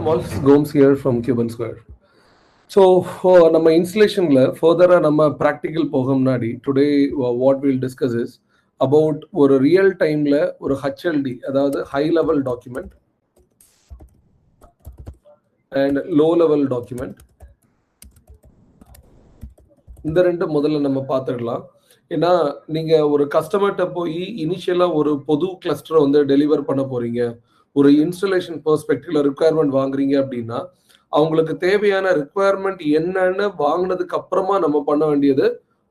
Mols Gomes here from Cuban Square. So, நம்ம இன்ஸ்டலேஷன்ல ஃபர்தரா நம்ம ப்ராக்டிக்கல் போக முன்னாடி today what will discuss is about ஒரு ரியல் டைம்ல ஒரு HLD, அதாவது high level document and low level document. இந்த ரெண்டு முதல்ல நம்ம பார்த்துடலாம். ஏன்னா நீங்க ஒரு கஸ்டமர்கிட்ட போய் இனிஷியலா ஒரு பொது கிளஸ்டரை வந்து டெலிவர் பண்ண போறீங்க, ஒரு இன்ஸ்டலேஷன் பெர்ஸ்பெக்டிவ்ல ரிக்குவயர்மெண்ட் வாங்குறீங்க அப்படின்னா அவங்களுக்கு தேவையான ரிக்குவயர்மெண்ட் என்னன்னு வாங்கினதுக்கு அப்புறமா நம்ம பண்ண வேண்டியது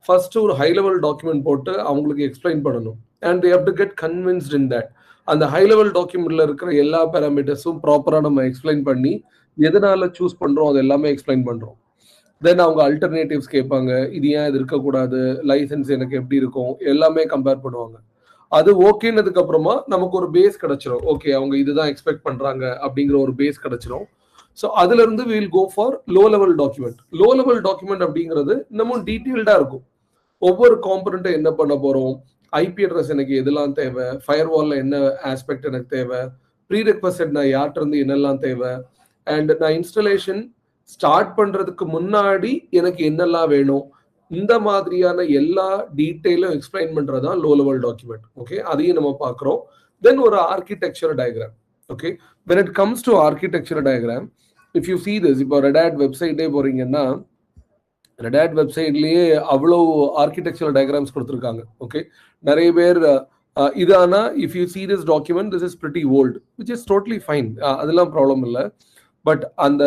ஃபர்ஸ்ட் ஒரு ஹை லெவல் டாக்குமெண்ட் போட்டு அவங்களுக்கு எக்ஸ்பிளைன் பண்ணணும். And they have to get convinced in that. அந்த ஹை லெவல் டாக்குமெண்ட்ல இருக்கிற எல்லா பேராமீட்டர்ஸும் ப்ராப்பரா நம்ம எக்ஸ்பிளைன் பண்ணி எதனால சூஸ் பண்றோம் அது எல்லாமே எக்ஸ்பிளைன் பண்றோம். தென் அவங்க அல்டர்னேட்டிவ்ஸ் கேட்பாங்க, இது ஏன் இது இருக்கக்கூடாது, லைசன்ஸ் எனக்கு எப்படி இருக்கும், எல்லாமே கம்பேர் பண்ணுவாங்க. அது ஓகேன்னதுக்கு அப்புறமா நமக்கு ஒரு பேஸ் கிடைச்சிரும். ஓகே, அவங்க இதுதான் எக்ஸ்பெக்ட் பண்றாங்க அப்படிங்கிற ஒரு பேஸ் கிடைச்சிரும். ஸோ அதுல இருந்து will go for low level document. Low level document அப்படிங்கிறது இன்னமும் டீட்டெயில்டா இருக்கும். ஒவ்வொரு காம்பனண்ட்டை என்ன பண்ண போறோம், ஐபி அட்ரஸ் எனக்கு எதெல்லாம் தேவை, ஃபயர் வால்ல என்ன ஆஸ்பெக்ட் எனக்கு தேவை, ப்ரீ ரெக்வஸ்ட் நான் யார்கிட்ட இருந்து என்னெல்லாம் தேவை, அண்ட் நான் இன்ஸ்டலேஷன் ஸ்டார்ட் பண்றதுக்கு முன்னாடி எனக்கு என்னெல்லாம் வேணும், இந்த மாதிரியான எல்லா டீட்டெயிலும் எக்ஸ்பிளைன் பண்றதுதான் லோ லெவல் டாக்குமெண்ட். ஓகே, அதையும் நம்ம பார்க்குறோம். தென் ஒரு architecture diagram. Okay, when it comes to architecture diagram, if you see this, இப்போ Red Hat வெப்சைட்டே போறீங்கன்னா Red Hat வெப்சைட்லயே அவ்வளோ ஆர்கிடெக்சரல் டயக்ராம்ஸ் கொடுத்துருக்காங்க. ஓகே, நிறைய பேர் இது ஆனா if you see this document, this is pretty old, which is totally fine, அதெல்லாம் problem இல்லை. பட் அந்த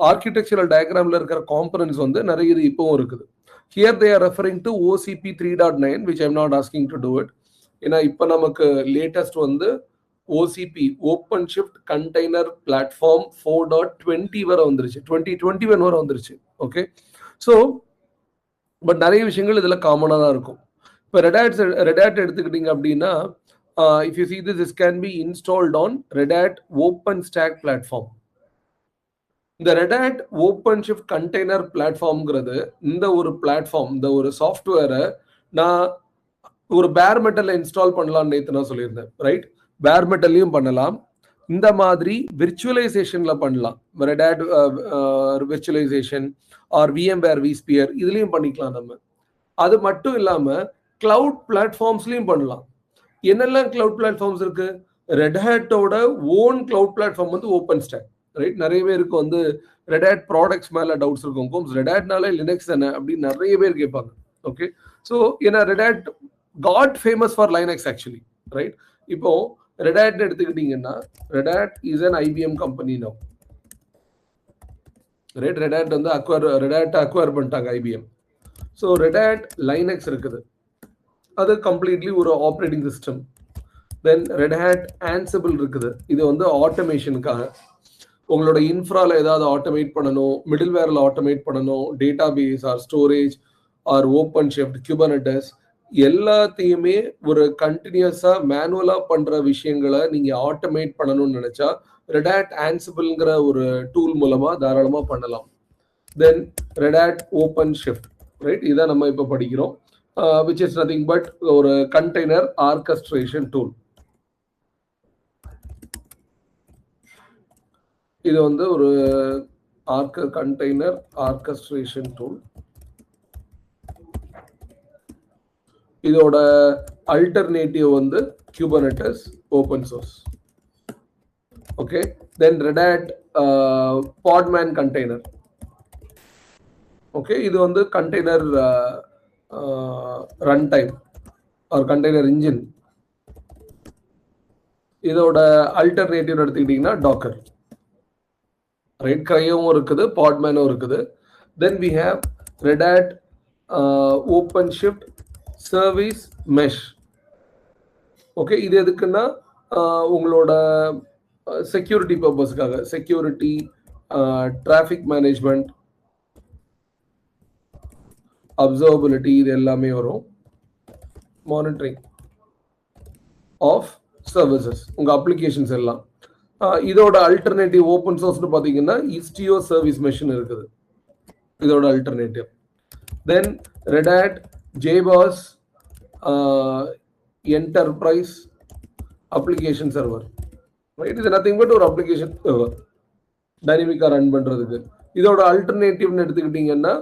ஆர்கிடெக்சரல் டயக்ராம்ல இருக்கிற காம்பனன்ட்ஸ் வந்து நிறைய இது இப்பவும் இருக்குது. Here they are referring to OCP 3.9, which I'm not asking to do it. ஏன்னா இப்போ நமக்கு லேட்டஸ்ட் வந்து OCP OpenShift Container Platform 4.20 வரை வந்துருச்சு, 2021 வரை வந்துருச்சு. ஓகே, ஸோ பட் நிறைய விஷயங்கள் இதில் காமனாக தான் இருக்கும். இப்போ Red Hat எடுத்துக்கிட்டீங்க அப்படின்னா, if you see this, this can be installed on Red Hat OpenStack platform. இந்த Red Hat OpenShift Container Platformங்கிறது இந்த ஒரு பிளாட்ஃபார்ம், இந்த ஒரு சாஃப்ட்வேரை நான் ஒரு பேர் மெட்டல்ல இன்ஸ்டால் பண்ணலாம்னு நேற்று நான் சொல்லியிருந்தேன், ரைட்? பேர் மெட்டல்லையும் பண்ணலாம், இந்த மாதிரி விர்ச்சுவலைசேஷன்ல பண்ணலாம். Red Hat virtualization or VMware vSphere இதுலயும் பண்ணிக்கலாம் நம்ம. அது மட்டும் இல்லாம கிளவுட் பிளாட்ஃபார்ம்ஸ்லயும் பண்ணலாம். என்னெல்லாம் கிளவுட் பிளாட்ஃபார்ம்ஸ் இருக்கு? Red Hatோட ஓன் கிளவுட் பிளாட்ஃபார்ம் வந்து OpenStack, ரைட்? நிறைய பேருக்கு வந்து Red Hat ப்ராடக்ட்ஸ் மேல டவுட்ஸ் இருக்கும். Red Hatனாலே லினக்ஸ் தானே அப்படின்னு நிறைய பேர் கேட்பாங்க. ஓகே, ஸோ ஏன்னா Red Hat got famous for Linux actually, right? இப்போ Red Hat எடுத்துக்கிட்டீங்கன்னா Red Hat is an IBM company now, right? Red Hat வந்து அக்வயர் பண்ணிட்டாங்க IBM. So Red Hat Linux இருக்குது, அது கம்ப்ளீட்லி ஒரு ஆப்ரேட்டிங் சிஸ்டம். தென் Red Hat Ansible இருக்குது, இது வந்து ஆட்டோமேஷனுக்காக. உங்களோட இன்ஃப்ரால ஏதாவது ஆட்டோமேட் பண்ணணும், மிடில் வேர்ல ஆட்டோமேட் பண்ணணும், database or storage or OpenShift, Kubernetes எல்லாத்தையுமே ஒரு கண்டினியூஸா மேனுவலா பண்ற விஷயங்களை நீங்க ஆட்டோமேட் பண்ணணும்னு நினைச்சா Red Hat Ansibleங்கிற ஒரு டூல் மூலமா தாராளமா பண்ணலாம். Then Red Hat OpenShift, right? இதான் நம்ம இப்ப படிக்கிறோம், which is nothing but ஒரு கண்டெய்னர் ஆர்கஸ்ட்ரேஷன் டூல். இது வந்து ஒரு கண்டெய்னர் ஆர்கஸ்ட்ரேஷன் டூல். இதோட அல்டர்னேட்டிவ் வந்து Kubernetes open source. Okay, then Red Hat Podman container. Okay, இது வந்து container run time or container engine. இதோட அல்டர்னேட்டிவ் எடுத்துக்கிட்டீங்கன்னா டாக்கர், ரைட்? கிரையும் இருக்குது, பாட்மேனும் இருக்குது. Then we have Red Hat OpenShift service mesh. Okay, இது எதுக்குன்னா உங்களோட செக்யூரிட்டி பர்பஸ்க்காக, செக்யூரிட்டி, டிராஃபிக் மேனேஜ்மெண்ட், அப்சர்வபிலிட்டி, இது எல்லாமே வரும். மானிட்டரிங் ஆஃப் சர்வீசஸ், உங்க அப்ளிகேஷன்ஸ் எல்லாம். இதோட அல்டர்னேட்டிவ் ஓப்பன் சோர்ஸ்னு பார்த்தீங்கன்னா Istio சர்வீஸ் மெஷின் இருக்குது, இதோட alternative. Then Red Hat JBoss Enterprise Application Server, right? It is nothing but ஒரு application server. டைனமிக்கா ரன் பண்றதுக்கு. இதோட அல்டர்னேட்டிவ்னு எடுத்துக்கிட்டீங்கன்னா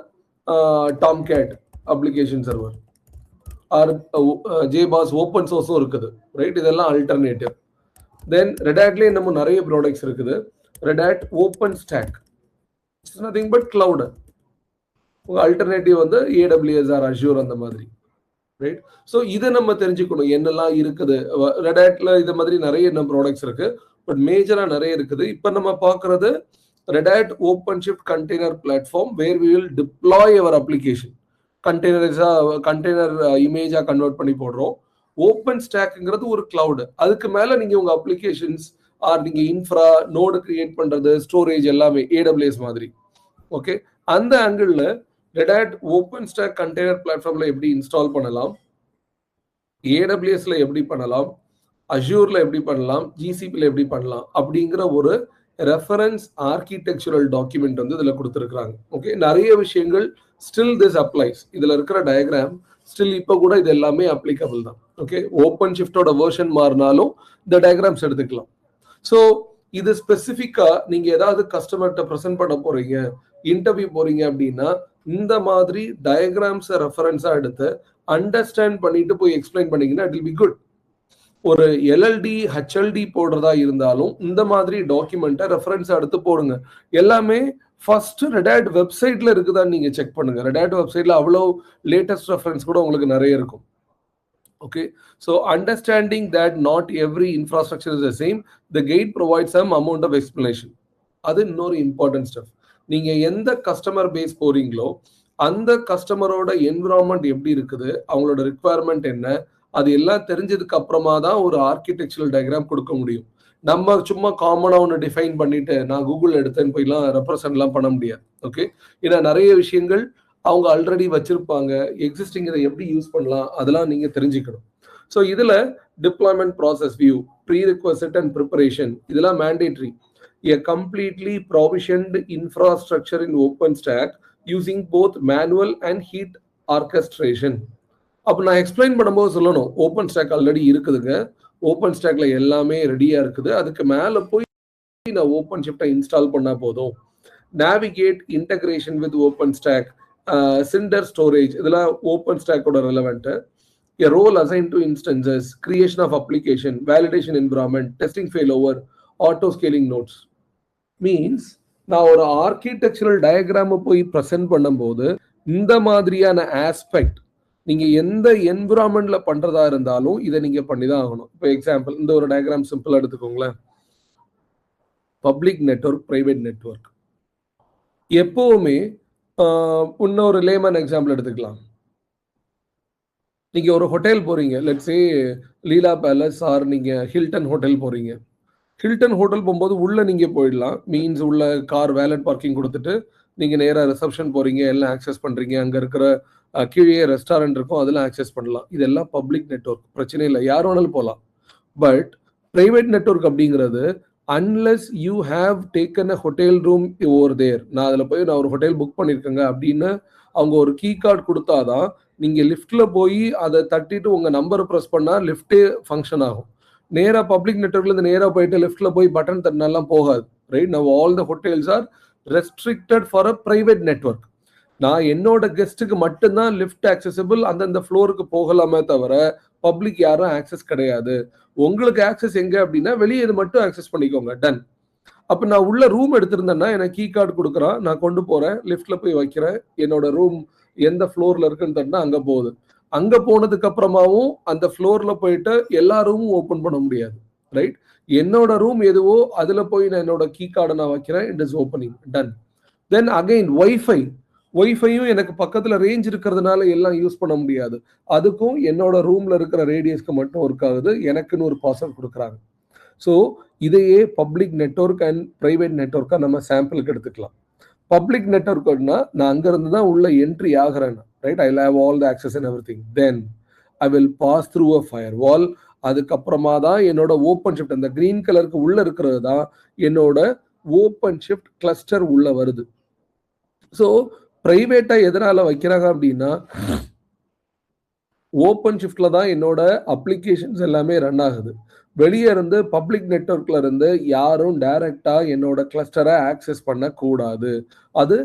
Tomcat application server or JBoss open சோர்ஸும் இருக்குது, ரைட்? இதெல்லாம் அல்டர்னேட்டிவ். தென் ரெடாட்லேயே நம்ம நிறைய ப்ராடக்ட்ஸ் இருக்குது. Red Hat open stock, it's nothing but cloud. உங்க அல்டர்னேட்டிவ் வந்து AWS ஆர் அஷ்யூர் அந்த மாதிரி, ரைட்? ஸோ இதை நம்ம தெரிஞ்சுக்கணும் என்னெல்லாம் இருக்குது. ரெடாட்ல இது மாதிரி நிறைய என்ன ப்ராடக்ட்ஸ் இருக்கு, பட் மேஜரா நிறைய இருக்குது. இப்போ நம்ம பார்க்கறது Red Hat OpenShift container platform where we will deploy our application. Container இமேஜா கன்வெர்ட் பண்ணி போடுறோம். ஓப்பன் ஸ்டாக்ங்கிறது ஒரு கிளவுட். அதுக்கு மேல நீங்க உங்க அப்ளிகேஷன்ஸ் ஆர் நீங்க இன்ஃப்ரா நோடு கிரியேட் பண்றது, ஸ்டோரேஜ் எல்லாமே AWS மாதிரி. ஓகே, அந்த angle Red Hat open stack container பிளாட்ஃபார்ம்ல எப்படி இன்ஸ்டால் பண்ணலாம், AWSல எப்படி பண்ணலாம், அஷ்யூர்ல எப்படி பண்ணலாம், GCPல எப்படி பண்ணலாம் அப்படிங்கிற ஒரு ரெஃபரன்ஸ் ஆர்கிடெக்சரல் டாக்குமெண்ட் வந்து இதுல கொடுத்துருக்காங்க. ஓகே, நிறைய விஷயங்கள் ஸ்டில் திஸ் அப்ளைஸ். இதுல இருக்கிற டயக்ராம் ஸ்டில் இப்போ கூட இது எல்லாமே அப்ளிகபிள் தான். ஓகே, ஓப்பன் ஷிஃப்டோட வெர்ஷன் மாறினாலும் இந்த டயக்ராம்ஸ் எடுத்துக்கலாம். ஸோ இது ஸ்பெசிஃபிக்கா நீங்க ஏதாவது கஸ்டமர்கிட்ட ப்ரெசென்ட் பண்ண போறீங்க, இன்டர்வியூ போறீங்க அப்படின்னா இந்த மாதிரி டயக்ராம்ஸை ரெஃபரன்ஸா எடுத்து அண்டர்ஸ்டாண்ட் பண்ணிட்டு போய் எக்ஸ்பிளைன் பண்ணீங்கன்னா இட் வில் பி குட். ஒரு LLD HLD போடுறதா இருந்தாலும் இந்த மாதிரி டாக்குமெண்ட்டை ரெஃபரன்ஸா எடுத்து போடுங்க. எல்லாமே ஃபர்ஸ்ட் ரெடாட் வெப்சைட்ல இருக்குதான்னு நீங்க செக் பண்ணுங்க. ரெடாட் வெப்சைட்ல அவ்வளோ லேட்டஸ்ட் ரெஃபரன்ஸ் கூட உங்களுக்கு நிறைய இருக்கும். Okay, so understanding that not every infrastructure is the same, the guide provides some amount of explanation. அது இன்னொரு இம்பார்ட்டன்ட் ஸ்டெப். நீங்க எந்த கஸ்டமர் பேஸ் போறீங்களோ அந்த கஸ்டமரோட என்விரான்மெண்ட் எப்படி இருக்குது, அவங்களோட ரிக்வயர்மெண்ட் என்ன, அது எல்லாம் தெரிஞ்சதுக்கு அப்புறமா தான் ஒரு ஆர்கிடெக்சரல் டயக்ராம் கொடுக்க முடியும். நம்ம சும்மா காமனா ஒன்று டிஃபைன் பண்ணிட்டு நான் கூகுள் எடுத்தேன்னு போய்லாம் ரெப்ரசன்ட்லாம் பண்ண முடியாது. ஓகே, ஏன்னா நிறைய விஷயங்கள் அவங்க ஆல்ரெடி வச்சிருப்பாங்க, எக்ஸிஸ்டிங் இதை எப்படி யூஸ் பண்ணலாம் அதெல்லாம் நீங்க தெரிஞ்சுக்கணும். ஸோ இதுல deployment process view, prerequisite and preparation இதெல்லாம் mandatory. A completely provisioned infrastructure in OpenStack using both manual and heat orchestration. அப்போ நான் எக்ஸ்பிளைன் பண்ணும்போது சொல்லணும் ஓப்பன் ஸ்டாக் ஆல்ரெடி இருக்குதுங்க, ஓப்பன் ஸ்டாக்ல எல்லாமே ரெடியா இருக்குது, அதுக்கு மேல போய் நான் ஓப்பன் ஷிஃப்டை இன்ஸ்டால் பண்ணா போதும். Navigate integration with open stack, cinder storage இதெல்லாம் ஓப்பன் ஸ்டாக்கோட relevant. A role assigned to instances, creation of application, validation environment, testing failover, auto scaling nodes. Means நான் ஒரு ஆர்கிடெக்சரல் டயக்ராமை போய் ப்ரெசென்ட் பண்ணும்போது இந்த மாதிரியான ஆஸ்பெக்ட் நீங்க எந்த என்விரான்மெண்ட்ல பண்றதா இருந்தாலும் இதை நீங்க பண்ணிதான் ஆகணும். இப்போ எக்ஸாம்பிள் இந்த ஒரு டயக்ராம் சிம்பிளா எடுத்துக்கோங்களேன். Public network, private network. எப்பவுமே இன்னொரு லேமன் எக்ஸாம்பிள் எடுத்துக்கலாம். நீங்க ஒரு ஹோட்டல் போறீங்க, let's say Leela Palace or நீங்க ஹில்டன் ஹோட்டல் போறீங்க. ஹில்டன் ஹோட்டல் போகும்போது உள்ள நீங்க போயிடலாம், மீன்ஸ் உள்ள கார் வேலட் பார்க்கிங் கொடுத்துட்டு நீங்க நேராக ரிசப்ஷன் போறீங்க, எல்லாம் ஆக்சஸ் பண்றீங்க. அங்க இருக்கிற கீழே ரெஸ்டாரண்ட் இருக்கும், அதெல்லாம் ஆக்சஸ் பண்ணலாம். இதெல்லாம் பப்ளிக் நெட்வொர்க், பிரச்சனை இல்லை, யார் வேணாலும் போகலாம். பட் பிரைவேட் நெட்வொர்க் அப்படிங்கிறது unless you have taken a hotel room over there, நான் அதில் போய் நான் ஒரு ஹோட்டல் புக் பண்ணியிருக்கேங்க அப்படின்னு அவங்க ஒரு கீ கார்டு கொடுத்தாதான் நீங்க லிஃப்ட்ல போய் அதை தட்டிட்டு உங்க நம்பரை ப்ரெஸ் பண்ணா லிஃப்டே ஃபங்க்ஷன் ஆகும். நேரா பப்ளிக் நெட்வொர்க்ல இருந்து நேரா போயிட்டு லெஃப்ட்ல போய் பட்டன் தட்டினாலாம் போகாது, right? Now all the hotels are restricted for a private network. நான் என்னோட கெஸ்ட்டுக்கு மட்டும்தான் லிஃப்ட் ஆக்சசிபிள், அந்தந்த ஃப்ளோருக்கு போகலாமே தவிர பப்ளிக் யாரும் ஆக்சஸ் கிடையாது. உங்களுக்கு ஆக்சஸ் எங்க அப்படின்னா வெளியே இது மட்டும் ஆக்சஸ் பண்ணிக்கோங்க, டன். அப்ப நான் உள்ள ரூம் எடுத்திருந்தேன்னா எனக்கு கீ கார்டு கொடுக்குறான், நான் கொண்டு போறேன், லிஃப்ட்ல போய் வைக்கிறேன், என்னோட ரூம் எந்த ஃப்ளோர்ல இருக்குன்னு தட்டினா அங்க போகுது. அங்க போனதுக்கு அப்புறமாவும் அந்த ஃப்ளோர்ல போயிட்டு எல்லா ரூமும் ஓப்பன் பண்ண முடியாது, ரைட்? என்னோட ரூம் எதுவோ அதுல போய் நான் என்னோட கீ கார்டை நான் வைக்கிறேன், it is opening, done. Then again ஒய்ஃபையும் எனக்கு பக்கத்துல ரேஞ்ச் இருக்கிறதுனால எல்லாம் யூஸ் பண்ண முடியாது, அதுக்கும் என்னோட ரூம்ல இருக்கிற ரேடியஸ்க்கு மட்டும் ஒர்க் ஆகுது, எனக்குன்னு ஒரு பாஸ்வேர்ட் கொடுக்குறாங்க. ஸோ இதையே பப்ளிக் நெட்வொர்க் அண்ட் பிரைவேட் நெட்வொர்க்கா நம்ம சாம்பிளுக்கு எடுத்துக்கலாம். பப்ளிக் நெட்வொர்க்னா நான் அங்க இருந்து தான் உள்ள என்ட்ரி ஆகிறேன், right? I have all the access and everything. Then I will pass through a firewall. அதுக்கப்புறமா தான் என்னோட ஓப்பன் ஷிஃப்ட், அந்த கிரீன் கலருக்கு உள்ள இருக்கிறது தான் என்னோட ஓப்பன் ஷிஃப்ட் கிளஸ்டர் உள்ள வருது. ஸோ பிரைவேட்டா எதனால வைக்கிறாங்க அப்படின்னா ஓப்பன் ஷிஃப்ட்ல தான் என்னோட அப்ளிகேஷன்ஸ் எல்லாமே ரன் ஆகுது. வெளியே இருந்து பப்ளிக் நெட்வொர்க்ல இருந்து யாரும் டைரக்டா என்னோட கிளஸ்டரை ஆக்சஸ் பண்ணக்கூடாது. அது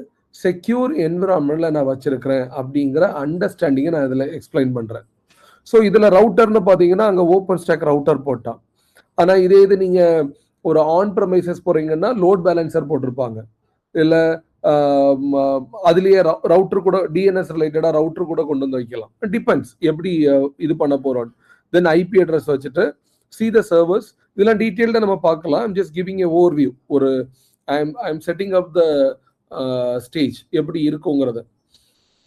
செக்யூர் என்விரான்மெண்ட்ல நான் வச்சிருக்கிறேன் அப்படிங்கிற அண்டர்ஸ்டாண்டிங்கை நான் இதில் எக்ஸ்பிளைன் பண்றேன். ஸோ இதில் ரவுட்டர்னு பார்த்தீங்கன்னா அங்கே ஓப்பன் ஸ்டாக் ரவுட்டர் போட்டான். ஆனால் இதே இது நீங்க ஒரு ஆன் ப்ரமைசஸ் போறீங்கன்னா லோட் பேலன்சர் போட்டிருப்பாங்க. இல்லை அதுலயே ரவுட்டர் கூட டிஎன்எஸ் ரிலேட்டடா ரவுட்டர் கூட கொண்டு வந்து வைக்கலாம். டிபெண்ட்ஸ் எப்படி இது பண்ண போறோம். தென் ஐபி அட்ரஸ் வச்சுட்டு see the servers இதெல்லாம் டீடைல்டா நம்ம பார்க்கலாம். I'm just giving a overview. ஒரு I'm setting up the stage எப்படி இருக்குங்கிறது.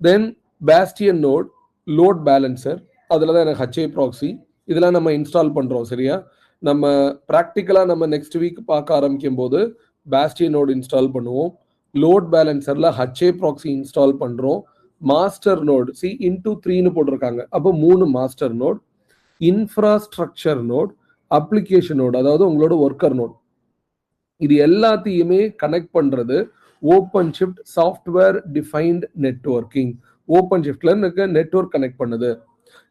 Then Bastion node, load balancer, அதுல தான் எனக்கு HA proxy இதெல்லாம் நம்ம இன்ஸ்டால் பண்றோம். சரியா, நம்ம ப்ராக்டிக்கலா நம்ம நெக்ஸ்ட் வீக் பார்க்க ஆரம்பிக்கும் போது Bastion node இன்ஸ்டால் பண்ணுவோம். லோட் பேலன்சர்ல HA proxy இன்ஸ்டால் பண்றோம். மாஸ்டர் நோட் into 3ன்னு போட்டிருக்காங்க. அப்போ 3 master node, infrastructure node, application node, அதாவது உங்களோட ஒர்க்கர் நோட், இது எல்லாத்தையுமே கனெக்ட் பண்றது open shift software defined networking. Open ஷிஃப்ட்ல எனக்கு நெட்வொர்க் கனெக்ட் பண்ணுது.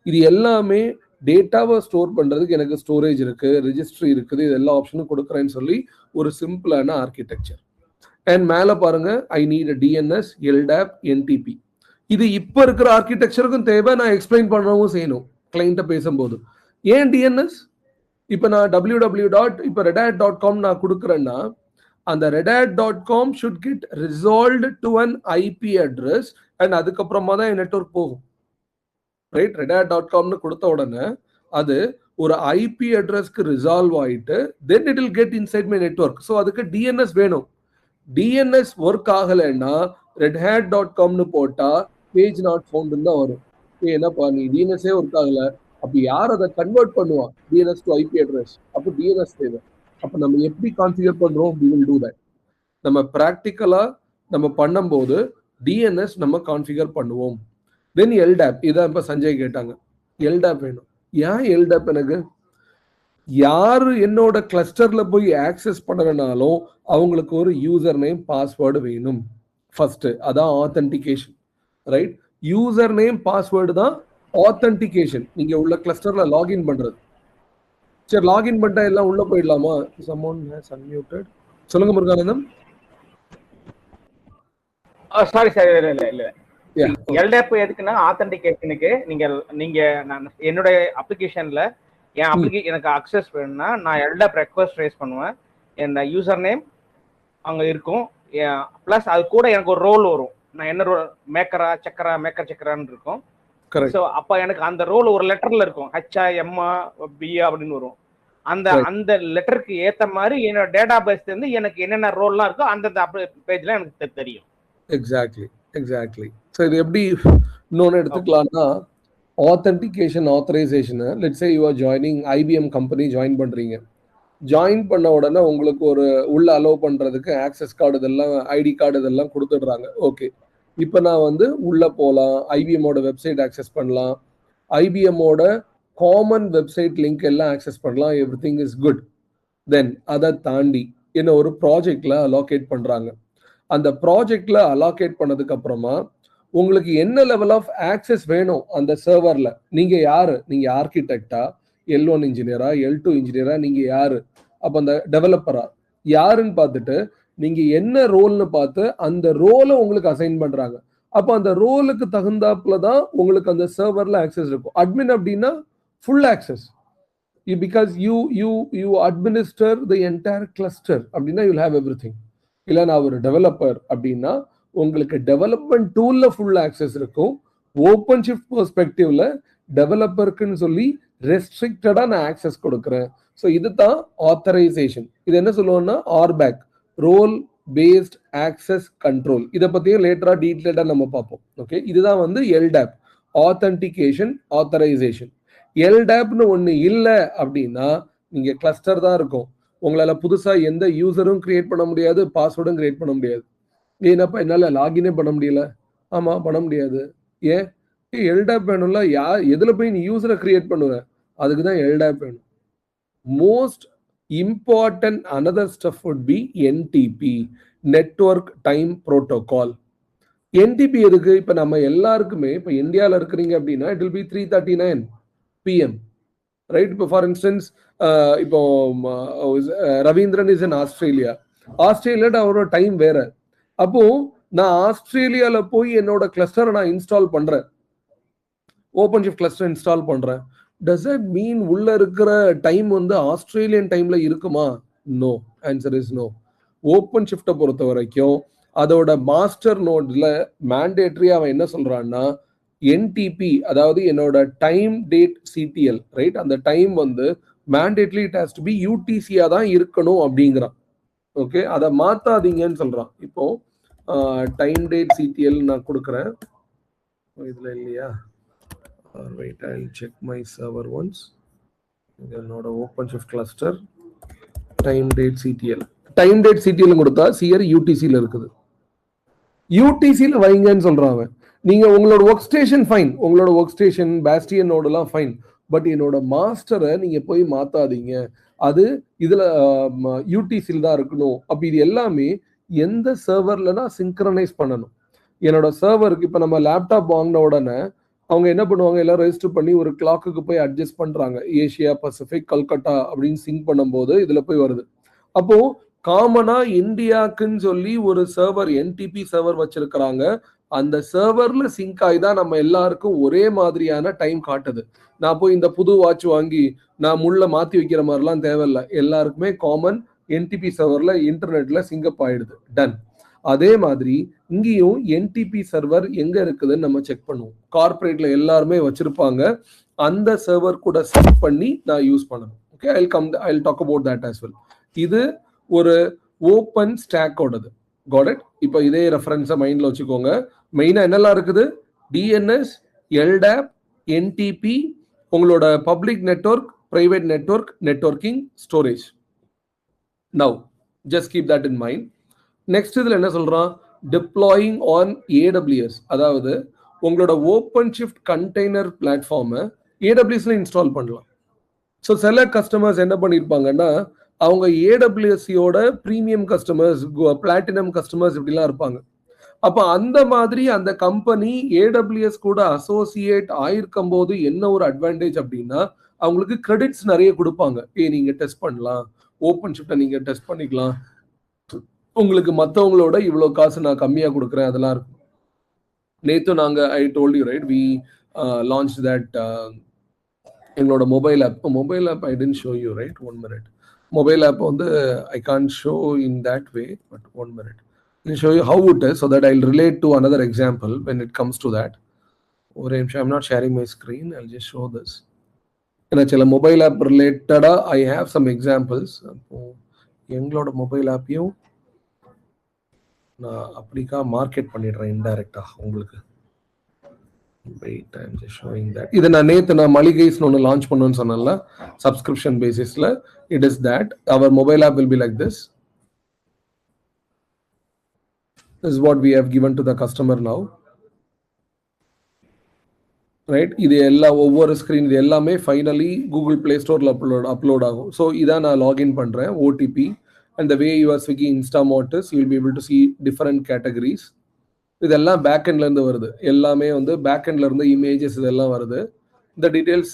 இது எல்லாமே டேட்டாவை ஸ்டோர் பண்றதுக்கு எனக்கு ஸ்டோரேஜ் இருக்கு, ரெஜிஸ்ட்ரி இருக்குது, இது எல்லா ஆப்ஷனும் கொடுக்குறேன்னு சொல்லி ஒரு சிம்பிளான ஆர்கிடெக்சர். அண்ட் மேல பாருங்க, ஐ நீட் டிஎன்எஸ், எல்டாப், என்டிபி. இது இப்ப இருக்கிற ஆர்கிடெக்சருக்கும் தேவை, நான் எக்ஸ்பிளைன் பண்ணவும் செய்யணும் கிளைண்ட்டை பேசும்போது. ஏன் டிஎன்எஸ்? இப்ப நான் www. இப்ப redhat.com நான் கொடுக்குறேன்னா அந்த redhat.com should get resolved to an IP address and அதுக்கப்புறமா தான் என் நெட்வொர்க் போகும். ரைட், redhat.comனு கொடுத்த உடனே அது ஒரு ஐபி அட்ரஸ்க்கு ரிசால்வ் ஆயிட்டு then it will get inside my network. So அதுக்கு டிஎன்எஸ் வேணும். டிஎன்எஸ் ஒர்க் ஆகலைன்னா redhat.comனு போட்டா பேஜ் நாட் ஃபவுண்ட் தான் வரும். என்னப்பா நீ டிஎன்எஸ்ஸே ஒர்க் ஆகல, அப்ப யார் அதை கன்வெர்ட் பண்ணுவான் டிஎன்எஸ் டு ஐபி அட்ரஸ்? அப்போ டிஎன்எஸ் தேவை. அப்ப நம்ம எப்படி கான்ஃபிகர் பண்றோம்? we will do that. நம்ம ப்ராக்டிக்கலா நம்ம பண்ணும்போது டிஎன்எஸ் நம்ம கான்ஃபிகர் பண்ணுவோம். தென் எல்டாப், இதான் இப்ப சஞ்சய் கேட்டாங்க, எல்டாப் வேணும். ஏன் எல்டாப்? எனக்கு யாரு என்னோட கிளஸ்டர்ல போய் ஆக்சஸ் பண்ணனாலும் அவங்களுக்கு ஒரு யூசர் நேம் பாஸ்வேர்டு வேணும் ஃபர்ஸ்ட். அதான் authentication. Right, user name password தான் ஆத்தென்டிகேஷன். நீங்க உள்ள கிளஸ்டர்ல லாகின் பண்றது. சரி, லாகின் பண்ணிட்டா எல்லாம் உள்ள போயிடலாமா? someone has unmuted. சொல்லுங்க முருகானந்தம். சாரி சார், இல்ல எல்டாப் எதுக்குன்னா ஆத்தென்டிகேஷனுக்கு. நீங்க என்னோட அப்ளிகேஷன்ல எனக்கு அக்சஸ் வேணும்னா நான் எல்டாப் ரெக்வஸ்ட் ரைஸ் பண்ணுவேன். என் யூசர் நேம் அங்க இருக்கும், பிளஸ் அது கூட எனக்கு ஒரு ரோல் வரும். நான் என்ன ரோல், மேக்கர் செக்கரான்னு இருக்கும். ஸோ அப்ப எனக்கு அந்த ரோல் ஒரு லெட்டர்ல இருக்கும், ஹெச்ஆ எம்ஆ பிஆ அப்படின்னு வரும். அந்த லெட்டருக்கு ஏத்த மாதிரி என்னோட டேட்டா பேஸ் இருந்து எனக்கு என்னென்ன ரோல்லாம் இருக்கோ அந்த பேஜ்ல எனக்கு தெரியும். எக்ஸாக்ட்லி. ஸோ இது எப்படி இன்னொன்று எடுத்துக்கலாம்னா, authentication authorization. Let's say you are joining IBM company, join பண்றீங்க. ஜாயின் பண்ண உடனே உங்களுக்கு ஒரு உள்ள அலோவ் பண்றதுக்கு ஆக்சஸ் கார்டு இதெல்லாம் ஐடி கார்டு இதெல்லாம் கொடுத்துடுறாங்க. ஓகே, இப்போ நான் உள்ள போகலாம், ஐபிஎம்மோட வெப்சைட் ஆக்சஸ் பண்ணலாம், ஐபிஎம்மோட காமன் வெப்சைட் லிங்க் எல்லாம் ஆக்சஸ் பண்ணலாம், எவ்ரி திங் இஸ் குட். தென் அதை தாண்டி என்ன ஒரு ப்ராஜெக்ட்ல அலோகேட் பண்றாங்க. அந்த ப்ராஜெக்ட்ல அலோகேட் பண்ணதுக்கு அப்புறமா உங்களுக்கு என்ன லெவல் ஆஃப் ஆக்சஸ் வேணும் அந்த சர்வர்ல, நீங்க யாரு, நீங்க ஆர்கிடெக்டா, L1 இன்ஜினியரா, L2 இன்ஜினியரா, நீங்க யாரு, அப்ப அந்த டெவலப்பரா யாருன்னு பார்த்துட்டு நீங்க என்ன ரோல்னு பார்த்து அந்த ரோலை உங்களுக்கு அசைன் பண்றாங்க. அப்ப அந்த ரோலுக்கு தகுந்தாப்புல தான் உங்களுக்கு அந்த சர்வர்ல ஆக்சஸ் இருக்கும். அட்மின் அப்படின்னா full access, because you administer the entire cluster அப்படின்னா யூ வில் ஹேவ் எவ்ரிதிங். இல்ல நான் ஒரு டெவலப்பர் அப்படின்னா உங்களுக்கு டெவலப்மெண்ட் டூல்ல ஃபுல் ஆக்சஸ் இருக்கும். ஓப்பன் ஷிஃப்ட் பெர்ஸ்பெக்டிவ்ல டெவலப்பருக்குன்னு சொல்லி ரெஸ்ட்ரிக்டடா நான் ஆக்சஸ் கொடுக்குறேன். ஸோ இதுதான் ஆத்தரைசேஷன். இது என்ன சொல்லுவோம்னா ஆர்பேக், ரோல் பேஸ்ட் ஆக்சஸ் கண்ட்ரோல். இதை பத்தியும் லேட்டரா டீட்டெயிலா நம்ம பார்ப்போம். ஓகே, இதுதான் எல்டாப், ஆத்தென்டிகேஷன் ஆத்தரைசேஷன். எல்டாப்னு ஒண்ணு இல்லை அப்படின்னா நீங்க கிளஸ்டர் தான் இருக்கும். உங்களால புதுசா எந்த யூசரும் கிரியேட் பண்ண முடியாது, பாஸ்வேர்டும் கிரியேட் பண்ண முடியாது. ஏன்னாப்பா என்னால லாகினே பண்ண முடியல. ஆமா, பண்ண முடியாது. ஏன்? எல்டாப் வேணும்ல. எதுல போய் நீ யூசரை கிரியேட் பண்ணுவ? அதுக்குதான் எல்டாப் வேணும். Most important another stuff would be NTP, network time protocol. NDB எதுக்கு? இப்ப நம்ம எல்லாருக்குமே இப்ப இந்தியால இருக்கிறீங்க அப்படின்னா it will be 3:39 PM, right? இப்போ ஃபார் இன்ஸ்டன்ஸ் இப்போ ரவீந்திரன் இஸ் இன் ஆஸ்திரேலியா. ஆஸ்திரேலியாட அவரோட டைம் வேற. அப்போ நான் ஆஸ்திரேலியால போய் என்னோட கிளஸ்டரை நான் இன்ஸ்டால் பண்றேன், ஓபன் ஷிஃப்ட் கிளஸ்டர் இன்ஸ்டால் பண்றேன். டஸ் இட் மீன் உள்ள இருக்கிற டைம் வந்து ஆஸ்திரேலியன் டைம்ல இருக்குமா? No, answer is no. Open ஷிஃப்ட்டை பொறுத்த வரைக்கும் அதோட மாஸ்டர் நோட்ல மேண்டேட்டரி அவன் என்ன சொல்றான்னா என்டிபி, அதாவது என்னோட டைம் டேட் சிடிஎல், ரைட்? அந்த டைம் வந்து மேண்டேட்லி இட் ஹாஸ் டு பி யூடிசியா தான் இருக்கணும் அப்படிங்கிறான். ஓகே, அதை மாத்தாதீங்கன்னு சொல்றான். இப்போ டைம் டேட் சிடிஎல் நான் கொடுக்குறேன், இதுல இல்லையா? Wait, I will check my server once. என்னோட open shift cluster time date CTL, time date CTL கொடுத்தா சிஆர் யூடிசியில் இருக்குது. யூடிசியில் வைங்கன்னு சொல்றான் அவன். நீங்க உங்களோட ஒர்க் ஸ்டேஷன் ஃபைன், உங்களோட ஒர்க் ஸ்டேஷன் பேஸ்டியன் நோடெல்லாம் ஃபைன், பட் என்னோட மாஸ்டரை நீங்க போய் மாத்தாதீங்க, அது இதுல யூடிசியில் தான் இருக்கணும். அப்ப இது எல்லாமே எந்த சர்வர்லனா சிங்க்ரனைஸ் பண்ணணும். என்னோட சர்வருக்கு இப்ப நம்ம லேப்டாப் வாங்கின உடனே அவங்க என்ன பண்ணுவாங்க, எல்லாம் ரெஜிஸ்டர் பண்ணி ஒரு கிளாக்குக்கு போய் அட்ஜஸ்ட் பண்றாங்க. ஏசியா பசிபிக் கல்கட்டா அப்படின்னு சிங்க் பண்ணும்போது இதுல போய் வருது. அப்போ காமனா இந்தியாக்குன்னு சொல்லி ஒரு சர்வர் என்டிபி சர்வர் வச்சிருக்கிறாங்க. அந்த சர்வர்ல சிங்க் ஆகி தான் நம்ம எல்லாருக்கும் ஒரே மாதிரியான டைம் காட்டுது. நான் போய் இந்த புது வாட்ச் வாங்கி நான் முள்ள மாத்தி வைக்கிற மாதிரிலாம் தேவையில்லை. எல்லாருக்குமே காமன் என்டிபி சர்வர்ல இன்டர்நெட்ல சிங்கப் ஆயிடுது. டன். அதே மாதிரி இங்கேயும் என்டிபி சர்வர் எங்க இருக்குதுன்னு நம்ம செக் பண்ணுவோம். கார்பரேட்ல எல்லாருமே வச்சிருப்பாங்க. அந்த சர்வர் கூட செட் பண்ணி நான் யூஸ் பண்ணணும். Okay, I will talk about that as well. இது ஒரு ஓப்பன் ஸ்டாக்கோடது. Got it? இப்போ இதே ரெஃபரன்ஸை மைண்ட்ல வச்சுக்கோங்க. மெயினா என்னெல்லாம் இருக்குது? டிஎன்எஸ், எல்டாப், என்டிபி, உங்களோட public network, private network, networking, storage. Now just keep that in mind. Next இதுல என்ன சொல்றான்? டிப்ளாயிங் ஆன் ஏடபிள்யூஎஸ், அதாவது உங்களோட ஓப்பன் ஷிஃப்ட் கண்டெய்னர் பிளாட்ஃபார்மை ஏடபிள்யூஎஸ்ல இன்ஸ்டால் பண்ணலாம். ஸோ சில கஸ்டமர்ஸ் என்ன பண்ணியிருப்பாங்கன்னா அவங்க ஏடபிள்யூஎஸ்சியோட ப்ரீமியம் கஸ்டமர்ஸ், பிளாட்டினம் கஸ்டமர்ஸ் இப்படிலாம் இருப்பாங்க. அப்போ அந்த மாதிரி அந்த கம்பெனி ஏடபிள்யூஎஸ் கூட அசோசியேட் ஆயிருக்கும் போது என்ன ஒரு அட்வான்டேஜ் அப்படின்னா அவங்களுக்கு கிரெடிட்ஸ் நிறைய கொடுப்பாங்க. நீங்க டெஸ்ட் பண்ணலாம், ஓப்பன் ஷிஃப்ட்டை நீங்க டெஸ்ட் பண்ணிக்கலாம், உங்களுக்கு மற்றவங்களோட இவ்வளோ காசு நான் கம்மியாக கொடுக்குறேன், அதெல்லாம் இருக்கும். நேற்று நாங்கள் I told you right, we launch that எங்களோட mobile app I didn't show you right. 1 minute. Mobile app on the I can't show in that way, but 1 minute. I'll show you how it is so that I'll relate to another example when it comes to that. I'm not sharing my screen. I'll just show this. In a mobile app related, I have some examples. எங்களோட mobile ஆப்பையும் நான் அப்படிக்கா market பண்ணிடுறேன் இன்டைரக்டா உங்களுக்கு. Wait, I'm just showing that. இது நான் நேத்து நான் மளிகைஸ்னு ஒன்று லான்ச் பண்ணுவேன்னு சொன்னேன்ல, சப்ஸ்கிரிப்ஷன் பேசிஸ்ல. It is that our mobile app will be like this. This is what we have given to the customer now. Right? இது எல்லாம் ஒவ்வொரு ஸ்கிரீன் இது எல்லாமே ஃபைனலி கூகுள் பிளே ஸ்டோர்ல அப்லோட் ஆகும். ஸோ இதான் நான் லாகின் பண்றேன், OTP. And the way you are Swiggy Instamart is, you will be able to see different categories. இதெல்லாம் பேக் எண்ட்ல இருந்து வருது. எல்லாமே வந்து பேக் எண்ட்ல இருந்து இமேஜஸ் இதெல்லாம் வருது. இந்த டீடைல்ஸ்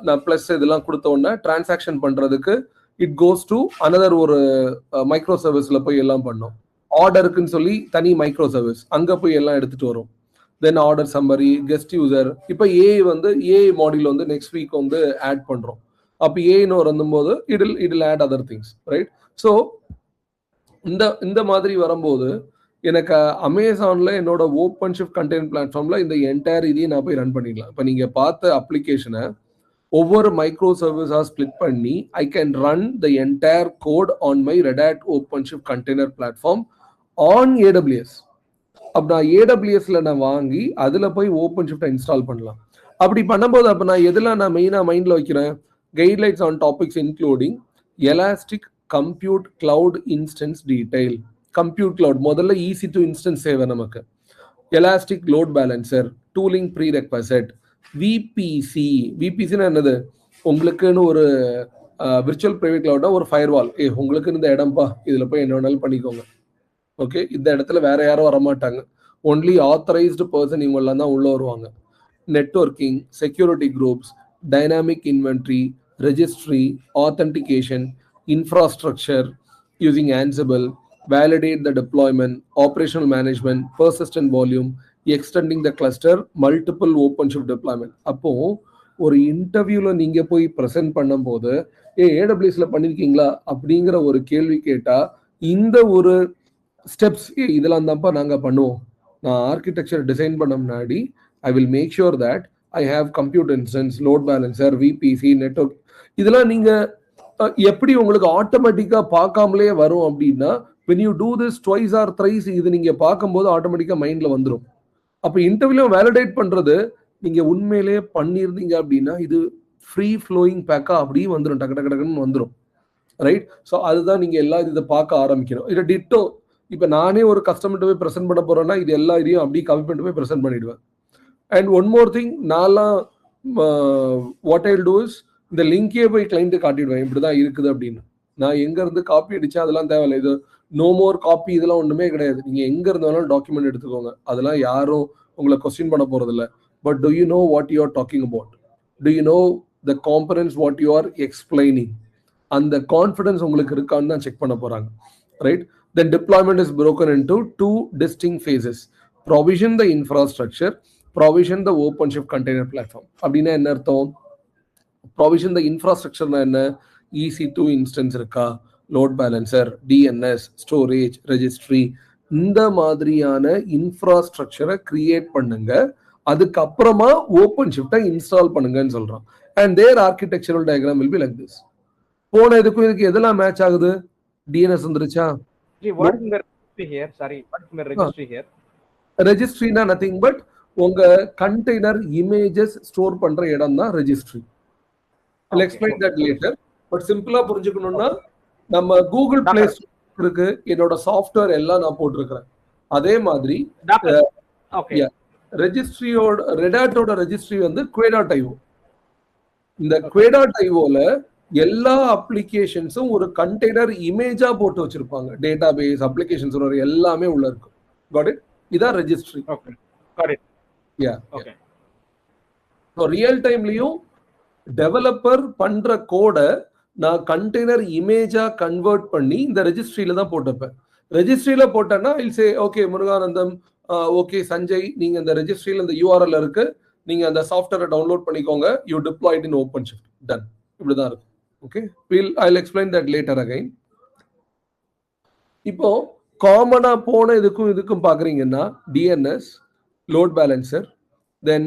நான் பிளஸ் இதெல்லாம் கொடுத்த உடனே டிரான்சாக்ஷன் பண்றதுக்கு இட் கோஸ் டு அனதர் ஒரு மைக்ரோ சர்வீஸ்ல போய் எல்லாம் பண்ணோம். ஆர்டருக்குன்னு சொல்லி தனி மைக்ரோ சர்வீஸ், அங்க போய் எல்லாம் எடுத்துட்டு வரும். Then order summary, guest user. இப்போ ஏஐ மாடியூல் வந்து நெக்ஸ்ட் வீக் வந்து ஆட் பண்றோம். அப்போ ஏன்னு வரும்போது it add other things, right? So இந்த மாதிரி வரும்போது எனக்கு அமேசான்ல என்னோட ஓப்பன் ஷிஃப்ட் கண்டெய்னர் பிளாட்ஃபார்ம்ல இந்த என்டையர் இதையும் நான் போய் ரன் பண்ணிடலாம். இப்போ நீங்க பார்த்த அப்ளிகேஷனை ஒவ்வொரு மைக்ரோ சர்வீஸா ஸ்பிளிட் பண்ணி I can run the entire code on my red had open shift container platform on AWS. அப்போ நான் ஏடபிள்யூஎஸ்ல நான் வாங்கி அதுல போய் ஓப்பன் ஷிஃப்டை இன்ஸ்டால் பண்ணலாம். அப்படி பண்ணும்போது அப்போ நான் எதில் நான் மெயினாக மைண்டில் வைக்கிறேன்? Guidelines on topics including elastic compute cloud instance detail. Compute cloud முதல்ல ஈஸி டு இன்ஸ்டன்ஸ் சேவை நமக்கு. எலாஸ்டிக் லோட் பேலன்சர், டூலிங் ப்ரீ ரெக்வசட், விபிசின்னு என்னது? உங்களுக்குன்னு ஒரு விர்ச்சுவல் பிரைவேட் கிளவுட்னா ஒரு ஃபயர்வால். உங்களுக்குன்னு இந்த இடம்பா, இதில் போய் என்ன வேணாலும் பண்ணிக்கோங்க. ஓகே, இந்த இடத்துல வேற யாரும் வரமாட்டாங்க. ஒன்லி ஆத்தரைஸ்டு பர்சன் இவங்கெல்லாம் தான் உள்ள வருவாங்க. Networking, security groups, dynamic inventory, registry, authentication, infrastructure using Ansible, validate the deployment, operational management, persistent volume, extending the cluster, multiple OpenShift deployment. அப்போ ஒரு இன்டர்வியூல நீங்க போய் ப்ரெசென்ட் பண்ணும்போது AWSல பண்ணிருக்கீங்களா அப்படிங்கிற ஒரு கேள்வி கேட்டா இந்த ஒரு ஸ்டெப்ஸ் இதெல்லாம் தான்ப்பா நாங்க பண்ணுவோம். நான் ஆர்கிடெக்சர் டிசைன் பண்ண முன்னாடி I will make sure that I have compute instance, load balancer, VPC, network. இதெல்லாம் நீங்க எப்படி உங்களுக்கு ஆட்டோமேட்டிக்கா பார்க்காமலே வரும் அப்படின்னா when you do this twice or thrice இது நீங்க பார்க்கும்போது ஆட்டோமேட்டிக்கா மைண்ட்ல வந்துடும். அப்ப இன்டர்வியூல வேலிடேட் பண்றது நீங்க உண்மையிலேயே பண்ணியிருந்தீங்க அப்படின்னா இது ஃப்ரீ ஃப்ளோயிங் பேக்கா அப்படியே வந்துடும், டக்கு டக்கு டக்குன்னு வந்துடும். ரைட்? ஸோ அதுதான் நீங்க எல்லா இதை பார்க்க ஆரம்பிக்கணும். இது டிட்டோ இப்போ நானே ஒரு கஸ்டமர்கிட்ட போய் ப்ரெசென்ட் பண்ண போறேன்னா இது எல்லா இதையும் அப்படியே காப்பி பண்ணிட்டு போய் ப்ரெசென்ட் பண்ணிடுவேன். அண்ட் ஒன் மோர் திங், நான்லாம் what I will do is இந்த லிங்கே போய் கிளைண்ட்டு காட்டிடுவேன் இப்படிதான் இருக்குது அப்படின்னு. நான் எங்க இருந்து காப்பி அடிச்சா அதெல்லாம் தேவையில்லை. இது நோ மோர் காப்பி இதெல்லாம் ஒண்ணுமே கிடையாது. நீங்க எங்க இருந்தாலும் டாக்குமெண்ட் எடுத்துக்கோங்க, அதெல்லாம் யாரும் உங்களை கொஸ்டின் பண்ண போறது இல்லை. But to you know what you are talking about? To you know the components what you are explaining? அந்த கான்ஃபிடன்ஸ் உங்களுக்கு இருக்கான்னு தான் செக் பண்ண போறாங்க. Right? Then deployment is broken into two distinct phases. Provision the infrastructure, provision the OpenShift container platform. அப்படின்னா என்ன அர்த்தம்? Provision த இன்ஃப்ராஸ்ட்ரக்சர்னா என்ன? EC2 இன்ஸ்டன்ஸ் இருக்கா, load balancer, DNS, storage, registry, இந்த மாதிரியான இன்ஃப்ராஸ்ட்ரக்சரை கிரியேட் பண்ணுங்க. அதுக்கப்புறமா ஓப்பன்ஷிஃப்டை இன்ஸ்டால் பண்ணுங்கன்னு சொல்றோம். And their architectural diagram will be like this. போன இதுக்கு எதெல்லாம் மேட்ச் ஆகுது? DNS வந்துருச்சா? What is the registry here? Sorry, what is the registry here? Registry na nothing but உங்க கண்டெய்னர் இமேஜஸ் ஸ்டோர் பண்ற இடம் தான் registry. I'll explain that later. But சிம்பிளா புரிஞ்சுக்கணும்னா நம்ம கூகுள் பிளே ஸ்டோருக்கு என்னோட சாஃப்ட்வேர் எல்லாம் நான் போட்டிருக்கிறேன். அதே மாதிரி ரெஜிஸ்ட்ரியோட ரெடாட்டோட ரெஜிஸ்ட்ரி வந்து quay.io. இந்த quay.ioல எல்லா அப்ளிகேஷன்ஸும் ஒரு கண்டெய்னர் இமேஜா போட்டு வச்சிருப்பாங்க. டேட்டா பேஸ், அப்ளிகேஷன்ஸ் எல்லாமே உள்ள இருக்கும். Got it? இதான் registry. Okay, got it. Yeah, okay. So real டைம்லயும் டெவலப்பர் பண்ற கோடை நான் கண்டெய்னர் இமேஜா கன்வெர்ட் பண்ணி இந்த ரெஜிஸ்ட்ரியில தான் போட்டுப்பேன். ரெஜிஸ்ட்ரியில போட்டேன்னா இல் சே ஓகே முருகானந்தம், ஓகே சஞ்சய், நீங்க இந்த ரெஜிஸ்ட்ரியில இந்த URL இருக்கு, நீங்க அந்த சாஃப்ட்வேரை டவுன்லோட் பண்ணிக்கோங்க, யூ டிப்ளாய்ட் இன் ஓப்பன்ஷிஃப்ட், டன். இப்படிதான் இருக்கும். Okay, I'll explain that later again. இப்போ காமனா போன இதுக்கும் பாக்குறீங்கன்னா DNS, load balancer, then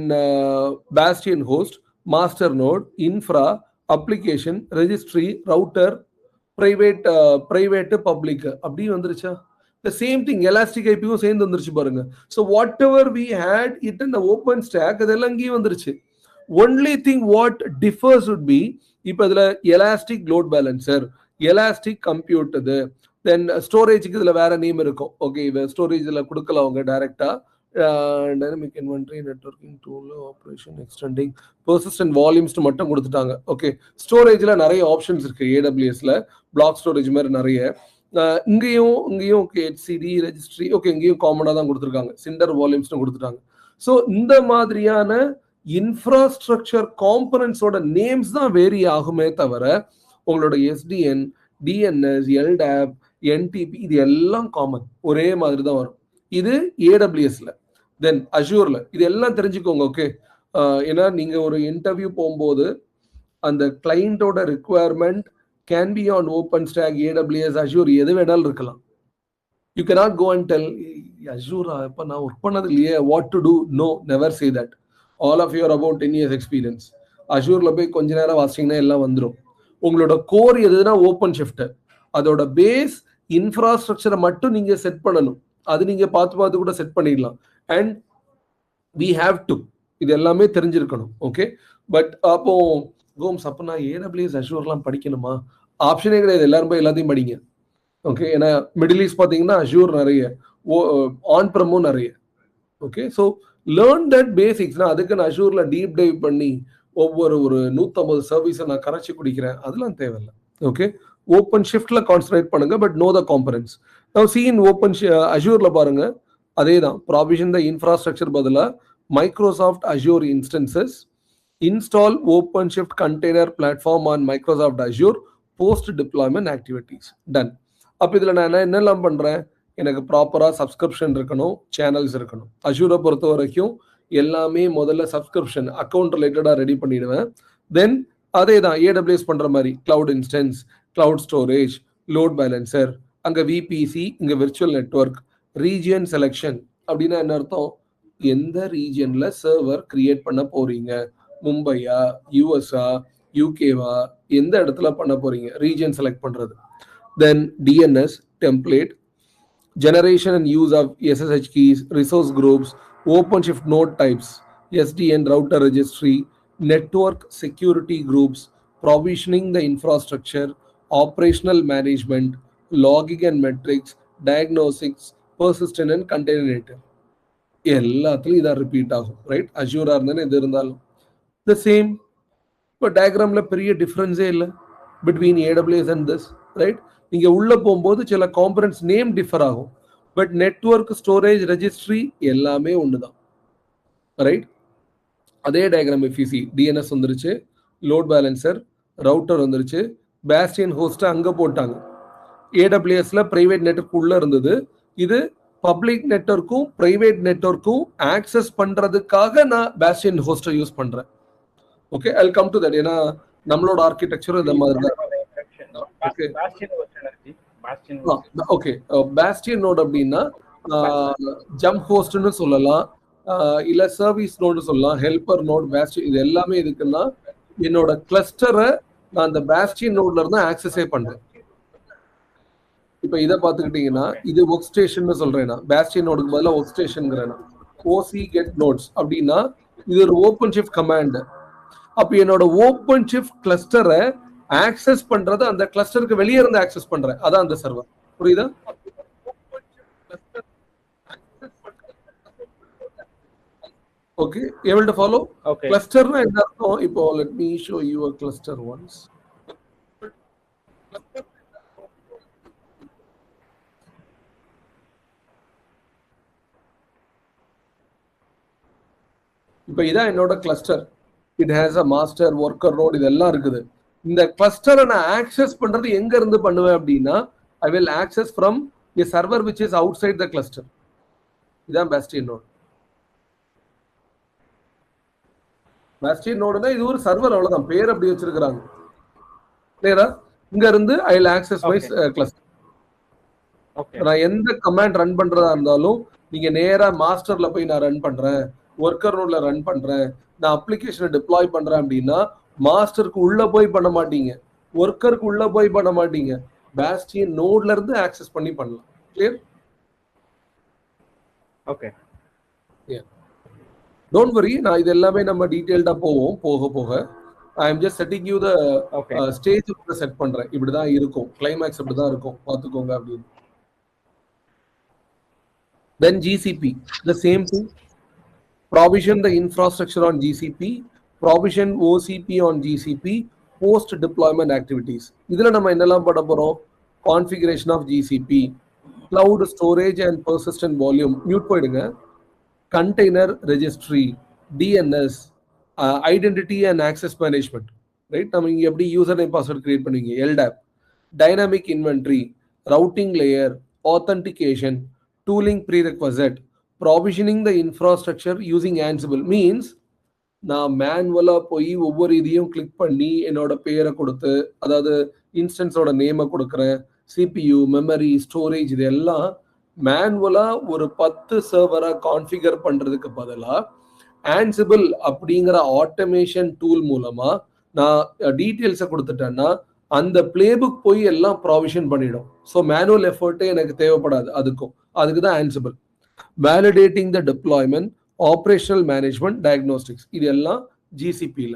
bastion host, master node, infra, application, registry, router, private public அப்படி வந்துருச்சா? The same thing elastic IP-யும் சேர்ந்து வந்துருச்சு பாருங்க. So whatever we had it in the open stack அதெல்லாம் இங்கே வந்துருச்சு. Only thing what differs would be இப்போ இதுல elastic load balancer, elastic compute, இது தென் ஸ்டோரேஜுக்கு இதுல வேற நேம் இருக்கும். ஓகே, இவ ஸ்டோரேஜ்ல கொடுக்கல அவங்க டைரக்டா. Dynamic inventory, networking tool, operation, extending, persistent volumes மட்டும் கொடுத்துட்டாங்க. ஓகே, ஸ்டோரேஜ்ல நிறைய ஆப்ஷன்ஸ் இருக்கு. AWSல பிளாக் ஸ்டோரேஜ் மாதிரி நிறைய. இங்கேயும் HCD, ரெஜிஸ்ட்ரி, ஓகே, இங்கேயும் காமனா தான் கொடுத்துருக்காங்க. சிண்டர் வால்யூம்ஸ் கொடுத்துட்டாங்க. ஸோ இந்த மாதிரியான இன்ஃப்ராஸ்ட்ரக்சர் காம்பனன்ட்ஸோட நேம்ஸ் தான் வேரி ஆகுமே தவிர உங்களோட SDN, DNS, LDAP, NTP இது எல்லாம் காமன், ஒரே மாதிரி தான் வரும். இது AWSல. தென் அஷூர்ல இது எல்லாம் தெரிஞ்சுக்கோங்க. ஓகே, ஏன்னா நீங்க ஒரு இன்டர்வியூ போகும்போது அந்த கிளைண்டோட requirement can be on open stack, AWS, Azure எது வேணாலும் இருக்கலாம். You cannot go and tell அஷூரா இப்ப நான் ஒர்க் பண்ணது இல்லையே, what to do? No, never say that. All of you are about 10 years experience. அஷூர்ல போய் கொஞ்ச நேரம் வாசிங்கன்னா எல்லாம் வந்துடும். உங்களோட கோர் எதுனா ஓப்பன் ஷிஃப்ட், அதோட பேஸ் இன்ஃப்ராஸ்ட்ரக்சரை மட்டும் நீங்க செட் பண்ணணும். அது நீங்க பார்த்து கூட செட் பண்ணிடலாம். அண்ட் we have to இது எல்லாமே தெரிஞ்சிருக்கணும். ஓகே, பட் அப்போ கோம்ஸ் அப்போ நான் AWS அஷூர்லாம் படிக்கணுமா? ஆப்ஷனே கிடையாது, எல்லாரும் போய் எல்லாத்தையும் படிங்க. ஓகே, ஏன்னா மிடில் ஈஸ்ட் பார்த்தீங்கன்னா அஷூர் நிறைய, ஆன் பிரமும் நிறைய. Okay, so learn that basics. நான் அதுக்கு நான் அஷூர்ல டீப் டைவ் பண்ணி ஒவ்வொரு 150 சர்வீஸை நான் கரைச்சி குடிக்கிறேன், அதெல்லாம் தேவையில்லை. ஓகே, ஓப்பன் ஷிஃப்ட்ல கான்சன்ட்ரேட் பண்ணுங்க, பட் நோ த காம்பனன்ட்ஸ். நான் சீன் ஓப்பன் அஷூர்ல பாருங்க, அதே தான் ப்ராவிஷன் த இன்ஃப்ராஸ்ட்ரக்சர் பதிலாக Microsoft Azure instances, install open shift container platform on Microsoft Azure, post deployment activities. Done. அப்போ இதில் நான் என்னெல்லாம் பண்ணுறேன், எனக்கு ப்ராப்பராக சப்ஸ்கிரிப்ஷன் இருக்கணும், சேனல்ஸ் இருக்கணும். அஷ்யூரை பொறுத்த வரைக்கும் எல்லாமே முதல்ல சப்ஸ்கிரிப்ஷன் அக்கௌண்ட் ரிலேட்டடாக ரெடி பண்ணிடுவேன். தென் அதே தான் ஏடபிள்யூஎஸ் பண்ணுற மாதிரி cloud instance, cloud storage, load balancer, அங்கே விபிசி, இங்கே விர்ச்சுவல் நெட்வொர்க், ரீஜியன் செலெக்ஷன். அப்படின்னா என்ன அர்த்தம், எந்த ரீஜியனில் சர்வர் கிரியேட் பண்ண போறீங்க, மும்பையா, யூஎஸ்ஆ, யூகேவா, எந்த இடத்துல பண்ண போறீங்க, ரீஜியன் செலக்ட் பண்ணுறது. Then DNS template, generation and use of SSH keys, resource groups, OpenShift node types, SDN router registry, network security groups, provisioning the infrastructure, operational management, logging and metrics, diagnostics, persistent and container. எல்லாத்துலையும் இதான் repeat ஆகும், right? அஷ்யூரா இருந்தானே இது இருந்தாலும் the same. இப்போ டயக்ராம்ல பெரிய டிஃப்ரென்ஸே இல்லை between AWS and this, right? இங்க உள்ள போகும்போது சில காம்பனன்ட்ஸ் நேம் டிஃபர் ஆகும், பட் நெட்வொர்க், ஸ்டோரேஜ், ரெஜிஸ்ட்ரி எல்லாமே ஒண்ணுதான், ரைட்? அதே டயக்ராம் எஃப்இசி டிஎன்எஸ் வந்துருச்சு, லோட் பேலன்சர், ரவுட்டர் வந்துருச்சு, பேஸ்டியன் ஹோஸ்ட் அங்க போட்டாங்க. ஏடபிள்யூஎஸ்ல பிரைவேட் நெட்வொர்க் உள்ள இருந்தது, இது பப்ளிக் நெட்வொர்க்கும் பிரைவேட் நெட்வொர்க்கும் ஆக்சஸ் பண்றதுக்காக நான் பேஸ்டியன் ஹோஸ்டை யூஸ் பண்றேன். Okay, I will come to that. ஏன்னா நம்மளோட ஆர்கிடெக்சர் இந்த மாதிரி தான். ஓகே, பேஸ்டியன் நோட் அப்படின்னா ஜம்ப் ஹோஸ்ட்னு சொல்லலாம், இல்ல சர்வீஸ் நோடு சொல்லலாம், ஹெல்பர் நோட், பேஸ்டியன், இது எல்லாமே எதுக்குன்னா என்னோட கிளஸ்டரை நான் அந்த பேஸ்டியன் நோட்ல இருந்து ஆக்சஸே பண்றேன். இப்ப இதை பாத்துக்கிட்டீங்கன்னா இது ஒர்க் ஸ்டேஷன் சொல்றேன், பேஸ்டியன் நோடுக்கு பதிலாக ஒர்க் ஸ்டேஷன், ஓசி கெட் நோட்ஸ் அப்படின்னா இது ஒரு ஓப்பன் ஷிஃப்ட் கமாண்ட். அப்ப என்னோட ஓப்பன் ஷிஃப்ட் கிளஸ்டரை ஆக்சஸ் பண்றது அந்த கிளஸ்டருக்கு வெளியே இருந்து ஆக்சஸ் பண்றேன், அதான் அந்த சர்வர். புரியுதா? Okay, able to follow? Okay. Cluster-னா என்ன அர்த்தம்? இப்போ let me show you a cluster once. இப்போ இதான் என்னோட cluster. It has a master, worker node, இதெல்லாம் இருக்குது. இந்த கிளஸ்டரை நான் ஆக்சஸ் பண்றது எங்க இருந்து பண்ணுவேன் அப்படின்னா, I will access from a server which is outside the cluster. இதான் பேஸ்டியன் நோட். பேஸ்டியன் நோடுனா இது ஒரு சர்வர், அவ்வளவுதான், பேர் அப்படி வச்சிருக்காங்க. கிளியரா? இங்க இருந்து I will access my cluster. நான் எந்த கமாண்ட் ரன் பண்றதா இருந்தாலும் நீங்க நேரா மாஸ்டர்ல போய் நான் ரன் பண்றேன், ஒர்க்கர் நோட்ல ரன் பண்றேன், நான் அப்ளிகேஷனை டிப்ளாய் பண்றேன் அப்படின்னா மாஸ்டருக்கு உள்ள போய் பண்ண மாட்டீங்க, ஒர்க்கருக்கு உள்ள போய் பண்ண மாட்டீங்க, பேஸ்டியன் நோட்ல இருந்து ஆக்சஸ் பண்ணி பண்ணலாம். கிளியர்? ஓகே, டோன்ட் வரி, நான் இது எல்லாமே நம்ம டீடைல்டா போவோம் போக போக. I am just setting you the stage set பண்றேன். இப்படிதான் இருக்கும், கிளைமேக்ஸ் இப்படிதான் இருக்கும், பாத்துக்கோங்க அப்படின்னு. Then GCP, the same thing. Provision the infrastructure on GCP, provision OCP on GCP, post deployment activities. இதுல நம்ம என்னெல்லாம் பண்ண போறோம்? Configuration of GCP, cloud storage and persistent volume, mute போயிடுங்க, container registry, DNS, identity and access management, right? நம்ம இங்க எப்படி user name password create பண்ணுவீங்க, LDAP, dynamic inventory, routing layer, authentication, tooling prerequisite, provisioning the infrastructure using Ansible. Means நான் மேனுவலா போய் ஒவ்வொரு இதையும் click பண்ணி என்னோட பேரை கொடுத்து, அதாவது இன்ஸ்டன்ஸோட நேமை கொடுக்குறேன், CPU, மெமரி, ஸ்டோரேஜ், இது எல்லாம் மேனுவலா ஒரு 10 சர்வரா கான்ஃபிகர் பண்றதுக்கு பதிலா Ansible அப்படிங்கிற ஆட்டோமேஷன் டூல் மூலமா நான் டீட்டெயில்ஸை கொடுத்துட்டேன்னா அந்த பிளேபுக் போய் எல்லாம் ப்ராவிஷன் பண்ணிடும். ஸோ மேனுவல் எஃபர்ட்டே எனக்கு தேவைப்படாது. அதுக்கு தான் Ansible. Validating the deployment, operational management, diagnostics, இது எல்லாம் GCPல.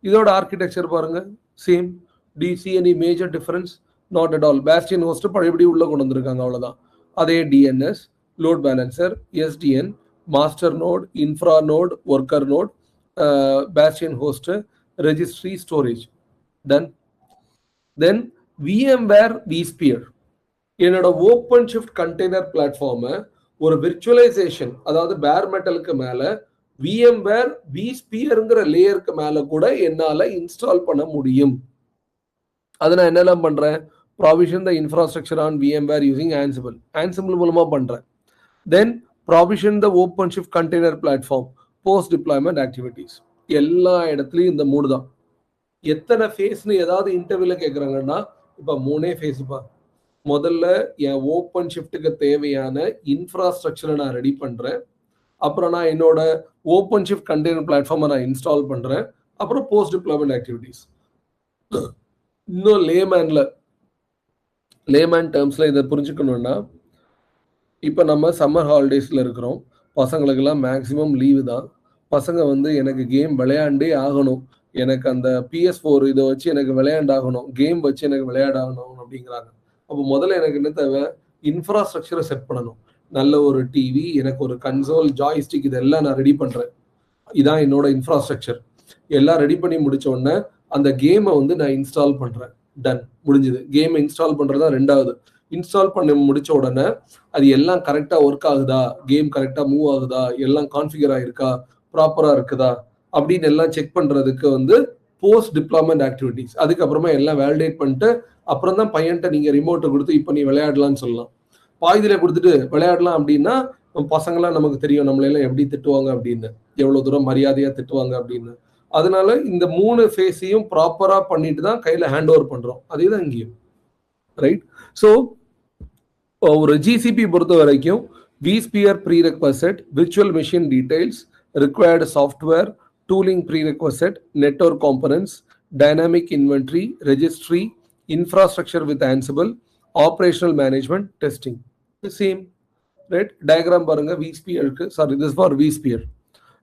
இதோட ஆர்கிடெக்சர் பாருங்க, same. Do you see any major difference? Not at all. Bastion host பழையபடி உள்ள கொண்டு வந்திருக்காங்க, அவ்வளவுதான். அதே DNS, load balancer, SDN, master node, infra node, worker node, bastion host, registry, storage. Done. Then VMware vSphere. என்னோட open shift container பிளாட்ஃபார்மை ஒரு virtualization, அதாவது பேர் மெட்டலுக்கு மேல VMware vSphereங்கிற லேயருக்கு மேல கூட என்னால இன்ஸ்டால் பண்ண முடியும். அதை நான் என்னெல்லாம் பண்றேன்? provision the infrastructure on VMware using Ansible. Ansible மூலமா பண்றேன். Then provision the OpenShift container platform, post deployment activities. எல்லா இடத்துலயும் இந்த 3 தான். எத்தனை ஃபேஸ்னு ஏதாவது இன்டர்வியூல கேட்குறாங்கன்னா, இப்போ 3 ஃபேஸ்ப்பா. முதல்ல என் ஓப்பன் ஷிஃப்ட்டுக்கு தேவையான இன்ஃப்ராஸ்ட்ரக்சரை நான் ரெடி பண்றேன். அப்புறம் நான் என்னோட ஓப்பன் ஷிஃப்ட் கண்டெய்னர் பிளாட்ஃபார்மை நான் இன்ஸ்டால் பண்றேன். அப்புறம் போஸ்ட் டிப்ளாய்மெண்ட் ஆக்டிவிட்டீஸ். இன்னும் லேமேன் டேர்ம்ஸ்ல இதை புரிஞ்சுக்கணும்னா, இப்போ நம்ம சம்மர் ஹாலிடேஸ்ல இருக்கிறோம். பசங்களுக்கெல்லாம் மேக்சிமம் லீவு தான். பசங்க வந்து எனக்கு கேம் விளையாண்டே ஆகணும், எனக்கு அந்த PS4 இதை வச்சு எனக்கு விளையாண்டாகணும், கேம் வச்சு எனக்கு விளையாடாகணும் அப்படிங்கிறாங்க. அப்போ முதல்ல எனக்கு என்ன தேவை? இன்ஃப்ராஸ்ட்ரக்சரை செட் பண்ணணும். நல்ல ஒரு டிவி, எனக்கு ஒரு கன்சோல், ஜாய்ஸ்டிக், இதெல்லாம் நான் ரெடி பண்றேன். இதான் என்னோட இன்ஃப்ராஸ்ட்ரக்சர். எல்லாம் ரெடி பண்ணி முடிச்ச உடனே அந்த கேமை வந்து நான் இன்ஸ்டால் பண்றேன். டன், முடிஞ்சது. கேமை இன்ஸ்டால் பண்றதா ரெண்டாவது. இன்ஸ்டால் பண்ணி முடிச்ச உடனே அது எல்லாம் கரெக்டா ஒர்க் ஆகுதா, கேம் கரெக்டா மூவ் ஆகுதா, எல்லாம் கான்ஃபிகர் ஆயிருக்கா, ப்ராப்பரா இருக்குதா அப்படின்னு எல்லாம் செக் பண்றதுக்கு வந்து போஸ்ட் டிப்ளாய்மெண்ட் ஆக்டிவிட்டிஸ். அதுக்கப்புறமா எல்லாம் வேலிடேட் பண்ணிட்டு அப்புறம் தான் பையன்ட்ட நீங்க ரிமோட்டை கொடுத்து இப்போ நீ விளையாடலாம்னு சொல்லலாம். பாதியில கொடுத்துட்டு விளையாடலாம் அப்படின்னா பசங்களாம் நமக்கு தெரியும் நம்மளெல்லாம் எப்படி திட்டுவாங்க அப்படின்னு, எவ்வளவு தூரம் மரியாதையா திட்டுவாங்க அப்படின்னு. அதனால இந்த 3 ஃபேஸையும் ப்ராப்பரா பண்ணிட்டு தான் கையில ஹேண்ட் ஓவர் பண்றோம். அதே தான் இங்கேயும், ரைட்? ஸோ ஒரு ஜிசிபி பொறுத்த வரைக்கும் vSphere prerequisite, virtual machine details, required software, tooling prerequisite, network components, dynamic inventory, registry, infrastructure with Ansible, operational management, testing. The same, right? Diagram பாருங்க vSphere இருக்கு. Sorry, this for vSphere.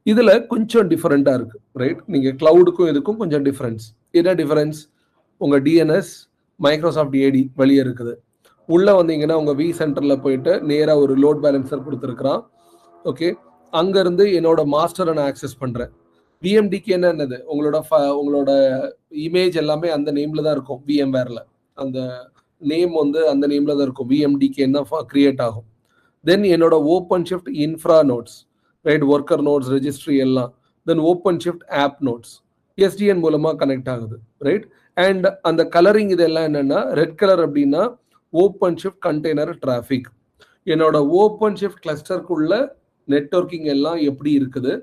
இதுல கொஞ்சம் டிஃபரெண்டா இருக்கு, right? நீங்க கிளவுடுக்கும் இதுக்கும் கொஞ்சம் டிஃபரன்ஸ். என்ன difference? உங்க DNS மைக்ரோசாஃப்ட் AD வெளியே இருக்குது. உள்ள வந்தீங்கன்னா உங்க vCenterல போயிட்டு நேரா ஒரு லோட் பேலன்சர் கொடுத்துருக்கான். ஓகே, அங்க இருந்து என்னோட மாஸ்டரை நான் ஆக்சஸ் பண்றேன். VMDK என்னது? உங்களோட இமேஜ் எல்லாமே அந்த நேம்ல தான் இருக்கும். VMwareல அந்த நேம் வந்து அந்த நேம்ல தான் இருக்கும். VMDK தான் கிரியேட் ஆகும். தென் என்னோட open shift infra nodes, right? Worker nodes, registry எல்லாம். Then open shift app nodes SDN மூலமா கனெக்ட் ஆகுது, ரைட்? அண்ட் அந்த கலரிங் இதெல்லாம் என்னன்னா, ரெட் கலர் அப்படின்னா ஓப்பன் ஷிஃப்ட் கண்டெய்னர் டிராஃபிக். என்னோட ஓப்பன் ஷிஃப்ட் கிளஸ்டருக்குள்ள நெட்வொர்க்கிங் எல்லாம் எப்படி இருக்குது.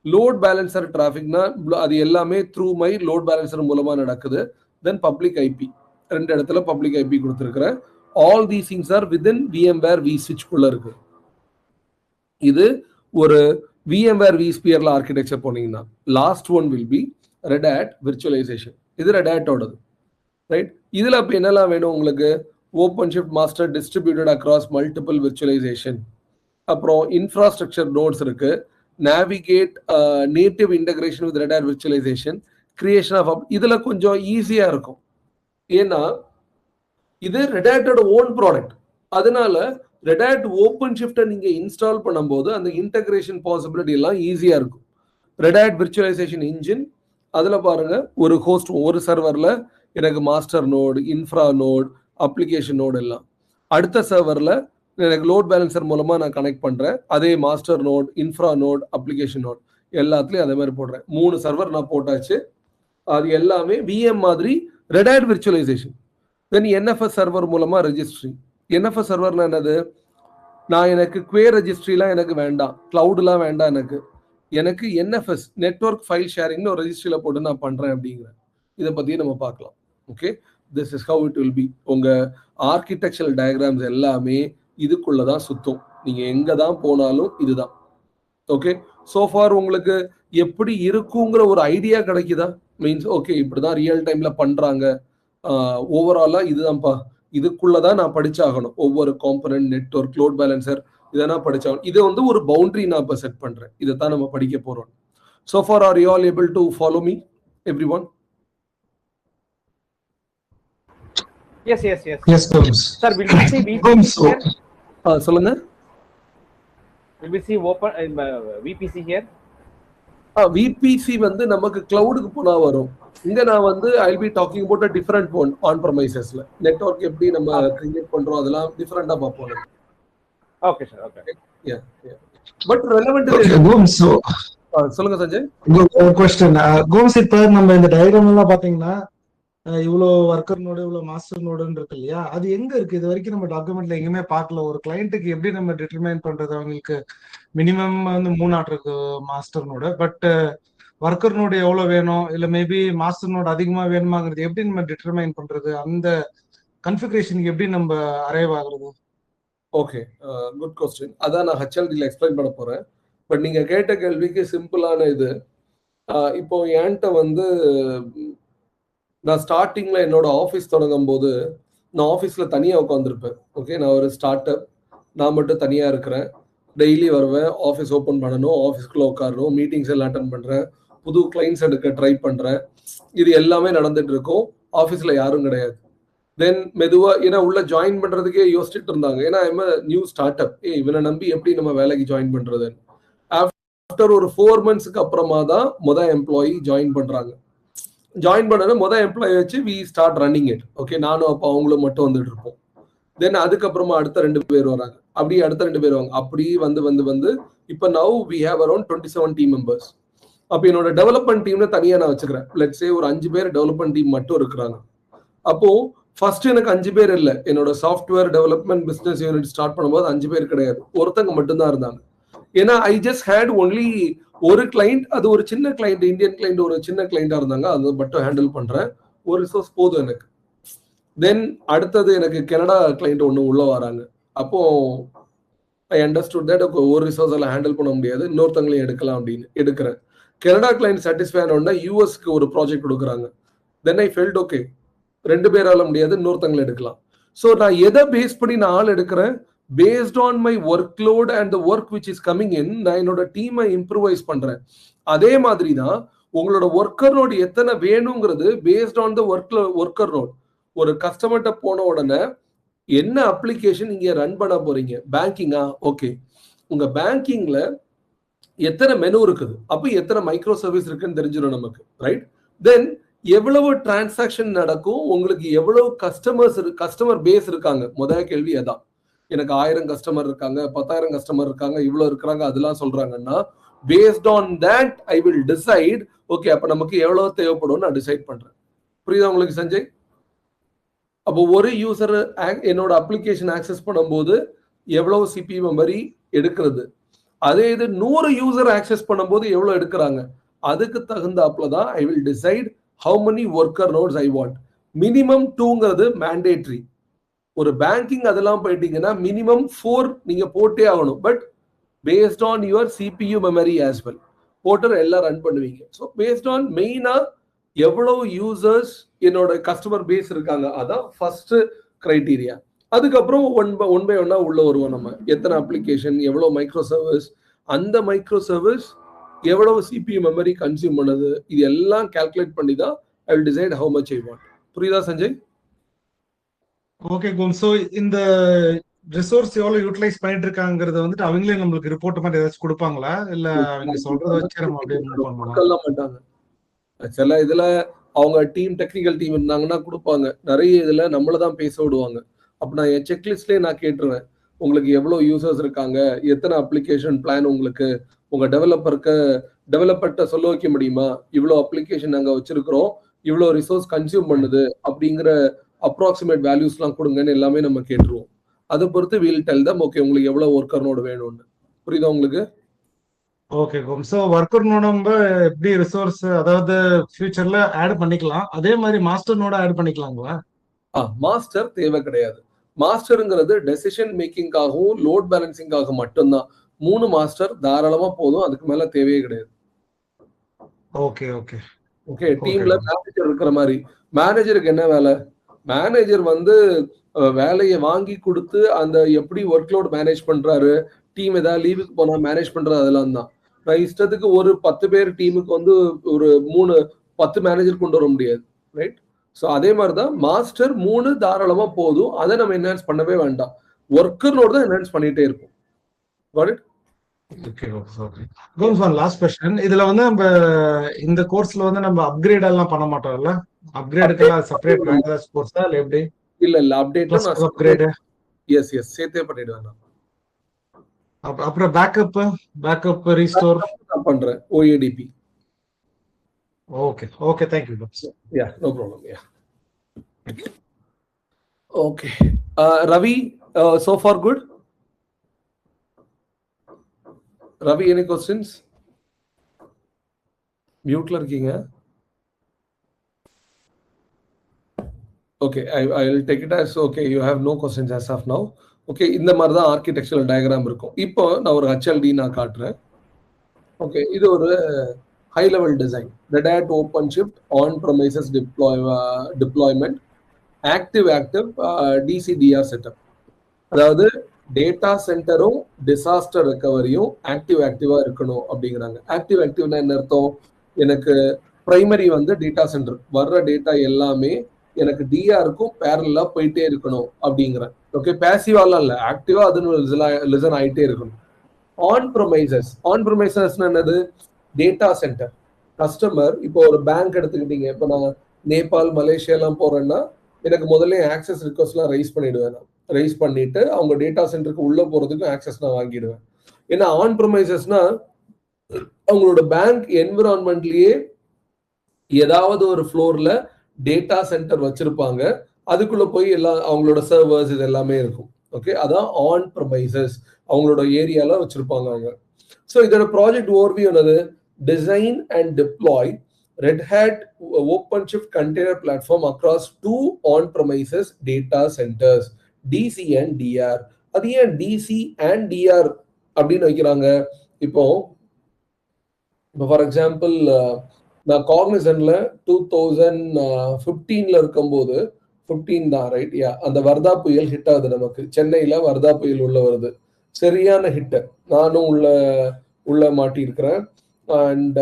லோட் பேலன்சர் டிராஃபிக்னா அது எல்லாமே த்ரூ மை லோட் பேலன்சர் மூலமா நடக்குது. தென் பப்ளிக் ஐபி, 2 இடத்துல பப்ளிக் ஐபி கொடுத்துருக்கிறேன். All these things are within VMware vSwitch குள்ள இருக்கு. இது ஒரு VMware vSphereல ஆர்கிடெக்சர் போனீங்கன்னா last one will be Red Hat virtualization. இது Red Hat ஓடது, ரைட்? இதுல அப்ப என்னெல்லாம் வேணும் உங்களுக்கு? Open shift master distributed across multiple virtualization, அப்புறம் இன்ஃப்ராஸ்ட்ரக்சர் நோட்ஸ் இருக்கு, navigate native integration with Red Hat virtualization, creation of. இதுல கொஞ்சம் ஈஸியா இருக்கும், ஏன்னா இது Red Hatோட ஓன் ப்ராடக்ட். அதனால Red Hat ஓப்பன் ஷிஃப்ட்டை நீங்க இன்ஸ்டால் பண்ணும்போது அந்த இன்டகிரேஷன் பாசிபிலிட்டி எல்லாம் ஈஸியா இருக்கும். Red Hat virtualization engine, அதுல பாருங்க ஒரு ஹோஸ்ட், ஒரு சர்வர்ல எனக்கு master node, infra node, application node எல்லாம். அடுத்த சர்வர்ல எனக்கு லோட் பேலன்சர் மூலமா நான் கனெக்ட் பண்றேன். அதே master node, infra node, application node எல்லாத்துலயும் அதே மாதிரி போடுறேன். 3 சர்வர் நான் போட்டாச்சு. அது எல்லாமே VM மாதிரி Red Hat virtualization. தென் NFS சர்வர் மூலமா ரெஜிஸ்ட்ரி. NFS சர்வர்னா என்னது? நான் எனக்கு குவே ரெஜிஸ்ட்ரிலாம் எனக்கு வேண்டாம், கிளவுட்லாம் வேண்டாம், எனக்கு NFS நெட்வொர்க் ஃபைல் ஷேரிங்னு ஒரு ரெஜிஸ்ட்ரியில போட்டு நான் பண்றேன் அப்படிங்கிறேன். இதை பத்தி நம்ம பார்க்கலாம். Okay, this is how it will be. உங்க ஆர்கிடெக்சரல் டயக்ராம்ஸ் எல்லாமே இதுக்குள்ளதான் சுத்தும். நீங்க எங்க தான் போனாலும் இதுதான். ஓகே, சோஃபார் உங்களுக்கு எப்படி இருக்குங்கிற ஒரு ஐடியா கிடைக்குதா? மீன்ஸ் ஓகே, இப்படிதான் ரியல் டைம்ல பண்றாங்க, ஓவராலா இதுதான்ப்பா, இதுக்குள்ளதான் நான் படிச்சாகணும். ஒவ்வொரு காம்பனன்ட், நெட்வொர்க், லோட் பேலன்சர் இதை நான் படிச்சாகணும். இது வந்து ஒரு பவுண்டரி நான் இப்ப செட் பண்றேன். இதைத்தான் நம்ம படிக்க போறோம். So far are you all able to follow me everyone? Yes, sir. Will we see VPC here? சொல்லுங்க. Will we see open VPC here? VPC வந்து நமக்கு கிளவுடுக்கு போனா வரும். இங்க நான் வந்து I'll be talking about a different one on premisesல. Network எப்படி நம்ம கிரியேட் பண்றோம் அதெல்லாம் டிஃபரெண்டா பார்ப்போம். Okay sir. Okay. But relevant சொல்லுங்க சஞ்சய். ஒரு क्वेश्चन கோம்ஸ், இப்ப நம்ம இந்த டயக்ராம் எல்லாம் பாத்தீங்கன்னா இவ்வளவு ஒர்க்கர் நோடு இவ்வளவு மாஸ்டர் நோடுன்னு இருக்கு இல்லையா, அது எங்க இருக்கு? இது வரைக்கும் நம்ம டாக்குமெண்ட்ல எங்கேயுமே பார்க்கல. ஒரு கிளைண்ட்டுக்கு எப்படி நம்ம டிட்டர்மைன் பண்றது? அவங்களுக்கு மினிமம் வந்து 3 இருக்கு master node, but worker node எவ்வளவு வேணும், இல்ல மேபி மாஸ்டர் நோடு அதிகமா வேணுமாங்கிறது எப்படி நம்ம டிட்டர்மைன் பண்றது? அந்த கன்ஃபிகரேஷனுக்கு எப்படி நம்ம அரைவ் ஆகுறது? Okay, good question. அதான் நான் ஹெச்எல்டியில் எக்ஸ்பிளைன் பண்ண போறேன். பட் நீங்க கேட்ட கேள்விக்கு சிம்பிளான இது. இப்போ என்கிட்ட வந்து நான் ஸ்டார்டிங்ல என்னோட ஆஃபீஸ் தொடங்கும் போது நான் ஆஃபீஸில் தனியாக உட்காந்துருப்பேன். ஓகே, நான் ஒரு ஸ்டார்ட் அப், நான் மட்டும் தனியாக இருக்கிறேன். டெய்லி வருவேன், ஆஃபீஸ் ஓப்பன் பண்ணணும், ஆஃபீஸ்க்குள்ளே உட்காரணும், மீட்டிங்ஸ் எல்லாம் அட்டன் பண்ணுறேன், புது கிளைண்ட்ஸ் எடுக்க ட்ரை பண்ணுறேன். இது எல்லாமே நடந்துட்டு இருக்கும். ஆஃபீஸில் யாரும் கிடையாது. தென் மெதுவாக ஏன்னா உள்ள ஜாயின் பண்ணுறதுக்கே யோசிச்சுட்டு இருந்தாங்க. ஏன்னா நியூ ஸ்டார்ட் அப், இவனை நம்பி எப்படி நம்ம வேலைக்கு ஜாயின் பண்ணுறதுன்னு. ஆஃப்டர் ஒரு 4 monthsக்கு அப்புறமா தான் எம்ப்ளாயி ஜாயின் பண்ணுறாங்க. ஜாயின் பண்ணது எம்ப்ளாயி வச்சு we start running it. Okay, நானும் அப்போ அவங்களும் மட்டும் வந்துட்டு இருப்போம். தென் அதுக்கப்புறமா அடுத்த 2 பேர் வராங்க, அப்படியே அடுத்த 2 பேர் வாங்க, அப்படி வந்து இப்போ now we have around 27 team members. அப்போ என்னோட டெவலப்மெண்ட் டீம்ல தனியாக நான் வச்சுக்கிறேன். லெட்ஸ் சே ஒரு 5 பேர் டெவலப்மெண்ட் டீம் மட்டும் இருக்கிறாங்க. அப்போ ஃபர்ஸ்ட் எனக்கு 5 பேர் இல்லை. என்னோட software development business unit start பண்ணும்போது 5 பேர் கிடையாது, ஒருத்தங்க மட்டும்தான் இருந்தாங்க. ஏன்னா ஐ ஜஸ்ட் ஹேட் ஒன்லி ஒரு கிளைண்ட், அது ஒரு சின்ன கிளைண்ட், இந்தியன் கிளைண்ட், ஒரு சின்ன கிளைண்டா இருந்தாங்க, அதை மட்டும் ஹேண்டில் பண்றேன். ஒரு ரிசோர்ஸ் போதும் எனக்கு. தென் அடுத்தது எனக்கு கனடா கிளைண்ட் ஒன்று உள்ள வராங்க. அப்போ ஐ அண்டர்ஸ்டுட் தட் ஒரு ரிசோர்ஸ் எல்லாம் ஹேண்டில் பண்ண முடியாது, இன்னொருத்தங்களையும் எடுக்கலாம் அப்படின்னு எடுக்கிறேன். கனடா கிளைண்ட் சாட்டிஸ்ஃபை ஆனோன்னா யூஎஸ்க்கு ஒரு ப்ராஜெக்ட் கொடுக்குறாங்க. தென் ஐ ஃபெல்ட் ஓகே, 2 பேரால முடியாது, இன்னொருத்தங்களை எடுக்கலாம். ஸோ நான் எதை பேஸ் பண்ணி நான் ஆள் எடுக்கிறேன்? Based on my work load and the work which is coming in, நான் என்னோட டீமை இம்ப்ரூவைஸ் பண்றேன். அதே மாதிரி தான் உங்களோட ஒர்க்கர் நோட் எத்தனை வேணுங்கிறது based on the worker node. ஒரு கஸ்டமர்கிட்ட போன உடனே என்ன அப்ளிகேஷன் நீங்க ரன் பண்ண போறீங்க? பேங்கிங்கா? ஓகே, உங்க பேங்கிங்ல எத்தனை மெனு இருக்குது, அப்போ எத்தனை மைக்ரோ சர்வீஸ் இருக்குன்னு தெரிஞ்சிடும் நமக்கு, ரைட்? தென் எவ்வளவு டிரான்சாக்ஷன் நடக்கும், உங்களுக்கு எவ்வளவு கஸ்டமர் பேஸ் இருக்காங்க. முதல் கேள்வி அதான். எனக்கு 1000 கஸ்டமர் இருக்காங்க, 10,000 கஸ்டமர் இருக்காங்க, இவ்வளவு இருக்கிறாங்க, அதெல்லாம் சொல்றாங்கன்னா based on that I will decide. Okay, அப்ப நமக்கு எவ்வளவு தேவைப்படும் நான் டிசைட் பண்றேன். புரியுதா உங்களுக்கு சஞ்சய்? அப்போ ஒரு யூசர் என்னோட அப்ளிகேஷன் ஆக்சஸ் பண்ணும்போது எவ்வளவு சிபி மெமரி எடுக்கிறது, அதே இது 100 யூசர் ஆக்சஸ் பண்ணும்போது எவ்வளவு எடுக்கிறாங்க, அதுக்கு தகுந்தாப்புல தான் I will decide how many worker nodes I want. Minimum 2ங்கிறது மேண்டேட்ரி. ஒரு பேங்கிங் அதெல்லாம் போயிட்டீங்கன்னா மினிமம் 4 நீங்க போட்டே ஆகணும். But based on your CPU memory as well போட்டு எல்லாம் ரன் பண்ணுவீங்க. ஸோ பேஸ்ட் ஆன் மெயினா எவ்வளவு யூசர்ஸ் என்னோட கஸ்டமர் பேஸ் இருக்காங்க, அதான் ஃபர்ஸ்ட் கிரைட்டீரியா. அதுக்கப்புறம் ஒன் பை ஒன்னா உள்ள வருவோம். நம்ம எத்தனை அப்ளிகேஷன், எவ்வளவு மைக்ரோ சர்வீஸ், அந்த மைக்ரோ சர்வீஸ் எவ்வளவு சிபியூ மெமரி கன்சியூம் பண்ணுது, இது எல்லாம் கால்குலேட் பண்ணி தான் I will decide how much I want. புரியுதா சஞ்சய்? ஓகே கோம். சோ இந்த ரிசோர்ஸ் எவ்வளவு யூட்டிலைஸ் பண்ணிட்டு இருக்காங்கிறது வந்துட்டு அவங்களே நம்மளுக்கு ரிப்போர்ட் மாதிரி ஏதாச்சும் கொடுப்பாங்களா, இல்ல அவங்க சொல்றத வச்சு நம்ம அப்படியே கொடுக்கலாம் மாட்டாங்க. சில இதுல அவங்க டீம் டெக்னிக்கல் டீம் இருந்தாங்கன்னா கொடுப்பாங்க. நிறைய இதுல நம்மள தான் பேச விடுவாங்க. அப்ப நான் என் செக்லிஸ்ட்லயே நான் கேட்டுருவேன், உங்களுக்கு எவ்வளவு யூசர்ஸ் இருக்காங்க, எத்தனை அப்ளிகேஷன் பிளான், உங்களுக்கு உங்க டெவலப்பர்கிட்ட சொல்ல வைக்க முடியுமா, இவ்வளவு அப்ளிகேஷன் நாங்க வச்சிருக்கிறோம், இவ்வளவு ரிசோர்ஸ் கன்சியூம் பண்ணுது அப்படிங்கிற அப்ராக்சிமேட் வேல்யூஸ்லாம் கொடுங்கன்னு எல்லாமே நம்ம கேட்டுருவோம். அதை பொறுத்து வீல் டெல் தம் ஓகே உங்களுக்கு எவ்வளவு ஒர்க்கர் நோடு வேணும்னு. புரியுதா உங்களுக்கு? ஓகே கோம். சோ ஒர்க்கர் நோட நம்ம எப்படி ரிசோர்ஸ், அதாவது ஃபியூச்சர்ல ஆட் பண்ணிக்கலாம், அதே மாதிரி மாஸ்டர் நோட ஆட் பண்ணிக்கலாங்களா? மாஸ்டர் தேவை கிடையாது. மாஸ்டருங்கிறது டெசிஷன் மேக்கிங்காகவும் லோட் பேலன்சிங்காக மட்டும்தான். 3 மாஸ்டர் தாராளமா போதும், அதுக்கு மேல தேவையே கிடையாது. Okay okay okay. டீம்ல மேனேஜர் இருக்கிற மாதிரி. மேனேஜருக்கு என்ன வேலை? மேனேஜர் வந்து வேலையை வாங்கி கொடுத்து அந்த எப்படி ஒர்க் லோட் மேனேஜ் பண்றாரு, டீம் ஏதாவது லீவுக்கு போனா மேனேஜ் பண்றது, அதெல்லாம் தான். நான் இஷ்டத்துக்கு ஒரு 10 பேர் டீமுக்கு வந்து ஒரு 10 மேனேஜர் கொண்டு வர முடியாது, ரைட்? ஸோ அதே மாதிரிதான் மாஸ்டர் 3 தாராளமா போதும், அதை நம்ம என்ஹான்ஸ் பண்ணவே வேண்டாம். ஒர்க்கர்னோட தான் என்ஹான்ஸ் பண்ணிட்டே இருக்கும். Last question. இதுல வந்து நம்ம இந்த கோர்ஸ்ல வந்து நம்ம அப்கிரேட் எல்லாம் பண்ண மாட்டோம்ல? அப்கிரேடுக்கெல்லாம் செப்பரேட் வேற கோர்ஸா இல்ல எப்படி? இல்ல அப்டேட் அப்கிரேட் எஸ் சேர்த்தே பண்ணிடுவேன் நான். அப்புறம் பேக்கப் ரீஸ்டோர் நான் பண்றேன் OADP. Okay okay, thank you. Yeah, no problem. Yeah. Okay. Ravi, so far good? Ravi, any questions? Mute-ல இருக்கீங்க. Okay, I'll take it as okay, you have no questions as of now. Okay, இந்த மாதிரி தான் architectural diagram இருக்கும். இப்போ நான் ஒரு HLD நான் காட்டுறேன். ஓகே, இது ஒரு high level design. Red Hat OpenShift on premises deployment active DCDR setup. அதாவது டேட்டா சென்டரும் டிசாஸ்டர் ரெக்கவரியும் ஆக்டிவா இருக்கணும் அப்படிங்கிறாங்க. ஆக்டிவ்னா என்ன அர்த்தம்? எனக்கு பிரைமரி வந்து டேட்டா சென்டர் வர்ற டேட்டா எல்லாமே எனக்கு டிஆருக்கும் பேரலா போயிட்டே இருக்கணும் அப்படிங்கிறேன். ஓகே, பேசிவாலாம் இல்ல, ஆக்டிவா அது லிசன் ஆயிட்டே இருக்கணும். ஆன் ப்ரமைசஸ் என்னது? Data centre customer. இப்போ ஒரு பேங்க் எடுத்துக்கிட்டீங்க, இப்போ நான் நேபாள் மலேசியா எல்லாம் போறேன்னா எனக்கு முதல்ல ஆக்சஸ் ரிக்வஸ்ட்லாம் ரைஸ் பண்ணிட்டு அவங்க டேட்டா சென்டருக்கு உள்ள போறதுக்கும் ஆக்சஸ் நான் வாங்கிடுவேன். ஏன்னா ஆன் ப்ரமைசஸ்னா அவங்களோட பேங்க் என்விரான்மெண்ட்லயே ஏதாவது ஒரு ஃப்ளோர்ல டேட்டா சென்டர் வச்சிருப்பாங்க, அதுக்குள்ள போய் எல்லாம் அவங்களோட சர்வர்ஸ் இது எல்லாமே இருக்கும். ஓகே, அதான் ஆன் ப்ரமைசஸ், அவங்களோட ஏரியால வச்சிருப்பாங்க அவங்க. ஸோ இதோட ப்ராஜெக்ட் ஓவர்வியூ என்னது? Design and deploy Red Hat OpenShift container platform across 2 on-premises data centers, DC and DR. அது ஏன் DC and DR அப்படின்னு வைக்கிறாங்க? இப்போ ஃபார் எக்ஸாம்பிள் நான் காக்னிசன்ட்ல 2015ல இருக்கும்போது 15 தான் ரைட், யா, அந்த வர்தா புயல் ஹிட் ஆகுது நமக்கு. சென்னையில வர்தா புயல் உள்ள வருது, சரியான ஹிட். நானும் உள்ள மாட்டி இருக்கிறேன். அண்ட்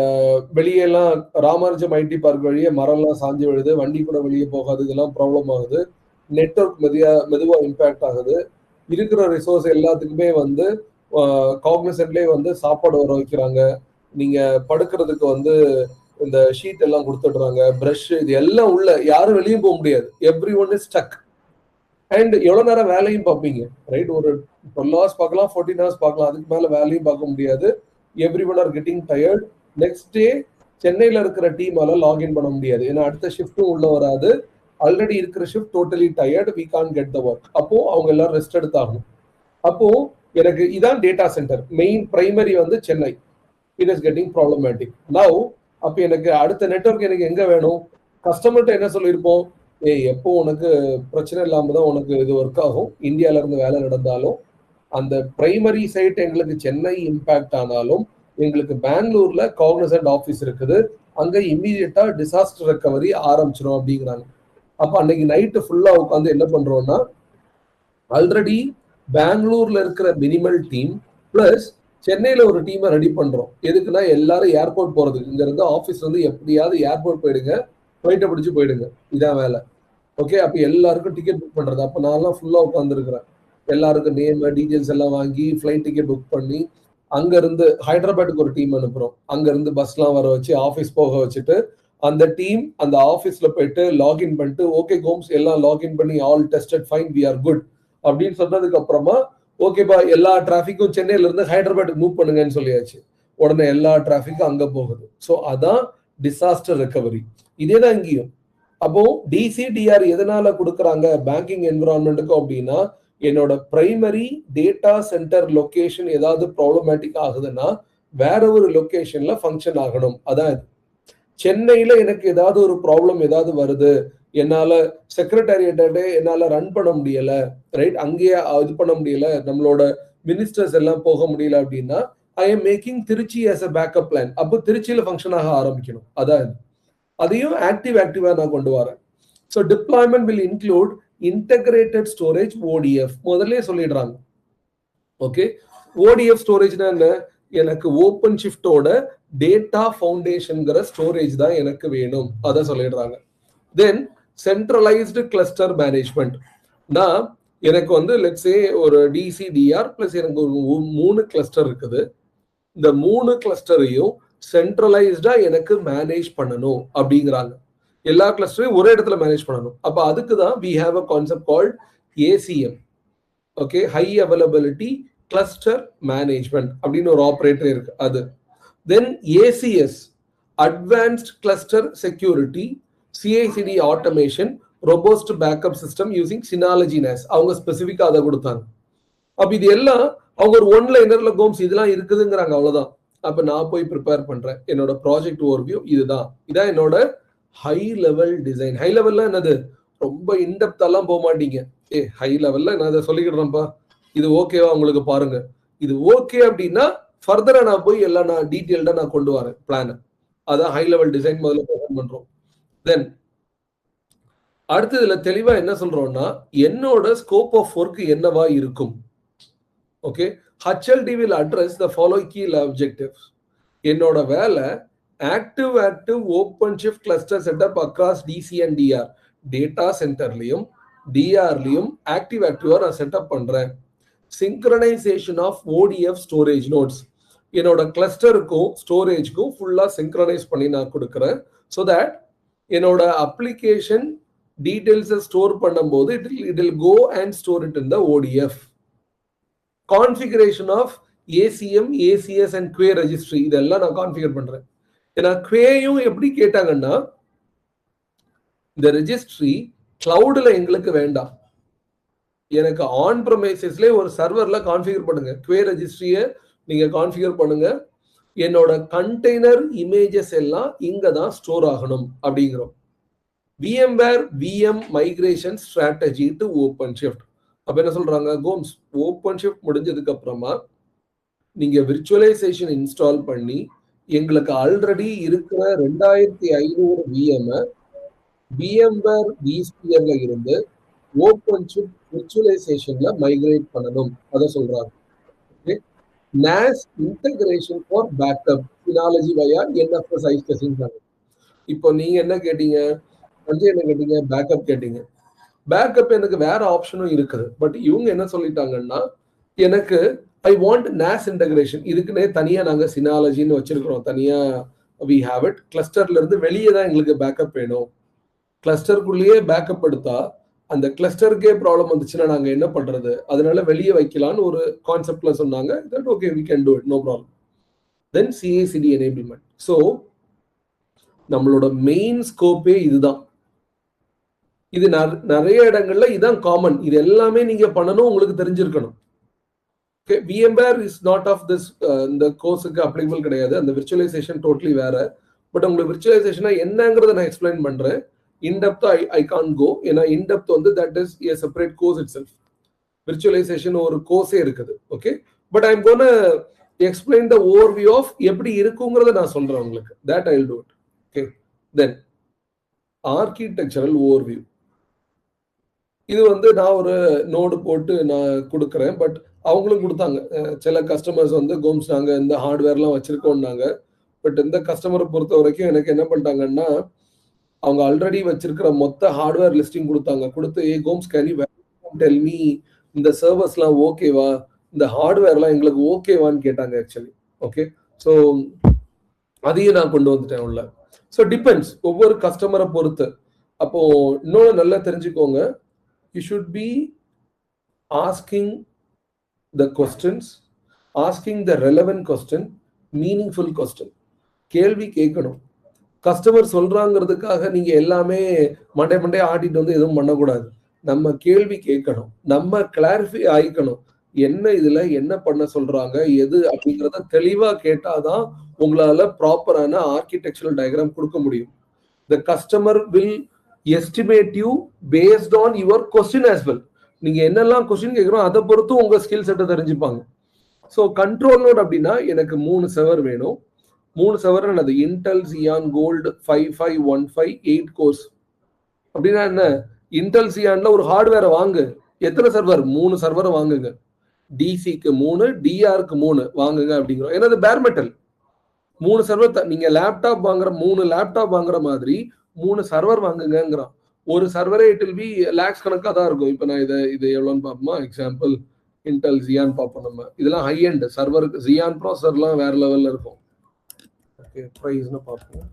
வெளியெல்லாம் ராமானுஜம் ஐடி பார்க் வழியே மரம்லாம் சாஞ்சு விழுது, வண்டி கூட வெளியே போகாது, இதெல்லாம் ப்ராப்ளம் ஆகுது. நெட்வொர்க் மெதுவா இம்பேக்ட் ஆகுது. இருக்கிற ரிசோர்ஸ் எல்லாத்துக்குமே வந்து காக்னிசன்ட்லேயே வந்து சாப்பாடு வர வைக்கிறாங்க. நீங்க படுக்கிறதுக்கு வந்து இந்த ஷீட் எல்லாம் கொடுத்துடுறாங்க, பிரஷ், இது எல்லாம் உள்ள, யாரும் வெளியே போக முடியாது. Every one is stuck. And எவ்வளவு நேரம் வேலையும் பார்ப்பீங்க, ரைட்? ஒரு 12 hours பார்க்கலாம், 14 hours பார்க்கலாம், அதுக்கு மேல வேலையும் பார்க்க முடியாது. Everyone are getting tired. Next day சென்னையில இருக்கிற டீமால லாகின் பண்ண முடியாது, ஏன்னா அடுத்த ஷிஃப்ட்டும் உள்ள வராது. ஆல்ரெடி இருக்கிற shift totally tired, we can't get the work. அப்போ அவங்க எல்லாரும் ரெஸ்ட் எடுத்தாகணும். அப்போ எனக்கு இதான் டேட்டா சென்டர் மெயின் பிரைமரி வந்து Chennai. It is getting problematic now. அப்போ எனக்கு அடுத்த நெட்வொர்க் எனக்கு எங்க வேணும்? கஸ்டமர்கிட்ட என்ன சொல்லியிருப்போம்? எப்போ உனக்கு பிரச்சனை இல்லாம தான் உனக்கு இது ஒர்க் ஆகும். இந்தியால இருந்து வேலை நடந்தாலும் அந்த பிரைமரி சைட் எங்களுக்கு சென்னை இம்பாக்ட் ஆனாலும் எங்களுக்கு பெங்களூர்ல காக்னிசன்ட் ஆஃபீஸ் இருக்குது, அங்க இம்மீடியட்டா டிசாஸ்டர் ரெக்கவரி ஆரம்பிச்சிடும் அப்படிங்கிறாங்க. அப்ப அன்னைக்கு நைட்டு ஃபுல்லா உட்காந்து என்ன பண்றோம்னா, ஆல்ரெடி பெங்களூர்ல இருக்கிற மினிமல் டீம் பிளஸ் சென்னையில ஒரு டீமை ரெடி பண்றோம். எதுக்குன்னா எல்லாரும் ஏர்போர்ட் போறதுக்கு. இங்க இருந்து ஆஃபீஸ் வந்து எப்படியாவது ஏர்போர்ட் போயிடுங்க, ஃபிளைட்டை பிடிச்சு போயிடுங்க, இதான் வேலை. ஓகே, அப்ப எல்லாருக்கும் டிக்கெட் புக் பண்றது. அப்ப நான் ஃபுல்லா உட்கார்ந்து இருக்கிறேன். எல்லாருக்கும் நேம் டீடைல்ஸ் எல்லாம் வாங்கி ஃபிளைட் டிக்கெட் புக் பண்ணி அங்க இருந்து ஹைதராபாத்துக்கு ஒரு டீம் அனுப்புறோம். அங்க இருந்து பஸ்லாம் வர வச்சு ஆஃபீஸ் போக வச்சுட்டு அந்த டீம் அந்த ஆஃபீஸ்ல போயிட்டு லாகின் பண்ணிட்டு ஓகே கோம்ஸ் எல்லாம் லாகின் பண்ணி all tested fine we are good அப்படின்னு சொன்னதுக்கு அப்புறமா ஓகேப்பா எல்லா டிராஃபிக்கும் சென்னையில இருந்து ஹைதராபாத்துக்கு மூவ் பண்ணுங்கன்னு சொல்லியாச்சு. உடனே எல்லா டிராஃபிக்கும் அங்க போகுது. ஸோ அதான் டிசாஸ்டர் ரெக்கவரி. இதேதான் இங்கேயும். அப்போ டிசிடிஆர் எதனால கொடுக்குறாங்க பேங்கிங் என்விரான்மெண்ட்டுக்கு அப்படின்னா, என்னோட பிரைமரி டேட்டா சென்டர் லொகேஷன் ஏதாவது ப்ராப்ளமேட்டிக் ஆகுதுன்னா வேற ஒரு லொகேஷன்ல ஃபங்க்ஷன் ஆகணும். அதான் சென்னையில எனக்கு ஏதாவது ஒரு ப்ராப்ளம் ஏதாவது வருது, என்னால செக்ரட்டேரியட்டே என்னால ரன் பண்ண முடியல, ரைட், அங்கேயே இது பண்ண முடியல, நம்மளோட மினிஸ்டர்ஸ் எல்லாம் போக முடியல அப்படின்னா I am making Trichy as a backup plan. அப்போ திருச்சியில ஃபங்க்ஷன் ஆக ஆரம்பிக்கணும். அதான் அதையும் ஆக்டிவா நான் கொண்டு வரேன். So deployment will include integrated storage ODF முதல்ல சொல்லிடுறாங்க. ஓகே, ODF ஸ்டோரேஜ்னா என்ன? எனக்கு ஓப்பன் ஷிஃப்டோட டேட்டா ஃபவுண்டேஷன்ங்கிற ஸ்டோரேஜ் தான் எனக்கு வேணும், அதை சொல்லிடுறாங்க. தென் சென்ட்ரலைஸ்டு கிளஸ்டர் மேனேஜ்மெண்ட். நான் எனக்கு வந்து லெட்ஸே ஒரு DCDR பிளஸ் எனக்கு ஒரு 3 கிளஸ்டர் இருக்குது. இந்த 3 கிளஸ்டரையும் சென்ட்ரலைஸ்டா எனக்கு மேனேஜ் பண்ணணும் அப்படிங்கிறாங்க. எல்லா கிளஸ்டரையும் ஒரே இடத்துல மேனேஜ் பண்ணணும். அப்ப அதுக்கு தான் we have a concept called ACM. Okay, high availability cluster management அப்படின்னு ஒரு ஆப்ரேட்டர் இருக்கு அது. Then ACS advanced cluster security, CICD automation, robust backup system using Synology NAS. அவங்க ஸ்பெசிஃபிக்கா அதை கொடுத்தாங்க. அப்ப இது எல்லாம் அவங்க ஒரு ஒன் லைனர்ல கோம்ஸ் இதெல்லாம் இருக்குதுங்கிறாங்க, அவ்வளவுதான். அப்ப நான் போய் ப்ரிப்பேர் பண்றேன். என்னோட ப்ராஜெக்ட் ஓவர்வியூ இதுதான். இதான் என்னோட ஹை லெவல் டிசைன். ஹை லெவல்ல என்னது, ரொம்ப இன்டெப்தெல்லாம் போக மாட்டீங்க. ஹை லெவல்ல நான் அதை சொல்லிக்கிடுறேன்ப்பா, இது ஓகேவா உங்களுக்கு பாருங்க, இது ஓகே அப்படின்னா ஃபர்தரா நான் போய் எல்லாம் நான் டீட்டெயில்டா நான் கொண்டு வரேன் பிளான். அதான் ஹை லெவல் டிசைன் முதல்ல ப்ரெசென்ட் பண்றோம். தென் அடுத்ததுல தெளிவா என்ன சொல்றோம்னா, என்னோட ஸ்கோப் ஆஃப் ஒர்க் என்னவா இருக்கும். Okay, HLD will address the following key objectives. என்னோட வேலை active open shift cluster setup across DC and DR. Data சென்டர்லயும் டிஆர்லயும் ஆக்டிவா நான் செட்டப் பண்றேன். Synchronization of ODF storage nodes, என்னோட கிளஸ்டருக்கும் ஸ்டோரேஜ்க்கும் ஃபுல்லா சிங்க்ரனைஸ் பண்ணி நான் கொடுக்குறேன். ஸோ தட் என்னோட அப்ளிகேஷன் டீடைல்ஸை ஸ்டோர் பண்ணும்போது it will go and store it in the ODF. Configuration of ACM, ACS and Quay registry, இதெல்லாம் நான் கான்ஃபிகர் பண்றேன். ஏன்னா குவேயும் எப்படி கேட்டாங்கன்னா, இந்த ரெஜிஸ்ட்ரி கிளவுட்ல எங்களுக்கு வேண்டாம், எனக்கு ஆன் ப்ரமைசஸ்ல ஒரு சர்வர்ல கான்ஃபிகர் பண்ணுங்க. குவே ரெஜிஸ்ட்ரியை நீங்க கான்ஃபிகர் பண்ணுங்க, என்னோட கண்டெய்னர் இமேஜஸ் எல்லாம் இங்க தான் ஸ்டோர் ஆகணும் அப்படிங்கிறோம். VMware VM migration strategy to open shift. அப்ப என்ன சொல்றாங்க, கோம்ஸ் ஓப்பன் ஷிஃப்ட் முடிஞ்சதுக்கு அப்புறமா நீங்க விர்ச்சுவலைசேஷன் இன்ஸ்டால் பண்ணி எங்களுக்கு ஆல்ரெடி இருக்கிற 2500 VM VMware vSphere இருந்து ஓப்பன் ஷிஃப்ட் விர்ச்சுவலைசேஷன்ல மைக்ரேட் பண்ணணும், அதை சொல்றாங்க. NAS integration for backup சினாலஜி via NFS ஐஸ்கசிங். இப்போ நீங்க என்ன கேட்டீங்க, என்ன கேட்டீங்க, பேக்கப் கேட்டீங்க. பேக்கப் எனக்கு வேற ஆப்ஷனும் இருக்குது. பட் இவங்க என்ன சொல்லிட்டாங்கன்னா, எனக்கு ஐ வாண்ட் NAS இன்டகிரேஷன், இதுக்குன்னே தனியா நாங்க சினாலஜின்னு வச்சிருக்கிறோம், தனியா we have it. கிளஸ்டர்ல இருந்து வெளியே தான் எங்களுக்கு பேக்கப் வேணும். கிளஸ்டருக்குள்ளேயே பேக்கப் எடுத்தா அந்த கிளஸ்டருக்கே ப்ராப்ளம் வந்துச்சுன்னா நாங்க என்ன பண்றது, அதனால வெளியே வைக்கலான்னு ஒரு கான்செப்ட்ல சொன்னாங்க. That okay, we can do it, no problem. Then CACD enablement. So நம்மளோட மெயின் ஸ்கோப்பே இதுதான். இது நிறைய இடங்கள்ல இதான் காமன். இது எல்லாமே நீங்க பண்ணணும், உங்களுக்கு தெரிஞ்சிருக்கணும். Okay, VMware is not of this இந்த கோர்ஸுக்கு அப்ளிகபிள் கிடையாது. அந்த விர்ச்சுவலைசேஷன் டோட்டலி வேற. பட் உங்களுக்கு விர்ச்சுவலைசேஷனா என்னங்கிறத நான் எக்ஸ்பிளைன் பண்றேன். இன்டெப்த் ஐ கான்ட் கோ, ஏன்னா இன்டெப்த் வந்து that is a separate course itself. Virtualization ஒரு கோர்ஸே இருக்குது. Okay, but I am gonna explain the overview of எப்படி இருக்குங்கிறத நான் சொல்றேன் உங்களுக்கு. That I will do it. Okay, then architectural overview. இது வந்து நான் ஒரு நோடு போட்டு நான் கொடுக்குறேன். பட் அவங்களும் கொடுத்தாங்க. சில கஸ்டமர்ஸ் வந்து கோம்ஸ் நாங்க இந்த ஹார்ட்வேர்லாம் வச்சிருக்கோம்னாங்க. பட் இந்த கஸ்டமரை பொறுத்த வரைக்கும் எனக்கு என்ன பண்ணிட்டாங்கன்னா, அவங்க ஆல்ரெடி வச்சிருக்கிற மொத்த ஹார்ட்வேர் லிஸ்டிங் கொடுத்தாங்க. கொடுத்து Gomes can you tell me இந்த சர்வர்ஸ்லாம் ஓகேவா, இந்த ஹார்ட்வேர்லாம் எங்களுக்கு ஓகேவான்னு கேட்டாங்க ஆக்சுவலி. ஓகே, ஸோ அதையும் நான் கொண்டு வந்துட்டேன் உள்ள. ஸோ டிபெண்ட்ஸ், ஒவ்வொரு கஸ்டமரை பொறுத்து. அப்போ இன்னொன்று நல்லா தெரிஞ்சுக்கோங்க, you should be asking the questions, asking the relevant question, meaningful question. கேள்வி கேட்கணும். கஸ்டமர் சொல்றாங்கிறதுக்காக நீங்க எல்லாமே மண்டே ஆடிட்டு வந்து எதுவும் பண்ணக்கூடாது. நம்ம கேள்வி கேட்கணும், நம்ம கிளாரிஃபை ஆயிக்கணும், என்ன இதுல என்ன பண்ண சொல்றாங்க எது அப்படிங்கிறத தெளிவா கேட்டாதான் உங்களால ப்ராப்பரான ஆர்கிடெக்சரல் டயக்ராம் கொடுக்க முடியும். The customer will estimate you based on your question as well. நீங்க என்னெல்லாம் கொஸ்டின் கேட்கிறோம் அதை பொறுத்து உங்க ஸ்கில் செட்டை தெரிஞ்சுப்பாங்க. ஸோ கண்ட்ரோல் நோட் அப்படின்னா எனக்கு 3 சர்வர் வேணும். 3 சர்வர் அது இன்டெல் சியான் கோல்டு 5515 8 கோர்ஸ். அப்படின்னா என்ன, இன்டெல் சியான்ல ஒரு ஹார்ட்வேரை வாங்கு, எத்தனை சர்வர், 3 சர்வரை வாங்குங்க. டிசிக்கு 3, டிஆருக்கு 3 வாங்குங்க அப்படிங்கிறோம். ஏன்னா அது பேர் மெட்டல். 3 சர்வர் நீங்க லேப்டாப் வாங்குற 3 லேப்டாப் வாங்குற மாதிரி 3 சர்வர் வாங்குங்கிறான். ஒரு சர்வரே இட் வில் பி லேக்ஸ் கணக்காக தான் இருக்கும். இப்போ நான் இது எவ்வளோன்னு பார்ப்போமா, எக்ஸாம்பிள் இன்டெல் ஜியான் பார்ப்போம். நம்ம இதெல்லாம் ஹை எண்ட் சர்வருக்கு ஜியான் ப்ராசர்லாம் வேற லெவலில் இருக்கும். ஓகே, ப்ரைஸ்னு பார்ப்போம்.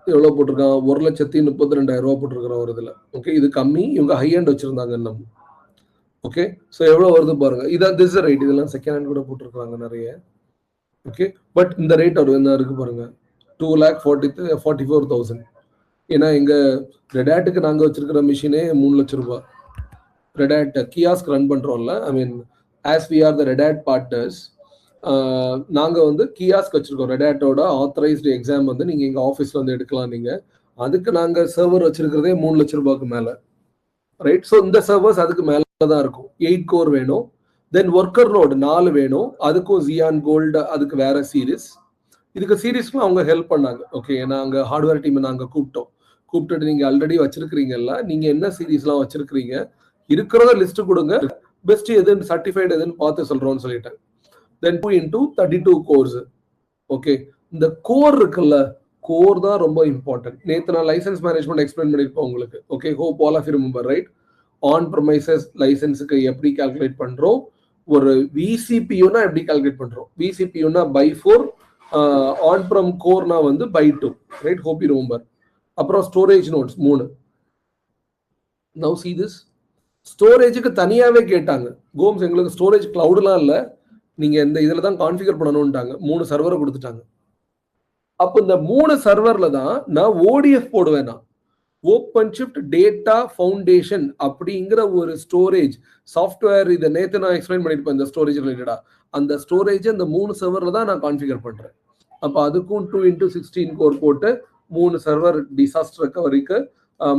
எவ்வளோ போட்டிருக்கான், 1,32,000 ரூபா போட்டிருக்கிறோம் ஒரு இதில். ஓகே, இது கம்மி, இவங்க ஹை எண்ட் வச்சிருந்தாங்க. நம்ம ஓகே, ஸோ எவ்வளோ வருது பாருங்க. இதான் திஸ் ரேட், இதெல்லாம் செகண்ட் ஹேண்ட் கூட போட்டிருக்காங்க நிறைய. ஓகே, பட் இந்த ரேட் என்ன இருக்கு பாருங்க, 2,44,000. ஏன்னா எங்க ரெடாட்டுக்கு நாங்க வச்சிருக்கிற மிஷினே 3 லட்சம் ரூபாய். ரெடாட் கியாஸ்க் ரன் பண்றோம்ல, I mean as we are the Red Hat partners, நாங்க வந்து கியாஸ்க் வச்சிருக்கோம். ரெடாட்டோட ஆத்தரைஸ்டு எக்ஸாம் வந்து நீங்க எங்க ஆஃபீஸ்ல வந்து எடுக்கலாம். நீங்க அதுக்கு நாங்க சர்வர் வச்சிருக்கிறதே 3 லட்சம் ரூபாய்க்கு மேல, ரைட்? ஸோ இந்த சர்வர்ஸ் அதுக்கு மேலதான் இருக்கும். 8 கோர் வேணும். தென் ஒர்க்கர் நோடு 4 வேணும். அதுக்கும் ஜியான் கோல்டு, அதுக்கு வேற சீரீஸ். இதுக்கு சீரீஸ்க்கும் அவங்க ஹெல்ப் பண்ணாங்க. ஓகே, நாங்க ஹார்ட்வேர் டீம் நாங்க கூப்பிட்டுட்டு நீங்க ஆல்ரெடி வச்சிருக்கிறீங்கல்ல, நீங்க என்ன சீரீஸ்லாம் வச்சிருக்கிறீங்க, இருக்கிறத லிஸ்ட் கொடுங்க, பெஸ்ட் எதுன்னு சர்டிஃபைடு எதுன்னு பார்த்து சொல்றோம்னு சொல்லிட்டேன். தென் 2 into 32 கோர்ஸ். ஓகே, இந்த கோர் இருக்குல்ல, கோர் தான் ரொம்ப இம்பார்ட்டன்ட். நேற்று நான் லைசன்ஸ் மேனேஜ்மெண்ட் எக்ஸ்பிளைன் பண்ணிருப்பேன் உங்களுக்கு. Okay, hope all of you remember, right? On premises லைசன்ஸுக்கு எப்படி கால்குலேட் பண்றோம், ஒரு விசிபியூனா எப்படி கால்குலேட் பண்றோம். விசிபியூனா by 4, ஆன் ப்ரம் கோர்னா வந்து by 2, ரைட்? Hope you remember. அப்புறம் storage nodes 3. Now see this, ஸ்டோரேஜுக்கு தனியாவே கேட்டாங்க. கோம்ஸ் எங்களுக்கு ஸ்டோரேஜ் கிளவுட்லாம் இல்லை, நீங்க இந்த இதுல தான் கான்ஃபிகர் பண்ணணும்ட்டாங்க. 3 சர்வரை கொடுத்துட்டாங்க. அப்போ இந்த 3 சர்வர்ல தான் நான் ODF போடுவேன். நான் ஓப்பன் ஷிஃப்ட் டேட்டா ஃபவுண்டேஷன் அப்படிங்கிற ஒரு ஸ்டோரேஜ் சாஃப்ட்வேர், இதை நேற்று நான் எக்ஸ்பிளைன் பண்ணிருப்பேன் இந்த ஸ்டோரேஜ் ரிலேட்டடா. அந்த ஸ்டோரேஜ் அந்த 3 சர்வர்ல தான் நான் கான்ஃபிகர் பண்றேன். அப்போ அதுக்கும் 2 into 16 கோர் போட்டு 3 சர்வர் டிசாஸ்டர் ரெக்கவரிக்கு,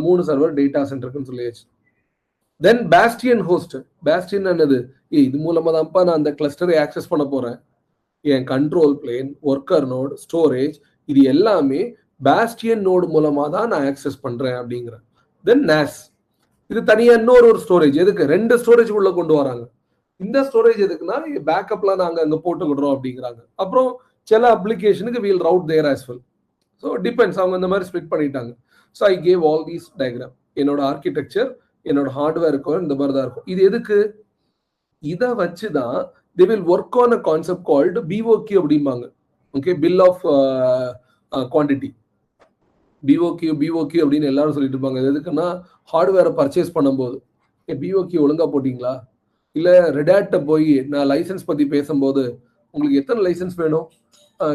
3 சர்வர் டேட்டா சென்டருக்குன்னு சொல்லியாச்சு. தென் பேஸ்டியன் ஹோஸ்ட். பேஸ்டியன் என்னது? இது மூலமா தான்ப்பா நான் அந்த கிளஸ்டரை ஆக்சஸ் பண்ண போறேன். என் control plane, worker node, storage, இது எல்லாமே பேஸ்டியன் நோடு மூலமா தான் நான் ஆக்சஸ் பண்றேன் அப்படிங்கிறேன். தென் NAS, இது தனியா இன்னொரு ஸ்டோரேஜ். எதுக்கு? 2 ஸ்டோரேஜ் உள்ள கொண்டு வராங்க. இந்த ஸ்டோரேஜ் எதுக்குன்னா பேக்கப்லாம் நாங்க அங்க போட்டுக்கிடுறோம் அப்படிங்கிறாங்க. அப்புறம் சில அப்ளிகேஷனுக்கு வீல் ரவுட் தேர் ஆஸ் வெல். ஸோ டிபெண்ட்ஸ், அவங்க இந்த மாதிரி ஸ்பிளிட் பண்ணிட்டாங்க. So I gave all these diagram. என்னோட ஆர்கிடெக்சர், என்னோட ஹார்ட்வேர் இருக்கும், இந்த மாதிரி தான் இருக்கும். இது எதுக்கு? இதை வச்சுதான் they will work on a concept called BOQ அப்படிம்பாங்க. Okay, bill of quantity. BOQ அப்படின்னு எல்லாரும் சொல்லிட்டு இருப்பாங்க. எதுக்குன்னா ஹார்ட்வேரை பர்ச்சேஸ் பண்ணும்போது, BOQ ஒழுங்கா போட்டிங்களா, இல்லை ரெடாட்ட போய் நான் லைசன்ஸ் பத்தி பேசும்போது உங்களுக்கு எத்தனை லைசன்ஸ் வேணும்,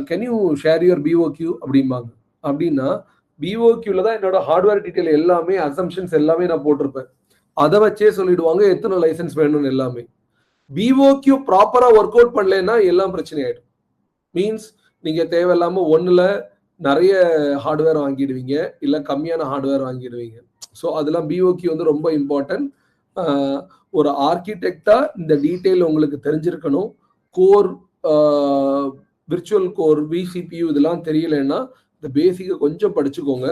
can you share your BOQ அப்படிம்பாங்க. அப்படின்னா BOQல தான் என்னோட ஹார்ட்வேர் டீட்டெயில் எல்லாமே, அசம்ஷன்ஸ் எல்லாமே நான் போட்டிருப்பேன். அதை வச்சே சொல்லிடுவாங்க எத்தனை லைசன்ஸ் வேணும்னு எல்லாமே. BOQ ப்ராப்பரா ஒர்க் அவுட் பண்ணலன்னா எல்லாம் பிரச்சனை ஆயிடும். மீன்ஸ் நீங்க தேவையில்லாம ஒண்ணுல நிறைய ஹார்ட்வேர் வாங்கிடுவீங்க, இல்ல கம்மியான ஹார்ட்வேர் வாங்கிடுவீங்க. ஸோ அதெல்லாம் BOQ வந்து ரொம்ப இம்பார்ட்டன்ட். ஒரு ஆர்கிடெக்டா இந்த டீட்டெயில் உங்களுக்கு தெரிஞ்சிருக்கணும். கோர், விர்ச்சுவல் கோர், VCPU இதெல்லாம் தெரியலன்னா இந்த பேசிக்கை கொஞ்சம் படிச்சுக்கோங்க.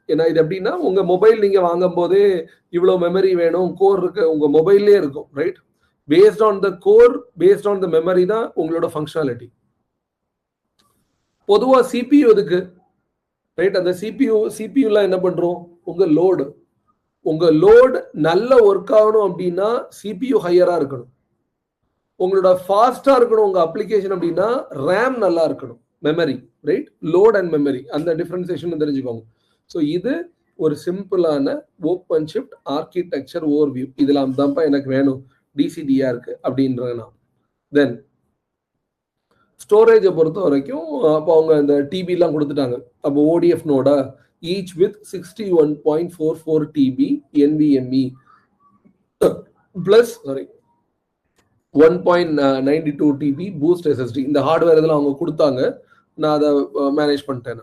ஏன்னா இது எப்படின்னா, உங்க மொபைல் நீங்க வாங்கும் போதே இவ்வளவு மெமரி வேணும், கோர் இருக்கு, உங்க மொபைல்லே இருக்கும், right? Paste on the core, paste on the memory தான் உங்களோட ஃபங்க்ஷனாலிட்டி. பொதுவா CPU எதுக்கு, ரைட்? அந்த சிபியூல என்ன பண்றோம், உங்க லோடு நல்ல ஒர்க் ஆகணும் அப்படின்னா CPU ஹையரா இருக்கணும். உங்களோட ஃபாஸ்டா இருக்கணும் உங்க அப்ளிகேஷன் அப்படின்னா RAM நல்லா இருக்கணும், memory, right? Load and memory, அந்த டிஃபரன்சியேஷன் தெரிஞ்சுக்கோங்க. ஸோ இது ஒரு சிம்பிளான ஓப்பன் ஷிஃப்ட் ஆர்கிடெக்சர் ஓவர்வியூ. இதெல்லாம் தான்ப்பா எனக்கு வேணும், DCDயா இருக்கு அப்படின்றது நான். தென் ஸ்டோரேஜை பொறுத்த வரைக்கும் அப்போ அவங்க இந்த TB கொடுத்துட்டாங்க. அப்போ ODF நோடா, each with 61.44 TB NVMe plus 1.92 TB boost SSD. இந்த ஹார்ட்வேர் இதெல்லாம் அவங்க கொடுத்தாங்க, நான் அதை மேனேஜ் பண்ணிட்டேன்.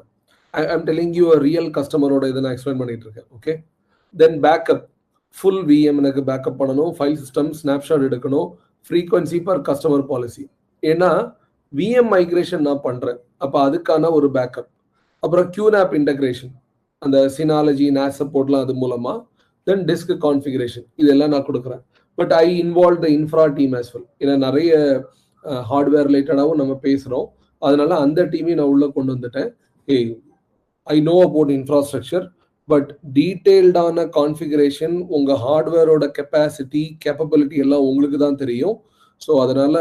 I'm telling you a real கஸ்டமரோட இதை நான் எக்ஸ்பிளைன் பண்ணிட்டு இருக்கேன். ஓகே, தென் பேக்கப், ஃபுல் VM எனக்கு பேக்கப் பண்ணணும், ஃபைல் சிஸ்டம் ஸ்னாப்ஷாட் எடுக்கணும், ஃப்ரீக்வன்சி பர் கஸ்டமர் பாலிசி. ஏன்னா VM மைக்ரேஷன் நான் பண்றேன், அப்போ அதுக்கான ஒரு பேக்கப். அப்புறம் QNAP இன்டகிரேஷன், அந்த சினாலஜி NAS சப்போர்ட்லாம் அது மூலமா. தென் டிஸ்க் கான்ஃபிகரேஷன், இதெல்லாம் நான் கொடுக்குறேன். But I involve the infra team as well. ஏன்னா நிறைய ஹார்ட்வேர் ரிலேட்டடாகவும் நம்ம பேசுகிறோம், அதனால அந்த டீமையும் நான் உள்ள கொண்டு வந்துட்டேன். I know about infrastructure, but டீட்டெயில்டான கான்ஃபிகரேஷன், உங்கள் ஹார்ட்வேரோட கெப்பாசிட்டி, கேப்பபிலிட்டி எல்லாம் உங்களுக்கு தான் தெரியும். ஸோ அதனால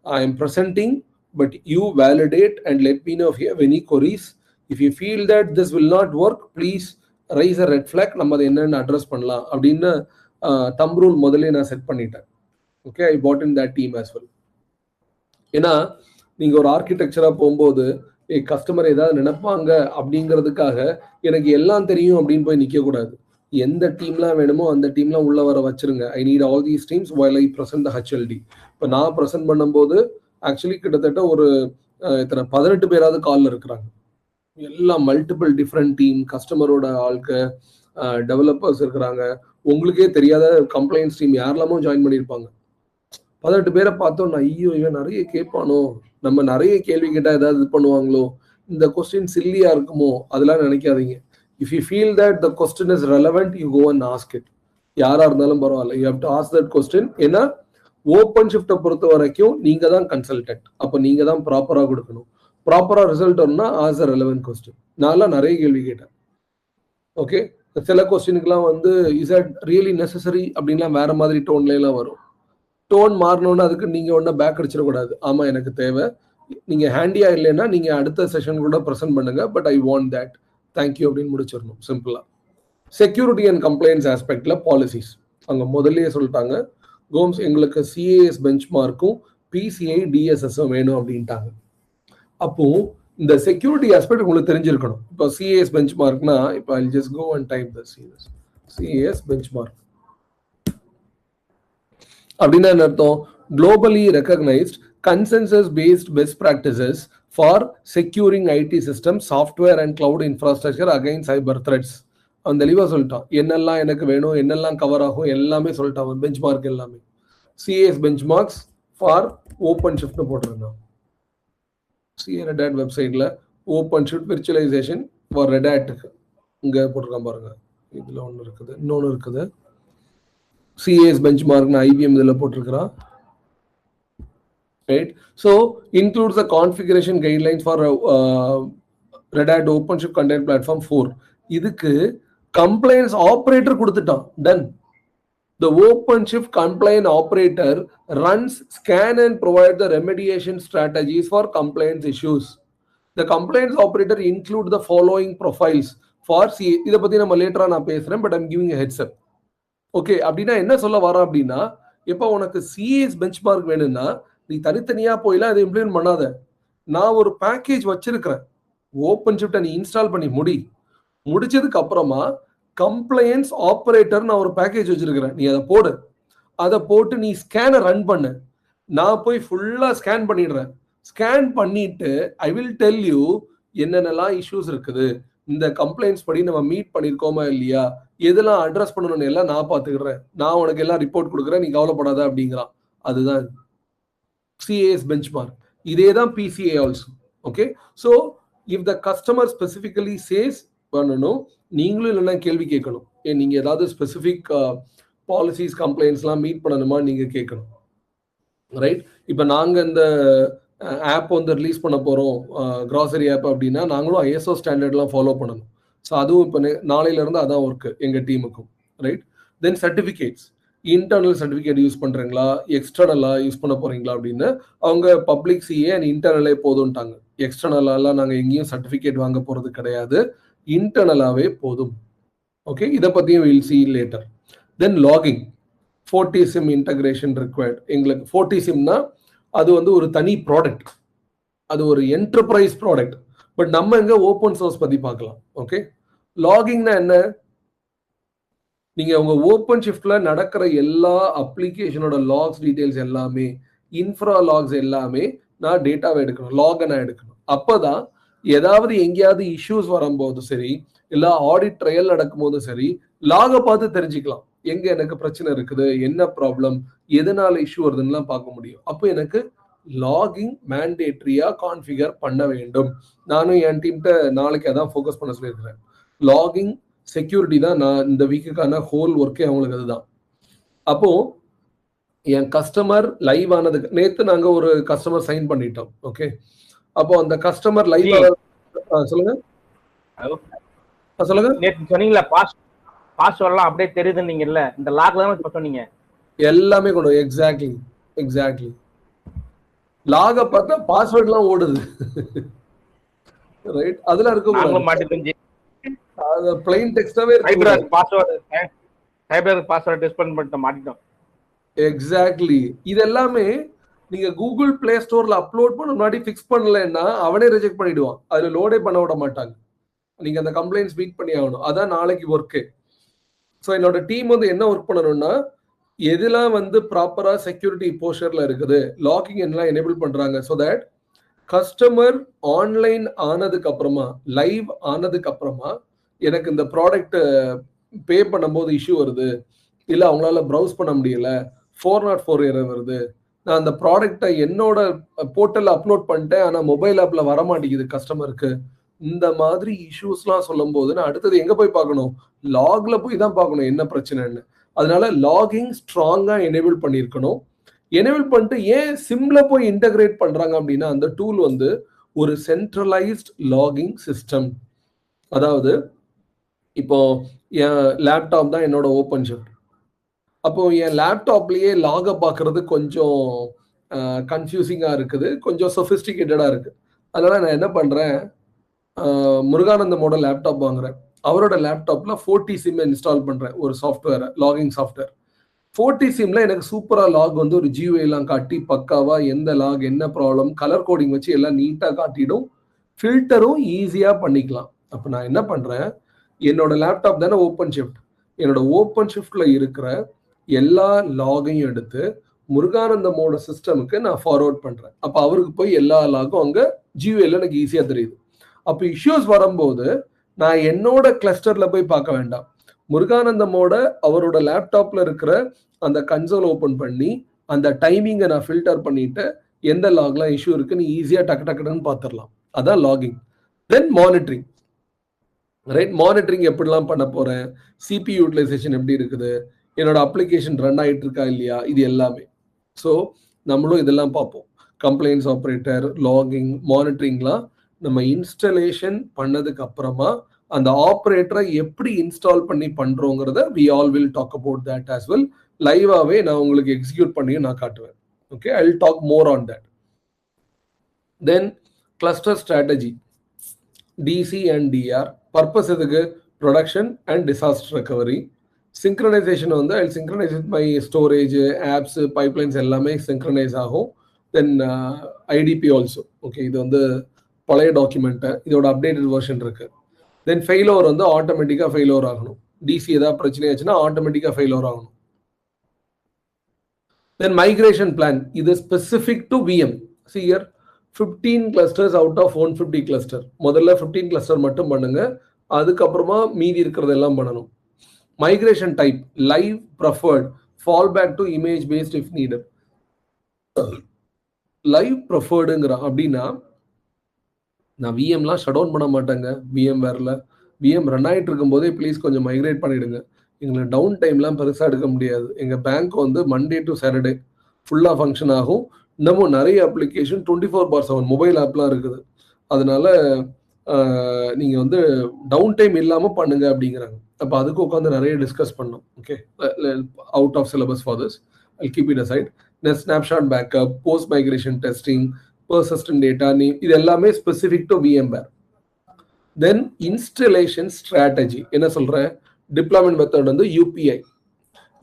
I am presenting, but you validate and let me know if you have any queries. If you feel that this will not work, please rice a red flag, நம்ம அதை என்னென்னு address பண்ணலாம் அப்படின்னு தம் ரூல் முதல்ல நான் set பண்ணிட்டேன். Okay, I put in that team as well. ஏன்னா நீங்க ஒரு ஆர்கிடெக்சரா போகும்போது கஸ்டமர் ஏதாவது நினைப்பாங்க அப்படிங்கிறதுக்காக எனக்கு எல்லாம் தெரியும் அப்படின்னு போய் நிக்க கூடாது. எந்த டீம்லாம் வேணுமோ அந்த டீம்லாம் உள்ள வர வச்சிருங்க. I need all these teams while I present the HLD. இப்போ நான் ப்ரெசென்ட் பண்ணும்போது ஆக்சுவலி கிட்டத்தட்ட ஒரு இத்தனை 18 பேராவது காலில் இருக்கிறாங்க. எல்லாம் மல்டிபிள் டிஃப்ரெண்ட் டீம், கஸ்டமரோட ஆளுக்கு, டெவலப்பர்ஸ் இருக்கிறாங்க, உங்களுக்கே தெரியாத கம்ப்ளைண்ட்ஸ் டீம் யாரெல்லாமோ ஜாயின் பண்ணியிருப்பாங்க. 18 பேரை பார்த்தோம், ஐயோ இவன் நிறைய கேட்பானோ, நம்ம நிறைய கேள்வி கேட்டால் ஏதாவது இது பண்ணுவாங்களோ, இந்த கொஸ்டின் சில்லியா இருக்குமோ, அதெல்லாம் நினைக்காதீங்க. If you feel that the question is relevant, you go and ask it. யாரா இருந்தாலும் பரவாயில்ல, you have to ask that question. ஏன்னா ஓப்பன் ஷிஃப்ட்டை பொறுத்த வரைக்கும் நீங்க தான் கன்சல்டன்ட், அப்போ நீங்க தான் ப்ராப்பரா கொடுக்கணும். ப்ராப்பரா ரிசல்ட் வரணும்னா ஆஸ் அ ரெலவெண்ட் கொஸ்டின். நான்லாம் நிறைய கேள்வி கேட்டேன். ஓகே, சில கொஸ்டினுக்குலாம் வந்து இஸ் இட் ரியலி நெசசரி அப்படின்லாம் வேற மாதிரி டோன்ல எல்லாம் வரும். டோன் மாறணும்னா அதுக்கு நீங்க ஒன்னும் பேக் அடிச்சிடக்கூடாது. ஆமா எனக்கு தேவை, நீங்க ஹேண்டியா இல்லைன்னா நீங்க அடுத்த செஷன் கூட ப்ரெசென்ட் பண்ணுங்க, but I want that, thank you அப்படின்னு முடிச்சிடணும் சிம்பிளா. செக்யூரிட்டி அண்ட் கம்ப்ளைண்ட்ஸ் ஆஸ்பெக்ட்ல பாலிசிஸ் அங்க முதல்லயே சொல்லிட்டாங்க, கோம்ஸ் எங்களுக்கு சிஏஎஸ் பெஞ்ச் மார்க்கும் பிசிஐ டிஎஸ்எஸும் வேணும் அப்படின்ட்டாங்க. அப்போ இந்த செக்யூரிட்டி ஆஸ்பெக்ட் உங்களுக்கு தெரிஞ்சிருக்கணும். இப்போ சிஏஎஸ் பெஞ்ச் மார்க்னா, இப்போ I just go and type the CIS benchmark அப்படின்னா என்ன அர்த்தம்? Globally recognised consensus based best practices for securing IT system, software and cloud infrastructure against cyber threats. அவன் தெளிவாக சொல்லிட்டான் என்னெல்லாம் எனக்கு வேணும், என்னெல்லாம் கவர் ஆகும், எல்லாமே சொல்லிட்டான். பெஞ்ச் மார்க் எல்லாமே CAS benchmarks for open ஷிஃப்ட்னு போட்டிருந்தான். சிஏ ரெட் ஹேட் வெப்சைட்ல open shift virtualization for red ஹேட்டுக்கு இங்கே போட்டிருக்கான் பாருங்க. இதில் ஒன்று இருக்குது, இன்னொன்று இருக்குது. சிஏஎஸ் பெஞ்ச் மார்க்னு ஐபிஎம் இதில் போட்டிருக்கிறான். Right, so includes the configuration guidelines for Red Hat OpenShift Content Platform 4. இதுக்கு compliance operator கொடுத்துட்டான். Done. The OpenShift compliance operator runs, scan and provide the remediation strategies for compliance issues. The compliance operator include the following profiles for CA. இதை பத்தி நம்ம லேட்டரா நான் பேசுறேன், but I'm giving a heads up. Okay, அப்படின்னா என்ன சொல்ல வரோம் அப்படின்னா, இப்போ உனக்கு சிஏஎஸ் பெஞ்ச் மார்க் வேணும்னா நீ தனித்தனியா போயிலாம் அதை இம்ப்ளிமெண்ட் பண்ணாத. நான் ஒரு பேக்கேஜ் வச்சிருக்கிறேன், ஓப்பன் ஷிஃப்ட்டை நீ இன்ஸ்டால் பண்ணி முடிச்சதுக்கு அப்புறமா கம்ப்ளைன்ஸ் ஆப்ரேட்டர் நான் ஒரு பேக்கேஜ் வச்சிருக்கிறேன், நீ அதை போடு. அதை போட்டு நீ ஸ்கேனை ரன் பண்ணு. நான் போய் ஃபுல்லா ஸ்கேன் பண்ணிடுறேன். ஸ்கேன் பண்ணிட்டு ஐ வில் டெல் யூ என்னென்னலாம் இஷ்யூஸ் இருக்குது, இந்த கம்ப்ளைண்ட்ஸ் படி நம்ம மீட் பண்ணிருக்கோமா இல்லையா, எதெல்லாம் அட்ரஸ் பண்ணணும்னு எல்லாம் நான் பாத்துக்கிறேன், நான் உனக்கு எல்லாம் ரிப்போர்ட் கொடுக்குறேன், நீ கவலைப்படாத அப்படிங்கிறான். அதுதான் CAS benchmark. இதே தான் PCA also. Okay, so if the customer specifically says பண்ணணும், நீங்களும் இல்லைன்னா கேள்வி கேட்கணும். நீங்க ஏதாவது ஸ்பெசிபிக் பாலிசிஸ் கம்ப்ளைண்ட்ஸ்லாம் மீட் பண்ணணுமா நீங்க கேட்கணும். ரைட், இப்போ நாங்க இந்த ஆப் வந்து ரிலீஸ் பண்ண போறோம், கிராசரி ஆப் அப்படின்னா நாங்களும் ISO ஸ்டாண்டர்ட்லாம் ஃபாலோ பண்ணணும். ஸோ அதுவும் இப்போ நாளையில இருந்து அதான் ஒர்க்கு எங்க டீமுக்கும். ரைட், தென் சர்டிஃபிகேட்ஸ், இன்டர்னல் சர்டிஃபிகேட் யூஸ் பண்றீங்களா, எக்ஸ்டர்னலா யூஸ் பண்ண போறீங்களா அப்படின்னு அவங்க பப்ளிக் சிஏ அண்ட் இன்டர்னலே போதும்ட்டாங்க. எக்ஸ்டர்னலாலாம் நாங்க எங்கேயும் சர்டிஃபிகேட் வாங்க போறது கிடையாது, இன்டர்னலாவே போதும். ஓகே, இதை பத்தியும் will see later. Then logging, 40 SIM integration required. எங்களுக்கு 40 SIMனா அது வந்து ஒரு தனி ப்ராடக்ட், அது ஒரு என்டர்பிரைஸ் ப்ராடக்ட். பட் நம்ம எங்க ஓப்பன் சோர்ஸ் பத்தி பார்க்கலாம். ஓகே, லாகிங்னா என்ன? நீங்க உங்க ஓப்பன் ஷிஃப்ட்ல நடக்கிற எல்லா அப்ளிகேஷனோட லாக்ஸ் டீடைல்ஸ் எல்லாமே, இன்ஃப்ரா லாக்ஸ் எல்லாமே நான் டேட்டாவை எடுக்கணும், லாகை நான் எடுக்கணும். அப்பதான் ஏதாவது எங்கேயாவது இஷ்யூஸ் வரும்போது சரி, இல்ல ஆடிட் ட்ரையல் நடக்கும் போது சரி, லாகை பார்த்து தெரிஞ்சுக்கலாம் எங்க எனக்கு பிரச்சனை இருக்குது, என்ன ப்ராப்ளம், எதனால இஷ்யூ வருதுன்னு பார்க்க முடியும். அப்போ எனக்கு லாகிங் மேண்டேட்ரியா கான்ஃபிகர் பண்ண வேண்டும். நானும் என் டீம்கிட்ட நாளைக்கு அதான் ஃபோக்கஸ் பண்ண சொல்லியிருக்கிறேன். லாகிங் செக்யூரிட்டி தான் நான் இந்த வீக்குக்கான ஹோல் ஒர்க்கே அவங்களுக்கு அதுதான். அப்போ என் கஸ்டமர் லைவ் ஆனதுக்கு நேத்து நாங்க ஒரு கஸ்டமர் சைன் பண்ணிட்டோம். ஓகே, அப்போ அந்த கஸ்டமர் லைவ் சொல்லுங்க சொல்லுங்க. நேத்து சொன்னீங்களா பாஸ்வேர்ட்லாம் அப்படியே தெரியுதுன்னீங்கல்ல, இந்த லாக்ல தான் சொன்னீங்க எல்லாமே கொண்டு. எக்ஸாக்ட்லி லாக பார்த்தா பாஸ்வேர்ட்லாம் ஓடுது. ரைட், அதெல்லாம் இருக்கும். மாட்டி அது plain text-ஆவே இருக்கு. பாஸ்வேர்ட் டெஸ்ட் பண்ணிட்டு மாட்டிட்டோம். எக்ஸாக்ட்லி. இது எல்லாமே நீங்க கூகுள் பிளே ஸ்டோர்ல அப்லோட் பண்ண முன்னாடி ஃபிக்ஸ் பண்ணலன்னா அவனே ரிஜெக்ட் பண்ணிடுவான். அதுல லோடே பண்ண விட மாட்டாங்க. நீங்க அந்த கம்ப்ளைண்ட்ஸ் மீட் பண்ணி ஆகணும். அதான் நாளைக்கு ஒர்க்கு. ஸோ என்னோட டீம் வந்து என்ன ஒர்க் பண்ணணும்னா, எதெல்லாம் வந்து ப்ராப்பரா செக்யூரிட்டி போஸ்டர்ல இருக்குது, லாகிங் எல்லாம் எனேபிள் பண்றாங்க. ஸோ தட் கஸ்டமர் ஆன்லைன் ஆனதுக்கு அப்புறமா, லைவ் ஆனதுக்கு அப்புறமா எனக்கு இந்த ப்ராடக்ட் பே பண்ணும்போது இஷ்யூ வருது, இல்ல அவங்களால ப்ரௌஸ் பண்ண முடியல, 404 எரர் வருது, நான் அந்த ப்ராடக்டை என்னோட போர்ட்டல்ல அப்லோட் பண்ணிட்டேன், ஆனா மொபைல் ஆப்ல வர மாட்டேங்குது கஸ்டமருக்கு, இந்த மாதிரி இஷ்யூஸ்லாம் சொல்லும் போது நான் அடுத்தது எங்க போய் பார்க்கணும்? லாக்ல போய் தான் பார்க்கணும் என்ன பிரச்சனைன்னு. அதனால லாகிங் ஸ்ட்ராங்கா எனேபிள் பண்ணியிருக்கணும். எனேபிள் பண்ணிட்டு ஏன் சிம்ல போய் இன்டகிரேட் பண்றாங்க அப்படின்னா, அந்த டூல் வந்து ஒரு சென்ட்ரலைஸ்ட் லாகிங் சிஸ்டம். அதாவது இப்போ என் லேப்டாப் தான் என்னோட ஓப்பன் ஷிஃப்ட். அப்போ என் லேப்டாப்லயே லாக பார்க்கறது கொஞ்சம் கன்ஃபியூசிங்கா இருக்குது, கொஞ்சம் சொபிஸ்டிகேட்டடா இருக்கு. அதனால நான் என்ன பண்றேன், முருகானந்தமோட லேப்டாப் வாங்குறேன். அவரோட லேப்டாப்ல 40 சிம் இன்ஸ்டால் பண்றேன், ஒரு சாஃப்ட்வேர், லாகிங் சாஃப்ட்வேர். 40 சிம்ல எனக்கு சூப்பரா லாக் வந்து ஒரு ஜியூஐ எல்லாம் காட்டி பக்காவா எந்த லாக் என்ன ப்ராப்ளம் கலர் கோடிங் வச்சு எல்லாம் நீட்டா காட்டிடும். ஃபில்டரும் ஈஸியா பண்ணிக்கலாம். அப்ப நான் என்ன பண்றேன், என்னோட லேப்டாப் தானே ஓப்பன் ஷிஃப்ட், என்னோட ஓப்பன் ஷிஃப்ட்ல இருக்கிற எல்லா லாகையும் எடுத்து முருகானந்தமோட சிஸ்டமுக்கு நான் ஃபார்வர்ட் பண்றேன். அப்ப அவருக்கு போய் எல்லா லாகும் அங்க ஜியூஐல எனக்கு ஈஸியா தெரியுது. அப்ப இஷ்யூஸ் வரும்போது நான் என்னோட கிளஸ்டர்ல போய் பார்க்க வேண்டாம், முருகானந்தமோட அவரோட லேப்டாப்ல இருக்கிற அந்த கன்சோல் ஓபன் பண்ணி அந்த டைமிங்கை நான் ஃபில்டர் பண்ணிட்டு எந்த லாக்லாம் இஷ்யூ இருக்குன்னு ஈஸியா டக்கு டக்குன்னு பார்த்துடலாம். அதான் லாகிங். தென் மானிட்டரிங். ரைட், மானிட்டரிங் எப்படிலாம் பண்ண போறேன், சிபி யூட்டிலைசேஷன் எப்படி இருக்குது, என்னோட அப்ளிகேஷன் ரன் ஆகிட்டு இருக்கா இல்லையா, இது எல்லாமே. ஸோ நம்மளும் இதெல்லாம் பார்ப்போம். கம்ப்ளைண்ட்ஸ் ஆப்ரேட்டர், லாகிங், மானிட்டரிங்லாம் நம்ம இன்ஸ்டாலேஷன் பண்ணதுக்கு அப்புறமா அந்த ஆப்ரேட்டரை எப்படி இன்ஸ்டால் பண்ணி பண்றோங்கிறத we all will talk about that as well. லைவாவே நான் உங்களுக்கு எக்ஸிக்யூட் பண்ணியும் நான் காட்டுவேன். Okay, I will talk more on that. Then cluster strategy, DC and DR. Purpose எதுக்கு? Production and disaster recovery. Synchronization வந்து I synchronize with my storage, apps, pipelines எல்லாமே synchronize ஆகும். Then ITP also. Okay, இது வந்து பழைய document, இதோட updated version இருக்கு. தென் failover வந்து ஆட்டோமேட்டிக்காக ஃபெயிலோவர் ஆகணும். டிசி ஏதாவது பிரச்சனையாச்சுன்னா ஆட்டோமேட்டிக்காக ஃபெயிலோவர் ஆகணும். தென் மைக்ரேஷன் பிளான், இது specific to VM. See here 15 clusters out of 150 cluster. முதல்ல 15 cluster மட்டும் பண்ணுங்க, அதுக்கப்புறமா மீதி இருக்கிறதெல்லாம் பண்ணணும். Migration type live preferred, fall back to image based if needed. Live ப்ரெஃபர்டுங்கிற அப்படின்னா நான் விஎம்லாம் ஷட் டவுன் பண்ண மாட்டேங்க. விஎம் வேர்ல விஎம் ரன் ஆகிட்டு இருக்கும் போதே ப்ளீஸ் கொஞ்சம் மைக்ரேட் பண்ணிடுங்க. எங்களுக்கு டவுன் டைம்லாம் பெருசாக எடுக்க முடியாது. எங்கள் பேங்க் வந்து மண்டே டு சாட்டர்டே ஃபுல்லாக ஃபங்க்ஷன் ஆகும். இன்னமும் நிறைய அப்ளிகேஷன் 24/7 மொபைல் ஆப்லாம் இருக்குது. அதனால நீங்கள் வந்து டவுன் டைம் இல்லாமல் பண்ணுங்க அப்படிங்கிறாங்க. அப்போ அதுக்கு உட்காந்து நிறைய டிஸ்கஸ் பண்ணோம். Okay, out of syllabus for this, I keep it aside. Next snapshot backup, post migration testing, persistent data name, இது எல்லாமே specific to VMware. Then installation strategy, என்ன சொல்றேன், deployment method வந்து UPI,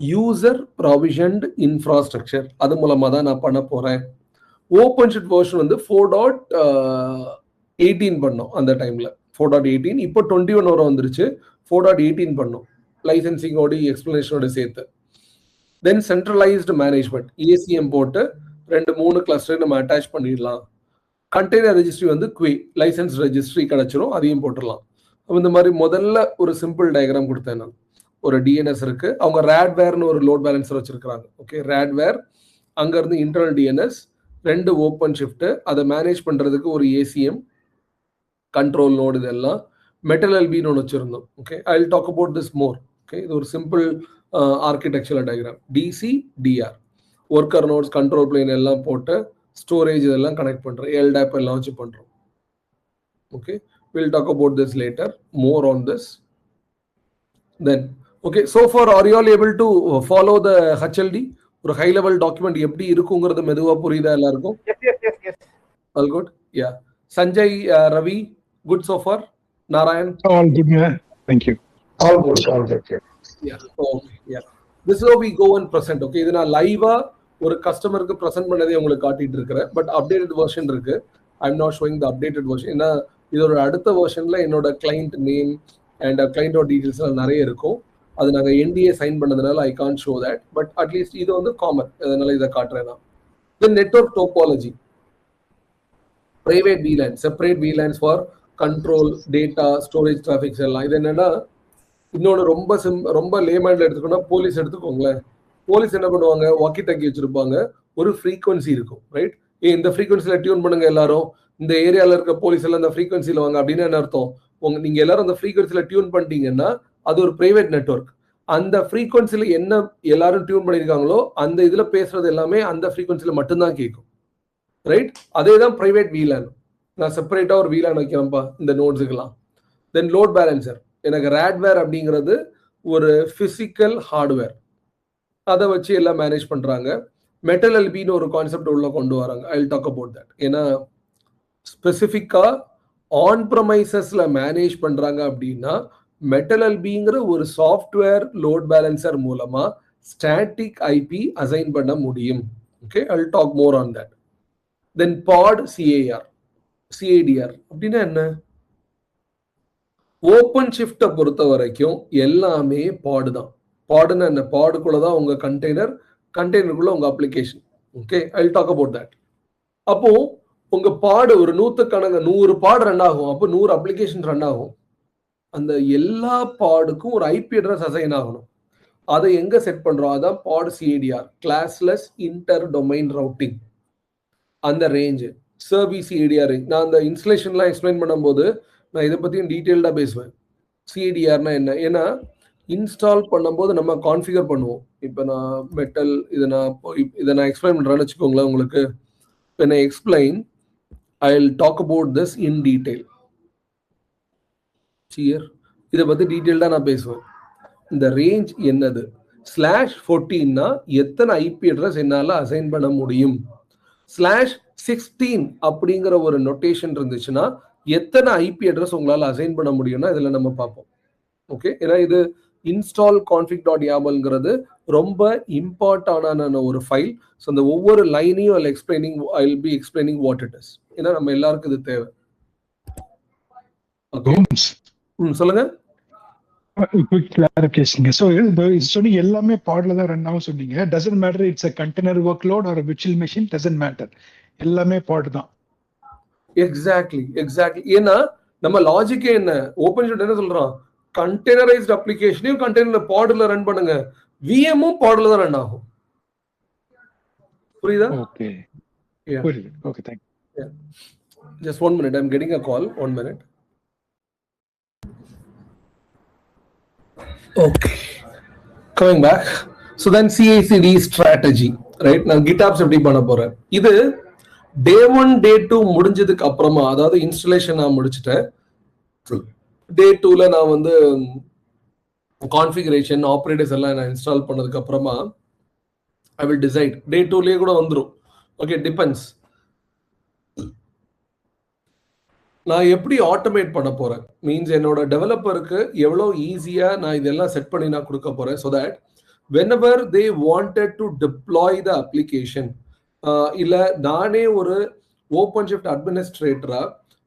user provisioned infrastructure, அது மூலமா தான் நான் பண்ண போறேன். OpenShift version வந்து 4.18 பண்ணோம் அந்த டைம்ல. 4.18 இப்போ 21 வரை வந்துருச்சு. 4.18 பண்ணோம் லைசன்சிங் ஓடி எக்ஸ்பிளனேஷனோட சேர்த்து. தென் சென்ட்ரலைஸ்டு மேனேஜ்மெண்ட், ஏசிஎம் போட்டு 2-3 கிளஸ்டர் நம்ம அட்டாச் பண்ணிடலாம். கண்டெய்னர் ரெஜிஸ்ட்ரி வந்து குவி லைசன்ஸ் ரெஜிஸ்ட்ரி கிடைச்சிரும், அதையும் போட்டுடலாம். இந்த மாதிரி முதல்ல ஒரு சிம்பிள் டயக்ராம் கொடுத்தேன் நான். ஒரு டிஎன்எஸ் இருக்கு, அவங்க ரேட்வேர்னு ஒரு லோட் பேலன்சர் வச்சிருக்காங்க. ஓகே, ரேட்வேர், அங்கேருந்து இன்டர்னல் டிஎன்எஸ், 2 ஓப்பன் ஷிஃப்ட், அதை மேனேஜ் பண்ணுறதுக்கு ஒரு ஏசிஎம் கண்ட்ரோல் நோடு, இதெல்லாம் மெட்டல் எல்பின்னு ஒன்று வச்சுருந்தோம். Okay, I will talk about this more. Okay, இது ஒரு simple architectural diagram. DC, DR, worker nodes, control plane எல்லாம் போட்டு ஸ்டோரேஜ் இதெல்லாம் கனெக்ட் பண்ணுறோம், எல்டாப் எல்லாம் வச்சு பண்ணுறோம். Okay, will talk about this later, more on this. Then okay, so far are you all able to follow the HLD? ஒரு high level document எப்படி இருக்குங்கிறது மெதுவா புரியுதா எல்லாருக்கும்? Yes. All good? Yeah. Sanjay, Ravi, good so far? Narayan? All good, man. Thank you. All good. Yeah. Oh, yeah. this is how we go and present. Okay, இது நான் லைவா ஒரு கஸ்டமருக்கு ப்ரெசென்ட் பண்ணதே உங்களுக்கு காட்டிட்டு இருக்கிறேன். பட் அப்டேட்டட் வெர்ஷன் இருக்கு. I'm not showing the updated version. ஏன்னா இதோட அடுத்த வெர்ஷன்ல என்னோட கிளைண்ட் நேம் அண்ட் கிளைண்டோட டீடைல்ஸ் எல்லாம் நிறைய இருக்கும். அது நாங்கள் NDA சைன் பண்ணதுனால I can't show that. But at least இது வந்து காமன், அதனால இதை காட்டுறேன் நான். Then network topology, private VLAN, separate VLANs for control, data, storage, traffics எல்லாம். இது என்னன்னா இன்னொன்று ரொம்ப லேமேண்ட்ல எடுத்துக்கோன்னா போலீஸ் எடுத்துக்கோங்களேன். போலீஸ் என்ன பண்ணுவாங்க, வாக்கி டாக்கி வச்சிருப்பாங்க, ஒரு ஃப்ரீக்வன்சி இருக்கும், ரைட்? இந்த ஃப்ரீக்வன்சில டியூன் பண்ணுங்க எல்லாரும், இந்த ஏரியால இருக்க போலீஸ் எல்லாம் இந்த ஃப்ரீக்வன்சில வாங்க அப்படின்னு என்ன அர்த்தம்? நீங்க எல்லாரும் அந்த ஃப்ரீக்வன்சில டியூன் பண்ணிட்டீங்கன்னா அது ஒரு பிரைவேட் நெட்வொர்க். அந்த ஃப்ரீக்வன்சில என்ன எல்லாரும் டியூன் பண்ணியிருக்காங்களோ அந்த இதுல பேசுறது எல்லாமே அந்த ஃப்ரீக்வன்சில மட்டும்தான் கேட்கும், ரைட்? அதே தான் பிரைவேட் VLAN. நான் செப்பரேட்டா ஒரு VLAN வைக்கிறேன்ப்பா இந்த நோட்ஸுக்கெல்லாம். தென் லோட் பேலன்சர், எனக்கு ரேட்வேர் அப்படிங்கிறது ஒரு பிசிக்கல் ஹார்ட்வேர், அதை வச்சு எல்லாம் மேனேஜ் பண்றாங்க. மெட்டல் எல்பின்னு ஒரு கான்செப்ட் உள்ள கொண்டு வராங்க. I will talk about that. ஏன்னா ஸ்பெசிஃபிக்கா ஆன் ப்ரமைசஸ்ல மேனேஜ் பண்றாங்க அப்படின்னா மெட்டல் எல்பிங்கிற ஒரு சாஃப்ட்வேர் லோட் பேலன்சர் மூலமா ஸ்டாட்டிக் IP அசைன் பண்ண முடியும். Okay, I will talk more on that. Then pod CADR அப்படின்னா என்ன? ஓப்பன் ஷிஃப்ட்டை பொறுத்த வரைக்கும் எல்லாமே பாடு தான். பாடுன்னா என்ன? பாடுக்குள்ள தான் உங்க கண்டெய்னருக்குள்ள உங்க application. Okay, I will talk about that. அப்போ உங்க பாடு ஒரு 100 பாடு ரன் ஆகும். அப்போ 100 அப்ளிகேஷன் ரன் ஆகும். அந்த எல்லா பாடுக்கும் ஒரு IP அட்ரஸ் அசைன் ஆகணும். அதை எங்க செட் பண்றோம்? அதான் பாட் CADR, classless inter domain routing. அந்த ரேஞ்சு சர்வீஸ் CADR ரேஞ்ச். நான் அந்த இன்ஸ்டலேஷன்லாம் எக்ஸ்பிளைன் பண்ணும்போது நான் இதை பத்தியும் டீட்டெயில்டா பேசுவேன். CADRனா என்ன? ஏன்னா இன்ஸ்டால் பண்ணும்போது நம்ம கான்ஃபிகர் பண்ணுவோம். இப்போ நான் மெட்டல் இதை நான் எக்ஸ்பிளைன் பண்றேன்னு வச்சுக்கோங்களேன். உங்களுக்கு when I explain, I'll talk about this in detail. Here இதை பத்தி டீட்டெயில்டா நான் பேசுவேன். இந்த ரேஞ்ச் என்னது? /14னா எத்தனை IP அட்ரஸ் என்னால அசைன் பண்ண முடியும். /16 அப்படிங்கிற ஒரு நோட்டேஷன் இருந்துச்சுன்னா எத்தனை IP அட்ரஸ் உங்களால அசைன் பண்ண முடியும்னா இதுல நம்ம பார்ப்போம். ஓகே, ஏன்னா இது install config.yamlங்கிறது ரொம்ப இம்பார்ட்டன்டான ஒரு ஃபைல். ஸோ அந்த ஒவ்வொரு லைனையும் I'll be explaining what it is. ஏன்னா நம்ம எல்லாருக்கும் இது தேவை. சொல்லுங்க. Quick clarification. So சொன்னீங்க எல்லாமே பாட்ல தான் ரன் ஆகும் சொன்னீங்க. Doesn't matter it's a container workload or a virtual machine, doesn't matter. எல்லாமே பாட் தான். எக்ஸாக்ட்லி. ஏன்னா நம்ம லாஜிக்கே என்ன, ஓபன் ஷிஃப்ட் என்ன சொல்றோம், கண்டெய்னரைஸ்ட் அப்ளிகேஷனையும் கண்டெய்னர் பாட்ல ரன் பண்ணுங்க, VMமும் பாட்ல தான் ரன் ஆகும். புரியுதா? ஓகே. புரியுது. Okay, thank you. Just 1 minute, I'm getting a call. 1 minute. Okay, coming back. So then CI/CD strategy, right? நான் GitOps எப்படி பண்ண போறேன்? இது day 1 day 2 முடிஞ்சதுக்கு அப்புறமா, அதாவது இன்ஸ்டாலேஷன் நான் முடிச்சிட்டேன். day 2ல நான் வந்து கான்ஃபிகரேஷன் ஆப்ரேட்டர்ஸ் எல்லாம் நான் இன்ஸ்டால் பண்ணதுக்கு அப்புறமா I will decide. day 2லயே கூட வந்துரும். Okay, depends. நான் எப்படி ஆட்டோமேட் பண்ண போறேன் மீன்ஸ் என்னோட டெவலப்பருக்கு எவ்வளோ ஈஸியா நான் இதெல்லாம் செட் பண்ணி நான் கொடுக்க போறேன். So that whenever they wanted to deploy the application, இல்ல நானே ஒரு ஓப்பன் ஷிஃப்ட் அட்மினிஸ்ட்ரேட்டரா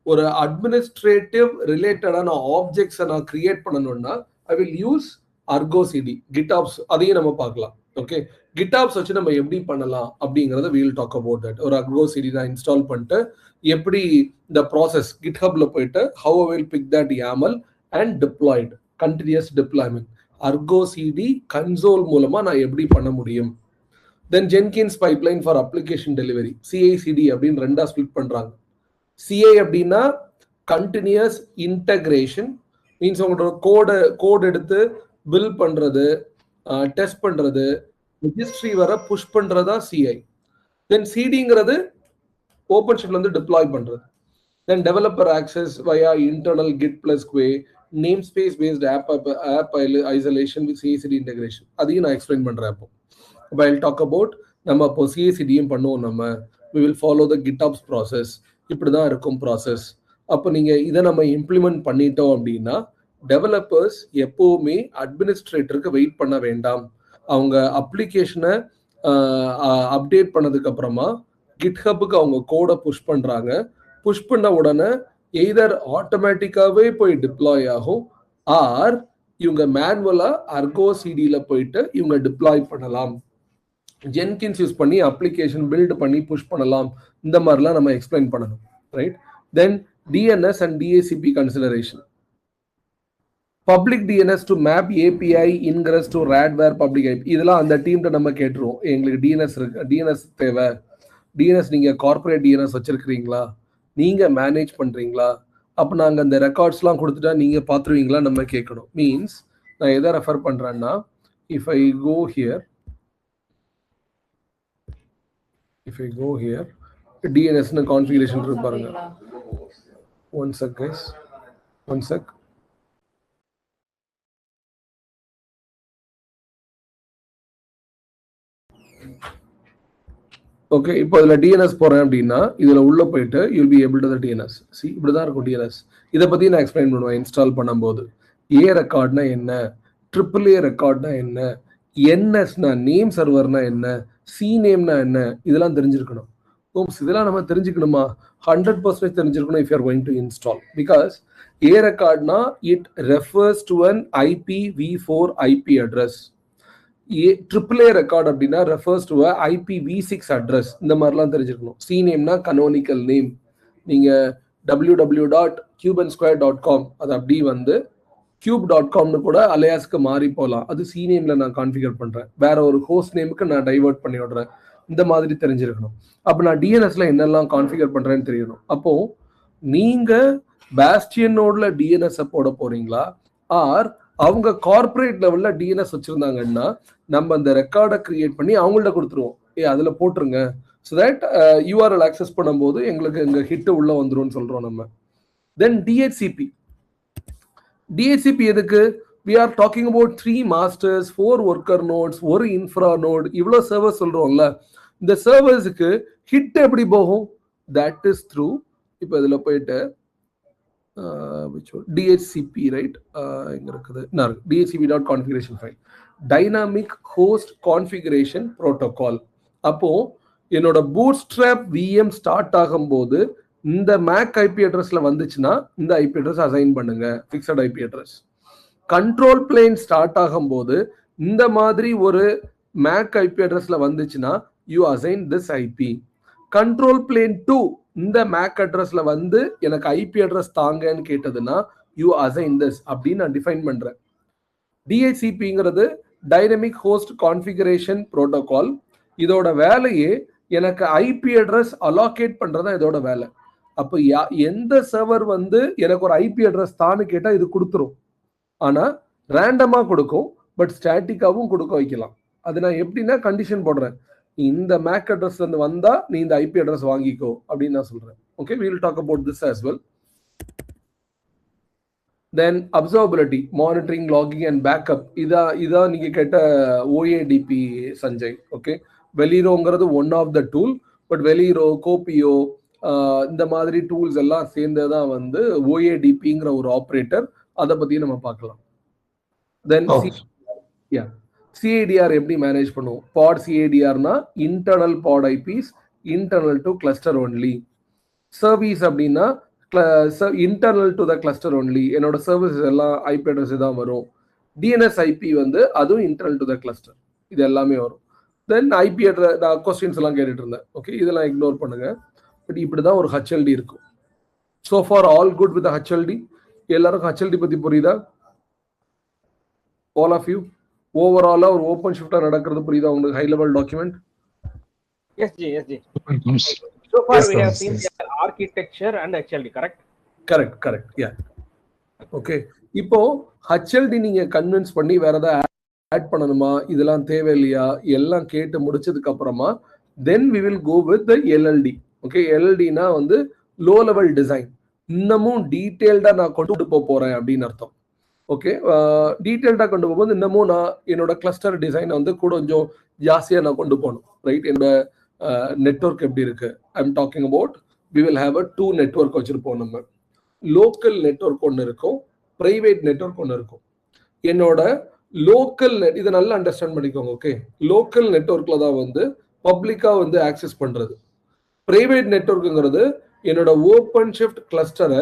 ஒரு அட்மினிஸ்ட்ரேட்டிவ் ரிலேட்டடான ஆப்ஜெக்ட்ஸை நான் கிரியேட் பண்ணணும்னா I will use Argo CD, GitOps. அதையும் நம்ம பார்க்கலாம். ஓகே, GitOps வச்சு நம்ம எப்படி பண்ணலாம் அப்படிங்கறத we will talk about that. ஒரு Argo CD நான் இன்ஸ்டால் பண்ணிட்டு எப்படி இந்த ப்ராசஸ் GitHubல போயிட்டு how I will pick that YAML and deployed continuous deployment Argo CD console மூலமா நான் எப்படி பண்ண முடியும். Then Jenkins pipeline for application delivery, CI/CD அப்படின்னு ரெண்டா ஸ்ப்ளிட் பண்றாங்க. CI அப்படின்னா continuous integration மீன்ஸ் உங்களோட கோட் எடுத்து பில் பண்றது, டெஸ்ட் பண்றது, ரெஜிஸ்ட்ரி வர புஷ் பண்றதா CI. தென் CDங்கிறது ஓப்பன் ஷிஃப்ட்ல இருந்து டிப்ளாய் பண்றது. Then developer access via internal git plus quay, namespace based app isolation with CI/CD integration. அதையும் நான் எக்ஸ்பிளைன் பண்றேன். அப்போ I'll talk about நம்ம இப்போ CI/CDயும் பண்ணுவோம். நம்ம we will follow the GitOps process. இப்படிதான் இருக்கும் ப்ராசஸ். அப்போ நீங்க இதை நம்ம இம்ப்ளிமெண்ட் பண்ணிட்டோம் அப்படின்னா டெவலப்பர்ஸ் எப்பவுமே அட்மினிஸ்ட்ரேட்டருக்கு வெயிட் பண்ண வேண்டாம். அவங்க அப்ளிகேஷனை அப்டேட் பண்ணதுக்கு அப்புறமா கிட்ஹப்புக்கு அவங்க கோடை புஷ் பண்றாங்க. புஷ் பண்ண உடனே எய்தர் ஆட்டோமேட்டிக்காவே போய் டிப்ளாய் ஆகும், ஆர் இவங்க மேனுவலா அர்கோ சிடில போயிட்டு இவங்க டிப்ளாய் பண்ணலாம், ஜென்கின்ஸ் யூஸ் பண்ணி அப்ளிகேஷன் பில்ட் பண்ணி புஷ் பண்ணலாம். இந்த மாதிரிலாம் நம்ம எக்ஸ்பிளைன் பண்ணணும், right? Then DNS and DHCP consideration. Public DNS to map API ingress to Radware public IP. இதெல்லாம் அந்த டீம்கிட்ட நம்ம கேட்டுருவோம், எங்களுக்கு டிஎன்எஸ் இருக்கு, டிஎன்எஸ் தேவை, டிஎன்எஸ் நீங்க கார்பரேட் டிஎன்எஸ் வச்சிருக்கிறீங்களா, நீங்க மேனேஜ் பண்றீங்களா, அப்போ நாங்கள் அந்த ரெக்கார்ட்ஸ்லாம் கொடுத்துட்டா நீங்க பார்த்துருவீங்களா நம்ம கேட்கணும். மீன்ஸ் நான் எதை ரெஃபர் பண்றேன்னா, இஃப் ஐ கோ ஹியர் டிஎன்எஸ்னு கான்ஃபிகரேஷன் இருக்கு பாருங்க. One check guys, one check. Okay, இப்போ இதில் டிஎன்எஸ் போகிறேன் அப்படின்னா இதில் உள்ள போயிட்டு you'll be able to the DNS. See இப்படி தான் இருக்கும் டிஎன்எஸ். இதை பற்றி நான் எக்ஸ்பிளைன் பண்ணுவேன் இன்ஸ்டால் பண்ணும்போது. ஏ ரெக்கார்ட்னா என்ன, ட்ரிபிள் ஏ ரெக்கார்ட்னா என்ன, என்எஸ்னா நேம் சர்வர்னா என்ன, சி நேம்னா என்ன, இதெல்லாம் தெரிஞ்சிருக்கணும். இதெல்லாம் நம்ம தெரிஞ்சுக்கணுமா? 100% தெரிஞ்சிருக்கணும் if you are going to install, because A recordனா it refers to an IPv4 IP address. AAA record அப்படின்னா refers to a IPv6 address. இந்த மாதிரிலாம் தெரிஞ்சிருக்கணும். C nameனா canonical name. நீங்க www.cubeandsquare.com அது அப்படி வந்து cube.comனு கூட அலையாஸ்க்கு மாறி போகலாம். அது C நேம்ல நான் கான்ஃபிகர் பண்றேன், வேற ஒரு ஹோஸ்ட் நேமுக்கு நான் டைவர்ட் பண்ணி விடுறேன். இந்த மாதிரி தெரிஞ்சிருக்கணும். அப்போ நான் டிஎன்எஸ்ல என்னெல்லாம் கான்ஃபிகர் பண்றேன்னு தெரியணும். அப்போ நீங்க பாஸ்டியன் நோட்ல டிஎன்எஸ் போட போறீங்களா, ஆர் அவங்க கார்பரேட் லெவல்ல டிஎன்எஸ் வச்சிருந்தாங்கன்னா நம்ம அந்த ரெக்கார்டை கிரியேட் பண்ணி அவங்கள்ட்ட கொடுத்துருவோம், அதுல போட்டுருங்க, ஸோ தட் யூஆர்எல் ஆக்சஸ் பண்ணும்போது எங்களுக்கு எங்க ஹிட் உள்ள வந்துரும்னு சொல்றோம் நம்ம. தென் டிஹெச்சிபி எதுக்கு? we are talking about 3 masters, 4 worker nodes, ஒரு infra node, இவ்வளோ சர்வர்ஸ் சொல்றோம்ல. இந்த சர்வர்ஸுக்கு ஹிட் எப்படி போகும்? that is through, இப்போ இதுல போயிட்டு DHCP, ரைட்? எங்க இருக்குது? DHCP.configuration file, dynamic host configuration protocol. அப்போ என்னோட பூட்ஸ்ட்ராப் VM ஸ்டார்ட் ஆகும்போது இந்த மேக் ஐபி அட்ரஸ்ல வந்துச்சுன்னா இந்த ஐபி அட்ரஸ் அசைன் பண்ணுங்க, fixed IP address. Control plane start ஆகும்போது இந்த மாதிரி ஒரு மேக் ஐபி அட்ரஸ்ல வந்துச்சுன்னா you assign this IP. Control plane 2 இந்த மேக் அட்ரஸ்ல வந்து எனக்கு ஐபி அட்ரஸ் தாங்கன்னு கேட்டதுன்னா யூ அசைன் திஸ் அப்படின்னு நான் டிஃபைன் பண்றேன். டிஹெச்சிபிங்கிறது டைனமிக் ஹோஸ்ட் கான்ஃபிகரேஷன் ப்ரோட்டோகால். இதோட வேலையே எனக்கு ஐபி அட்ரஸ் அலோகேட் பண்றதா இதோட வேலை. அப்போ எந்த சர்வர் வந்து எனக்கு ஒரு ஐபி அட்ரஸ் தான்னு கேட்டா இது கொடுத்துரும், ஆனா ரேண்டமா கொடுக்கும், பட் ஸ்டாட்டிக்காவும் கொடுக்க வைக்கலாம். அது நான் எப்படின்னா கண்டிஷன் போடுறேன், இந்த மேக் அட்ரஸ்ல இருந்து வந்தா நீ இந்த ஐபி அட்ரஸ் வாங்கிக்கோ அப்படின்னு நான் சொல்றேன். Okay, we will talk about this as well. Then observability, monitoring, logging and backup. இதா நீங்க கேட்ட OADP சஞ்சய். ஓகே, வெளிரோங்கிறது one of the tool, but Velero, Kopia இந்த மாதிரி டூல்ஸ் எல்லாம் சேர்ந்ததான் வந்து OADPங்கிற ஒரு ஆப்ரேட்டர். அதை பத்தி நம்ம பார்க்கலாம். தென் CADR எப்படி மேனேஜ் பண்ணுவோம்? பாட் CADRனா internal pod IPs, internal to cluster only. Service அப்படின்னா internal to the cluster only, என்னோட சர்வீசஸ் எல்லாம் ஐபி அட்ரஸ் தான் வரும். டிஎன்எஸ் ஐபி வந்து அதுவும் இன்டர்னல் டு த கிளஸ்டர், இது எல்லாமே வரும். தென் ஐபி அட்ரஸ், நான் கொஸ்டின்ஸ் எல்லாம் கேட்டுட்டு இருந்தேன். ஓகே, இதெல்லாம் இக்னோர் பண்ணுங்க. பட் இப்படிதான் ஒரு HLD இருக்கும். So far all good with the HLD? எல்லாருக்கும் HLD பத்தி புரியுதா? All of you ஓவராலா ஒரு ஓபன் ஷிஃப்டா நடக்கிறது புரியுதா உங்களுக்கு? High level document. Yes ji. So far we have seen the architecture and HLD, correct. Yeah. Okay, இப்போ HLD நீங்க கன்வின்ஸ் பண்ணி வேற ஏதாவது ஆட் பண்ணணுமா, இதெல்லாம் தேவையில்லையா, எல்லாம் கேட்டு முடிச்சதுக்கு அப்புறமா then we will go with the LLD. Okay, LLDனா வந்து லோ லெவல் டிசைன். இன்னமும் டீடைல்டா நான் கொண்டு போறேன் அப்படின்னு அர்த்தம். ஓகே, டீடைல்டா கொண்டு போகும்போது இன்னமும் நான் என்னோட கிளஸ்டர் டிசைனை வந்து கூட கொஞ்சம் ஜாஸ்தியா நான் கொண்டு போகணும், ரைட்? என்னோட நெட்வொர்க் எப்படி இருக்கு, I am talking about we will have a 2 network வச்சிருப்போம். நம்ம லோக்கல் நெட்வொர்க் ஒன்று இருக்கும், பிரைவேட் நெட்வொர்க் ஒன்று இருக்கும். என்னோட லோக்கல் நெட், இதை நல்லா அண்டர்ஸ்டாண்ட் பண்ணிக்கோங்க. ஓகே, லோக்கல் நெட்வொர்க்ல தான் வந்து பப்ளிக்கா வந்து ஆக்சஸ் பண்றது. பிரைவேட் நெட்வொர்க்குங்கிறது என்னோட ஓப்பன் ஷிஃப்ட் கிளஸ்டரை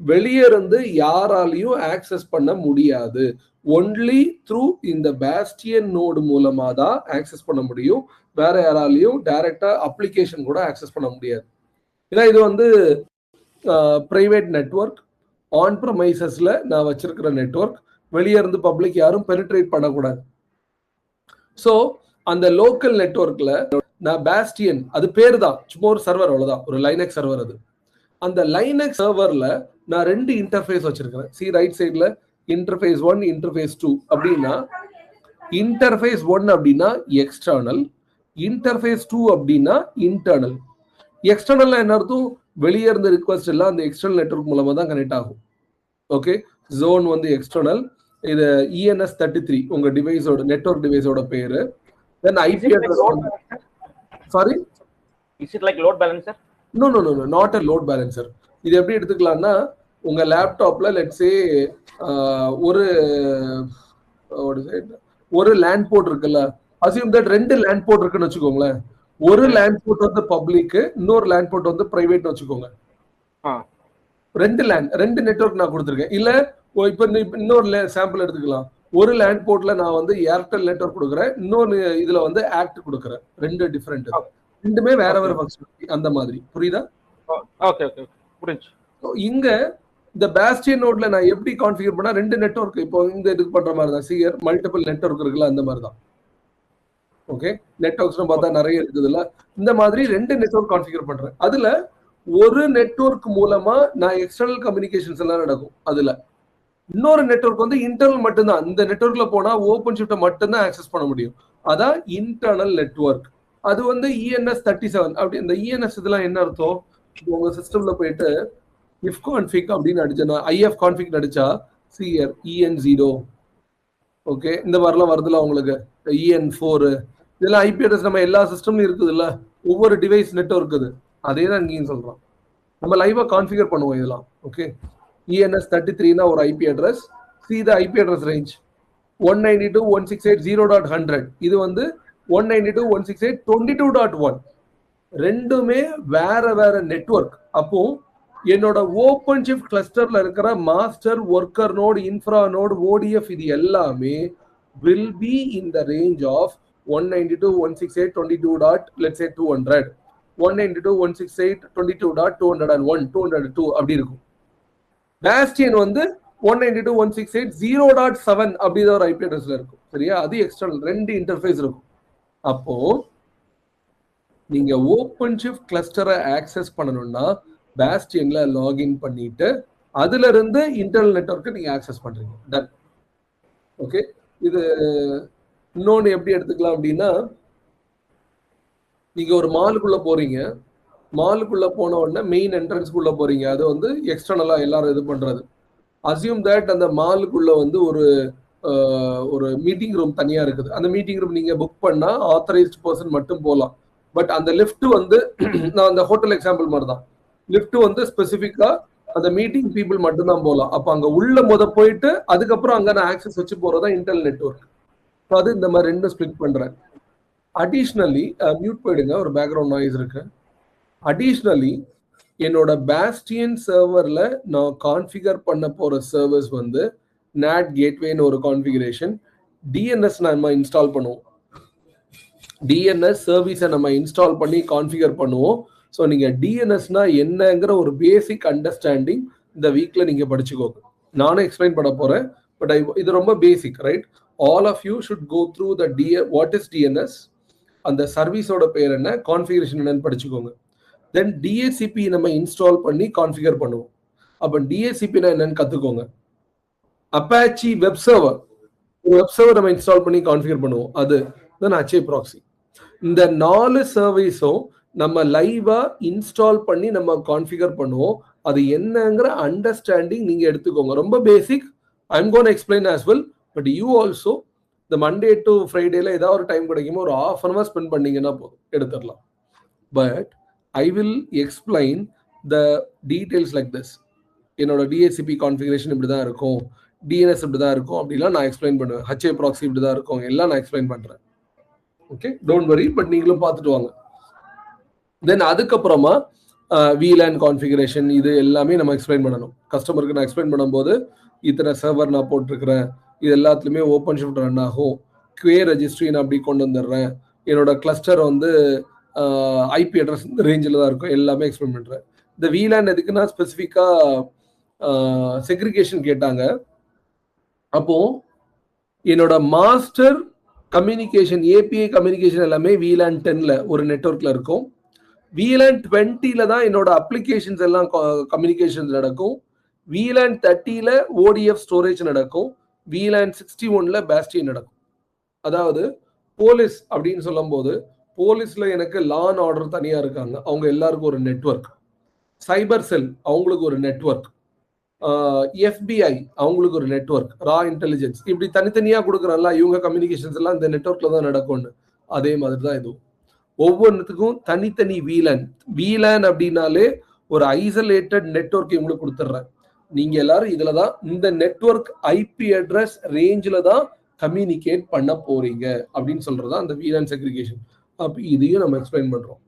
வெளியே இருந்து யாராலையும் ஆக்சஸ் பண்ண முடியாது. ஒன்லி த்ரூ இந்த பேஸ்டியன் நோடு மூலமா தான் ஆக்சஸ் பண்ண முடியும். வேற யாராலையும் டைரக்டா அப்ளிகேஷன் கூட ஆக்சஸ் பண்ண முடியாது. ஏன்னா இது வந்து பிரைவேட் நெட்வொர்க், ஆன் ப்ரமைசஸ்ல நான் வச்சிருக்கிற நெட்வொர்க், வெளியே இருந்து பப்ளிக் யாரும் பெனிட்ரேட் பண்ணக்கூடாது. ஸோ அந்த லோக்கல் நெட்வொர்க்ல நான் பேஸ்டியன், அது பேர் தான், சும்மா ஒரு சர்வர், அவ்வளவுதான், ஒரு லைனக்ஸ் சர்வர். அது அந்த லைனக்ஸ் சர்வர்ல நான் 2 இன்டர்ஃபேஸ் வச்சிருக்கிறேன். சி ரைட் சைட்ல இன்டர்ஃபேஸ் 1, இன்டர்ஃபேஸ் 2 அப்படின்னா, இன்டர்ஃபேஸ் 1 அப்படின்னா எக்ஸ்டர்னல், இன்டர்ஃபேஸ் 2 அப்படின்னா இன்டர்னல். எக்ஸ்டர்னல்ல என்ன அர்த்தம்? வெளியே இருந்த ரிக்வஸ்ட் எல்லாம் அந்த எக்ஸ்டர்னல் நெட்வொர்க் மூலமா தான் கனெக்ட் ஆகும். ஓகே, ஜோன் வந்து எக்ஸ்டர்னல், இது ENS33 உங்க டிவைஸோட நெட்வொர்க் டிவைஸோட பேரு. Then IP address. Sorry, is it like load balancer? No no no no, not a load balancer. இது எப்படி எடுத்துக்கலாம்னா, உங்க லேப்டாப்ல லெட்ஸ் சே ஒரு லேண்ட் போர்ட் இருக்குல்ல, அசியூம் தட் 2 லேண்ட் போர்ட் இருக்குன்னு வச்சுக்கோங்களேன். ஒரு லேண்ட் போர்ட் வந்து பப்ளிக், இன்னொரு லேண்ட் போர்ட் வந்து பிரைவேட்னு வச்சுக்கோங்க. 2 நெட்வொர்க் நான் கொடுத்துருக்கேன். இல்ல இப்ப இன்னொரு சாம்பிள் எடுத்துக்கலாம். ஒரு லேண்ட் போர்ட்ல நான் வந்து ஏர்டெல் நெட்வொர்க் கொடுக்குறேன், இன்னொரு இதுல வந்து ஆக்ட் கொடுக்குறேன். 2 டிஃபரெண்ட், ரெண்டுமே வேற வேற ஃபங்க்ஷனாலிட்டி. அந்த மாதிரி புரியுதா? ஓகே ஓகே புரிஞ்சு. இங்க இந்த பேஸ்டியன் நோட்ல நான் எப்படி கான்ஃபிகர் பண்ணா 2 நெட்வொர்க், இப்போ இந்த இதுக்கு பண்ற மாதிரி தான், சியர் மல்டிபிள் நெட்வொர்க் இருக்குல்ல, அந்த மாதிரி தான். ஓகே, நெட்வொர்க்ஸ்னு பார்த்தா நிறைய இருக்குதுல்ல, இந்த மாதிரி 2 நெட்வொர்க் கான்ஃபிகர் பண்றேன். அதுல ஒரு நெட்வொர்க் மூலமா நான் எக்ஸ்டர்னல் கம்யூனிகேஷன்ஸ் எல்லாம் நடக்கும். அதுல இன்னொரு நெட்வொர்க் வந்து இன்டர்னல் மட்டும்தான். இந்த நெட்வொர்க்ல போனா ஓப்பன் ஷிஃப்ட்டை மட்டும்தான் ஆக்சஸ் பண்ண முடியும். அதான் இன்டர்னல் நெட்வொர்க். அது வந்து ENS37 அப்படி. இந்த ENS இதெல்லாம் என்ன அர்த்தம்? உங்க சிஸ்டம்ல போயிட்டு if config அப்படின்னு அடிச்சா, if config அடிச்சா cr EN0, ஓகே, இந்த மாதிரிலாம் வருதுல உங்களுக்கு, EN4, இதெல்லாம் ஐபி அட்ரஸ் நம்ம எல்லா சிஸ்டம்லயும் இருக்குது இல்ல, ஒவ்வொரு டிவைஸ் நெட்வொர்க். இது அதே தான் இங்கேயும் சொல்றோம். நம்ம லைவா கான்ஃபிகர் பண்ணுவோம் இதெல்லாம். ஓகே, ENS33 ஒரு IP address. see the IP address range 192.168.0.100. இது வந்து 192.168.22.1. ரெண்டுமே வேற வேற நெட்வொர்க். அப்போ என்னோட ஓப்பன் ஷிஃப்ட் கிளஸ்டர்ல இருக்கிற master, worker node, infra node, ODF இது எல்லாமே will be in the range of 192.168.22.200, 192.168.22.201, 202 அப்படி இருக்கும். பேஸ்டியன் வந்து 192.168.0.7 அப்படிதான் ஒரு ஐபி அட்ரஸ்ல இருக்கும். சரியா? அது எக்ஸ்டர்னல், 2 இன்டர்ஃபேஸ் இருக்கும். அப்போ நீங்க ஓப்பன் ஷிஃப்ட் கிளஸ்டரை ஆக்சஸ் பண்ணணும்னா பேஸ்டியன்ல லாகின் பண்ணிட்டு அதுல இருந்து இன்டர்னல் நெட்வொர்க்கை நீங்க ஆக்சஸ் பண்றீங்க. டன். ஓகே, இது இன்னொன்னு எப்படி எடுத்துக்கலாம் அப்படின்னா, நீங்க ஒரு மாலுக்குள்ள போறீங்க, மாலுக்குள்ள போன உடனே மெயின் என்ட்ரன்ஸ்க்குள்ள போறீங்க. அது வந்து எக்ஸ்டர்னலா எல்லாரும் இது பண்றது. அசியூம் தட் அந்த மாலுக்குள்ள வந்து ஒரு மீட்டிங் ரூம் தனியா இருக்குது. அந்த மீட்டிங் ரூம் நீங்க புக் பண்ணா ஆத்தரைஸ்ட் பர்சன் மட்டும் போகலாம். பட் அந்த லிஃப்ட் வந்து நான் அந்த ஹோட்டல் எக்ஸாம்பிள் மாதிரி தான், லிஃப்ட் வந்து ஸ்பெசிஃபிக்கா அந்த மீட்டிங் பீப்புள் மட்டும் தான் போகலாம். அப்ப அங்க உள்ள போயிட்டு அதுக்கப்புறம் அங்க நான் ஆக்சஸ் வச்சு போறதா இன்டர்னல் நெட்வொர்க். அது இந்த மாதிரி 2 ஸ்பிளிட் பண்றேன். அடிஷ்னலி மியூட் போயிடுங்க, ஒரு பேக்ரவுண்ட் நாய்ஸ் இருக்கு. அடிஷ்னலி என்னோட பேஸ்டியன் சர்வர்ல நான் கான்ஃபிகர் பண்ண போற சர்வர்ஸ் வந்து NAT கேட்வேன்னு ஒரு கான்ஃபிகரேஷன், DNS நம்ம இன்ஸ்டால் பண்ணுவோம். DNS சர்வீஸை நம்ம இன்ஸ்டால் பண்ணி கான்ஃபிகர் பண்ணுவோம். ஸோ நீங்க DNSனா என்னங்கிற ஒரு பேசிக் அண்டர்ஸ்டாண்டிங் இந்த வீக்ல நீங்க படிச்சுக்கோங்க. நானும் எக்ஸ்பிளைன் பண்ண போறேன், பட் இது ரொம்ப basic, right? All of you should go through the what is DNS, அந்த சர்வீஸோட பேர் என்ன, கான்ஃபிகரேஷன் என்னன்னு படிச்சுக்கோங்க. தென் DHCP நம்ம இன்ஸ்டால் பண்ணி கான்ஃபிகர் பண்ணுவோம். அப்போ DHCPனா என்னன்னு கத்துக்கோங்க. அப்பாச்சி வெப் சர்வர், ஒரு வெப் சர்வர் நம்ம இன்ஸ்டால் பண்ணி கான்ஃபிகர் பண்ணுவோம். அது தென் அச்சே ப்ராக்ஸி. இந்த 4 சர்வீஸும் நம்ம லைவா இன்ஸ்டால் பண்ணி நம்ம கான்ஃபிகர் பண்ணுவோம். அது என்னங்கிற அண்டர்ஸ்டாண்டிங் நீங்க எடுத்துக்கோங்க. ரொம்ப basic. I am gonna explain as well, but you also இந்த மண்டே டு ஃப்ரைடேல ஏதாவது ஒரு டைம் கிடைக்குமோ ஒரு ½ hour ஸ்பெண்ட் பண்ணீங்கன்னா போதும், எடுத்துடலாம். But I will explain the details like this. என்னோட DHCP கான்ஃபிகரேஷன் இப்படி தான் இருக்கும், டிஎன்எஸ் இப்படிதான் இருக்கும் அப்படிலாம் நான் எக்ஸ்பிளைன் பண்ணுவேன். ஹச்ஏ ப்ராக்ஸி இப்படிதான் இருக்கும், எல்லாம் நான் எக்ஸ்பிளைன் பண்றேன். ஓகே, டோன்ட் வரி, பட் நீங்களும் பார்த்துட்டு வாங்க. தென் அதுக்கப்புறமா VLAN கான்ஃபிகரேஷன் இது எல்லாமே நம்ம எக்ஸ்பிளைன் பண்ணணும். கஸ்டமருக்கு நான் எக்ஸ்பிளைன் பண்ணும்போது இத்தனை சர்வர் நான் போட்டிருக்கிறேன், இது எல்லாத்துலேயுமே ஓப்பன் ஷிஃப்ட் ரன் ஆகும், QA ரெஜிஸ்ட்ரி நான் அப்படி கொண்டு வந்துடுறேன், என்னோட கிளஸ்டர் வந்து ஐபி அட்ரஸ் இந்த ரேஞ்சில் தான் இருக்கும், எல்லாமே எக்ஸ்பிளைன் பண்ணுறேன். இந்த VLAN எதுக்குன்னா ஸ்பெசிஃபிக்காக செக்ரிகேஷன் கேட்டாங்க. அப்போ என்னோட மாஸ்டர் கம்யூனிகேஷன் ஏபிஐ கம்யூனிகேஷன் எல்லாமே VLAN 10ல ஒரு நெட்வொர்க்ல இருக்கும். VLAN 20ல தான் என்னோட அப்ளிகேஷன்ஸ் எல்லாம் கம்யூனிகேஷன் நடக்கும். VLAN 30ல ODF ஸ்டோரேஜ் நடக்கும். VLAN 61ல பேஸ்டியன் நடக்கும். அதாவது போலீஸ் அப்படின்னு சொல்லும் போது போலீஸ்ல எனக்கு லா அண்ட் ஆர்டர் தனியா இருக்காங்க, அவங்க எல்லாருக்கும் ஒரு நெட்வொர்க். சைபர் செல் அவங்களுக்கு ஒரு நெட்வொர்க். FBI அவங்களுக்கு ஒரு நெட்வொர்க். ரா இன்டெலிஜென்ஸ் இப்படி தனித்தனியா கொடுக்குறல்ல, இவங்க கம்யூனிகேஷன்ஸ் எல்லாம் இந்த நெட்வொர்க்ல தான் நடக்கும்னு. அதே மாதிரி தான் இதுவும் ஒவ்வொன்றுத்துக்கும் தனித்தனி VLAN அப்படின்னாலே ஒரு ஐசோலேட்டட் நெட்வொர்க் இவங்களுக்கு கொடுத்துட்றேன். நீங்க எல்லாரும் இதுல தான் இந்த நெட்வொர்க் ஐபி அட்ரஸ் ரேஞ்சில தான் கம்யூனிகேட் பண்ண போறீங்க அப்படின்னு சொல்றதா அந்த VLAN செக்ரிகேஷன். அப்போ இதையும் நம்ம எக்ஸ்பிளைன் பண்றோம்.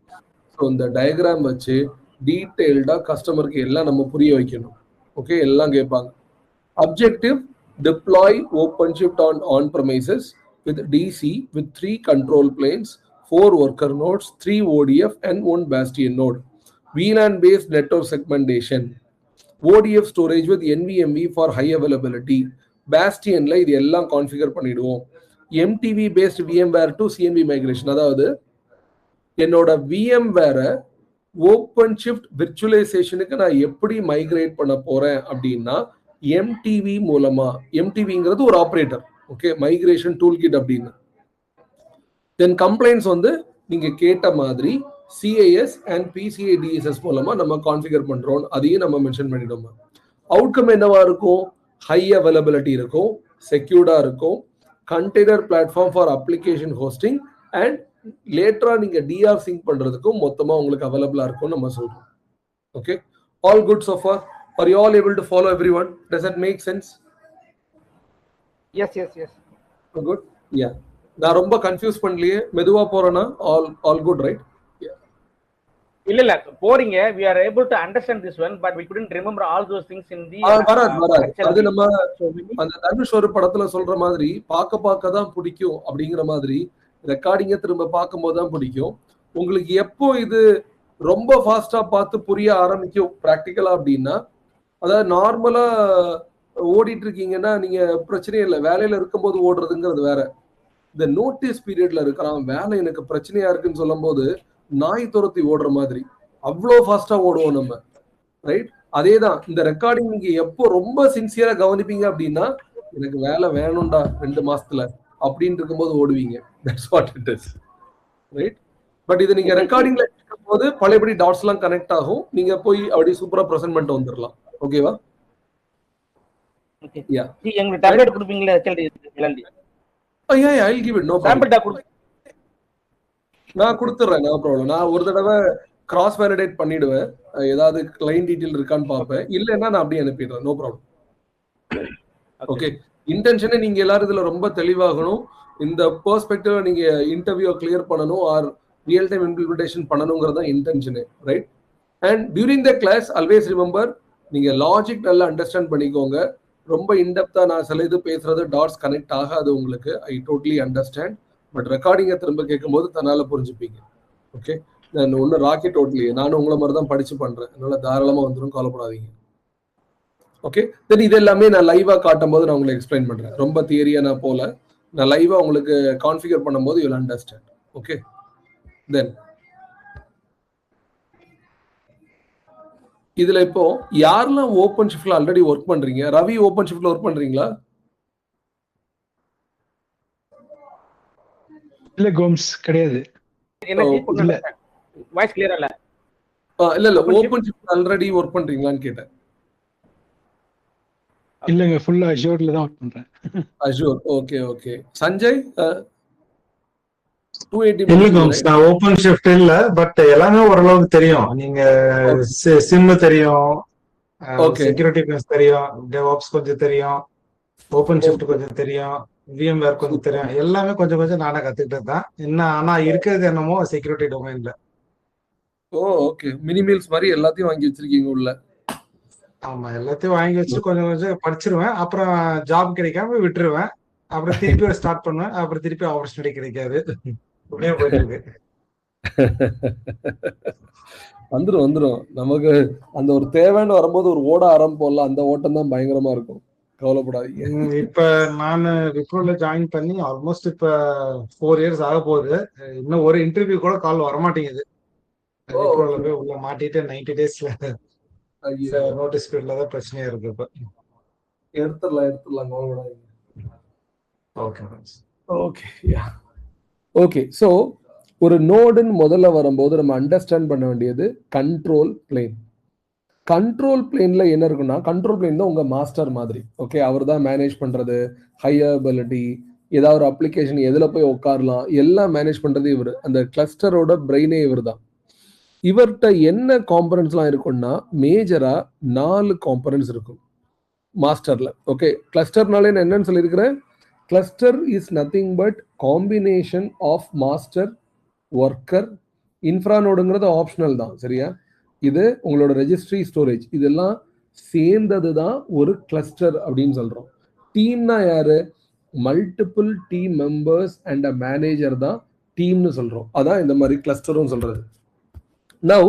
ஸோ இந்த டயக்ராம் வச்சு டீட்டெயில்டா கஸ்டமருக்கு எல்லாம் நம்ம புரிய வைக்கணும். ஓகே, எல்லாம் கேட்பாங்க. Objective deploy OpenShift on premises with DC with 3 control planes, 4 worker nodes, 3 ODF and 1 bastion node. VLAN based network segmentation. ODF storage with NVMe for high availability. Bastionல இது எல்லாம் கான்ஃபிகர் பண்ணிடுவோம். MTV based VMware to CNV migration. அதாவது என்னோட VMware OpenShift virtualizationக்கு நான் எப்படி migrate பண்ண போறேன் அப்படின்னா MTV மூலமா. MTVங்கிறது ஒரு operator. Okay, migration toolkit அப்படின்னு. தென் கம்ப்ளைண்ட்ஸ் வந்து நீங்க கேட்ட மாதிரி CIS அண்ட் PCI DSS மூலமா நம்ம கான்ஃபிகர் பண்றோம், அதையும் நம்ம மென்ஷன் பண்ணிடுவோம். அவுட்கம் என்னவா இருக்கும்? ஹை அவைலபிலிட்டி இருக்கும், செக்யூர்டா இருக்கும், container platform for application hosting and லேட்டரா நீங்க DR சிங்க் பண்றதுக்கும் மொத்தமா உங்களுக்கு அவைலபிளா இருக்கும் நம்ம சொல்றோம். Okay, all good so far? Are you all able to follow everyone? Does that make sense? Yes. Good. Yeah. நான் ரொம்ப கன்ஃபியூஸ் பண்ணலையே, மெதுவா போறேனா? All good, right? இல்ல போறீங்க. We are able to understand this one, but we couldn't remember all those things in the வராது. அது நம்ம அந்த தனுஷ் ஒரு படத்துல சொல்ற மாதிரி பார்க்க தான் பிடிக்கும் அப்படிங்கிற மாதிரி ரெக்கார்டிங்க திரும்ப பார்க்கும்போது தான் பிடிக்கும். உங்களுக்கு எப்போ இது ரொம்ப ஃபாஸ்டா பார்த்து புரிய ஆரம்பிக்கும் பிராக்டிக்கலா அப்படின்னா, அதாவது நார்மலா ஓடிட்டு இருக்கீங்கன்னா நீங்க பிரச்சனையே இல்லை, வேலையில இருக்கும்போது ஓடுறதுங்கிறது வேற. இந்த நோட்டீஸ் பீரியட்ல இருக்கிறான், வேலை எனக்கு பிரச்சனையா இருக்குன்னு சொல்லும் போது நாய் துரத்தி ஓடுற மாதிரி அவ்வளோ ஃபாஸ்டா ஓடுவோம் நம்ம, ரைட்? அதே தான் இந்த ரெக்கார்டிங் நீங்க எப்போ ரொம்ப சின்சியரா கவனிப்பீங்க அப்படின்னா, எனக்கு வேலை வேணும்டா 2 மாசத்துல அப்படின்னு இருக்கும்போது ஓடுவீங்க. That's what it is, right? But இது நீங்க ரெக்கார்டிங்ல இருக்கும்போது பழையபடி டாட்ஸ் எல்லாம் கனெக்ட் ஆகும், நீங்க போய் அப்படி சூப்பரா ப்ரெசென்ட் பண்ணிட்டு வந்துடலாம். ஓகேவா? Okay. Yeah. எங்களுக்கு டேப்லெட் கொடுப்பீங்களா? HLD. I'll give it, no problem. நான் கொடுத்துறேன், நோ ப்ராப்ளம். நான் ஒரு தடவை கிராஸ் வேலிடேட் பண்ணிடுவேன், ஏதாவது கிளைண்ட் டீடைல் இருக்கான்னு பார்ப்பேன், இல்லைன்னா நான் அப்படியே அனுப்பிடுறேன், நோ ப்ராப்ளம். ஓகே, இன்டென்ஷனே நீங்க எல்லாரும் இதுல ரொம்ப தெளிவாகணும். இந்த பெர்ஸ்பெக்டிவ்ல நீங்க இன்டர்வியூ கிளியர் பண்ணணும் ஆர் ரியல் டைம் இம்ப்ளிமெண்டேஷன் பண்ணணுங்கிறது தான் இன்டென்ஷனே, right? And during the class always remember, நீங்க லாஜிக் நல்லா அண்டர்ஸ்டாண்ட் பண்ணிக்கோங்க. ரொம்ப இன்டெப்தா நான் சில இது பேசுறது டாட்ஸ் கனெக்ட் ஆகாது உங்களுக்கு, ஐ டோட்டலி அண்டர்ஸ்டாண்ட். பட் ரெக்கார்டிங்கை திரும்ப கேட்கும்போது தன்னால புரிஞ்சுப்பீங்க. ஓகே, நான் ஒன்றும் ராக்கெட் ஓட்டலையே, நானும் உங்களை மாதிரி தான் படிச்சு பண்றேன், அதனால தாராளமா வந்துடும், கவலைப்படாதீங்க. ஓகே, தென் இது எல்லாமே நான் லைவா காட்டும் போது நான் உங்களுக்கு எக்ஸ்பிளைன் பண்றேன். ரொம்ப தியரியா நான் போல, நான் லைவா உங்களுக்கு கான்ஃபிகர் பண்ணும்போது யூ வில் அண்டர்ஸ்டாண்ட். ஓகே, தென் இதுல இப்போ யாரெல்லாம் ஓப்பன் ஷிஃப்ட்ல ஆல்ரெடி ஒர்க் பண்றீங்க? ரவி ஓப்பன் ஷிஃப்ட்ல ஒர்க் பண்றீங்களா? இல்ல கோம்ஸ் கிடையாது. வாய்ஸ் கிளியரா இல்ல. இல்ல ஓப்பன் ஷிஃப்ட் ஆல்ரெடி ஒர்க் பண்றீங்களான்னு கேட்டேன். இல்லங்க, ஃபுல்லா அஷூர்ல தான் ஒர்க் பண்றேன். Azure, okay. சஞ்சய் 280 இல்ல கோம்ஸ், நான் ஓப்பன் ஷிஃப்ட் இல்ல, பட் எல்லாமே ஓரளவுக்கு தெரியும். நீங்க சிம் தெரியும், செக்யூரிட்டி பிளஸ் தெரியும், டெவாப்ஸ் கொஞ்சம் தெரியும், ஓப்பன் ஷிஃப்ட் கொஞ்சம் தெரியும், VMware கொஞ்சம் சூப்பர். தெரியும், எல்லாமே கொஞ்சம் கொஞ்சம் நானே கத்துக்கிட்டது தான். என்ன ஆனா இருக்கிறது என்னமோ செக்யூரிட்டி டொமைன்ல. ஓ ஓகே, மினி மீல்ஸ் மாதிரி எல்லாத்தையும் வாங்கி வச்சிருக்கீங்க உள்ள. ஆமா, எல்லாத்தையும் வாங்கி வச்சு கொஞ்சம் கொஞ்சம் படிச்சிருவேன். அப்புறம் ஜாப் கிடைக்காம விட்டுருவேன். அப்புறம் திருப்பி ஸ்டார்ட் பண்ணுவேன். அப்புறம் திருப்பி ஆப்பர்ச்சுனிட்டி கிடைக்காது. இப்படியே போயிட்டு இருக்கு. வந்துரும் வந்துரும். நமக்கு அந்த ஒரு தேவைன்னு வரும்போது ஒரு ஓட ஆரம்பிப்போம்ல, அந்த ஓட்டம் தான் பயங்கரமா இருக்கும். கவலைப்படாதீங்க. இப்ப நான் விப்ரோல ஜாயின் பண்ணி ஆல்மோஸ்ட் இப்ப 4 இயர்ஸ் ஆக போகுது. இன்னும் ஒரு இன்டர்வியூ கூட கால் வரமாட்டேங்குது. ஓ விப்ரோல ஓகே. போய் உள்ள மாட்டிட்டு 90 டேஸ்ல ஐயோ, நோட்டீஸ் பீரியட்ல தான் பிரச்சனையா இருக்கு இப்ப. எடுத்துடலாம் கவலைப்படாதீங்க. Okay. Okay yeah okay. So ஒரு நோடுன்னு முதல்ல வரும்போது நம்ம அண்டர்ஸ்டாண்ட் பண்ண வேண்டியது கண்ட்ரோல் பிளேன். கண்ட்ரோல் பிளேன்ல என்ன இருக்குன்னா, கண்ட்ரோல் பிளேன் தான் உங்க மாஸ்டர் மாதிரி. ஓகே, அவர் தான் மேனேஜ் பண்றது, ஹையபிலிட்டி, ஏதாவது ஒரு அப்ளிகேஷன் எதுல போய் உட்காரலாம் எல்லாம் மேனேஜ் பண்றது இவர். அந்த கிளஸ்டரோட பிரெயினே இவர் தான். இவர்கிட்ட என்ன காம்பனன்ட்ஸ்லாம் இருக்கும்னா, மேஜரா 4 காம்பனன்ட்ஸ் இருக்கும் மாஸ்டர்ல. ஓகே, கிளஸ்டர்னாலே நான் என்னன்னு சொல்லியிருக்கிறேன், cluster is nothing but combination of master, worker, இன்ஃப்ரானோடுங்கிறது ஆப்ஷனல் தான், சரியா? இது உங்களோட ரெஜிஸ்ட்ரி, ஸ்டோரேஜ், இதெல்லாம் சேர்ந்தது தான் ஒரு கிளஸ்டர் அப்படின்னு சொல்றோம். டீம்னா யாரு? Multiple team members and a manager தான் டீம்னு சொல்றோம். அதான் இந்த மாதிரி கிளஸ்டரும் சொல்றது. நவ்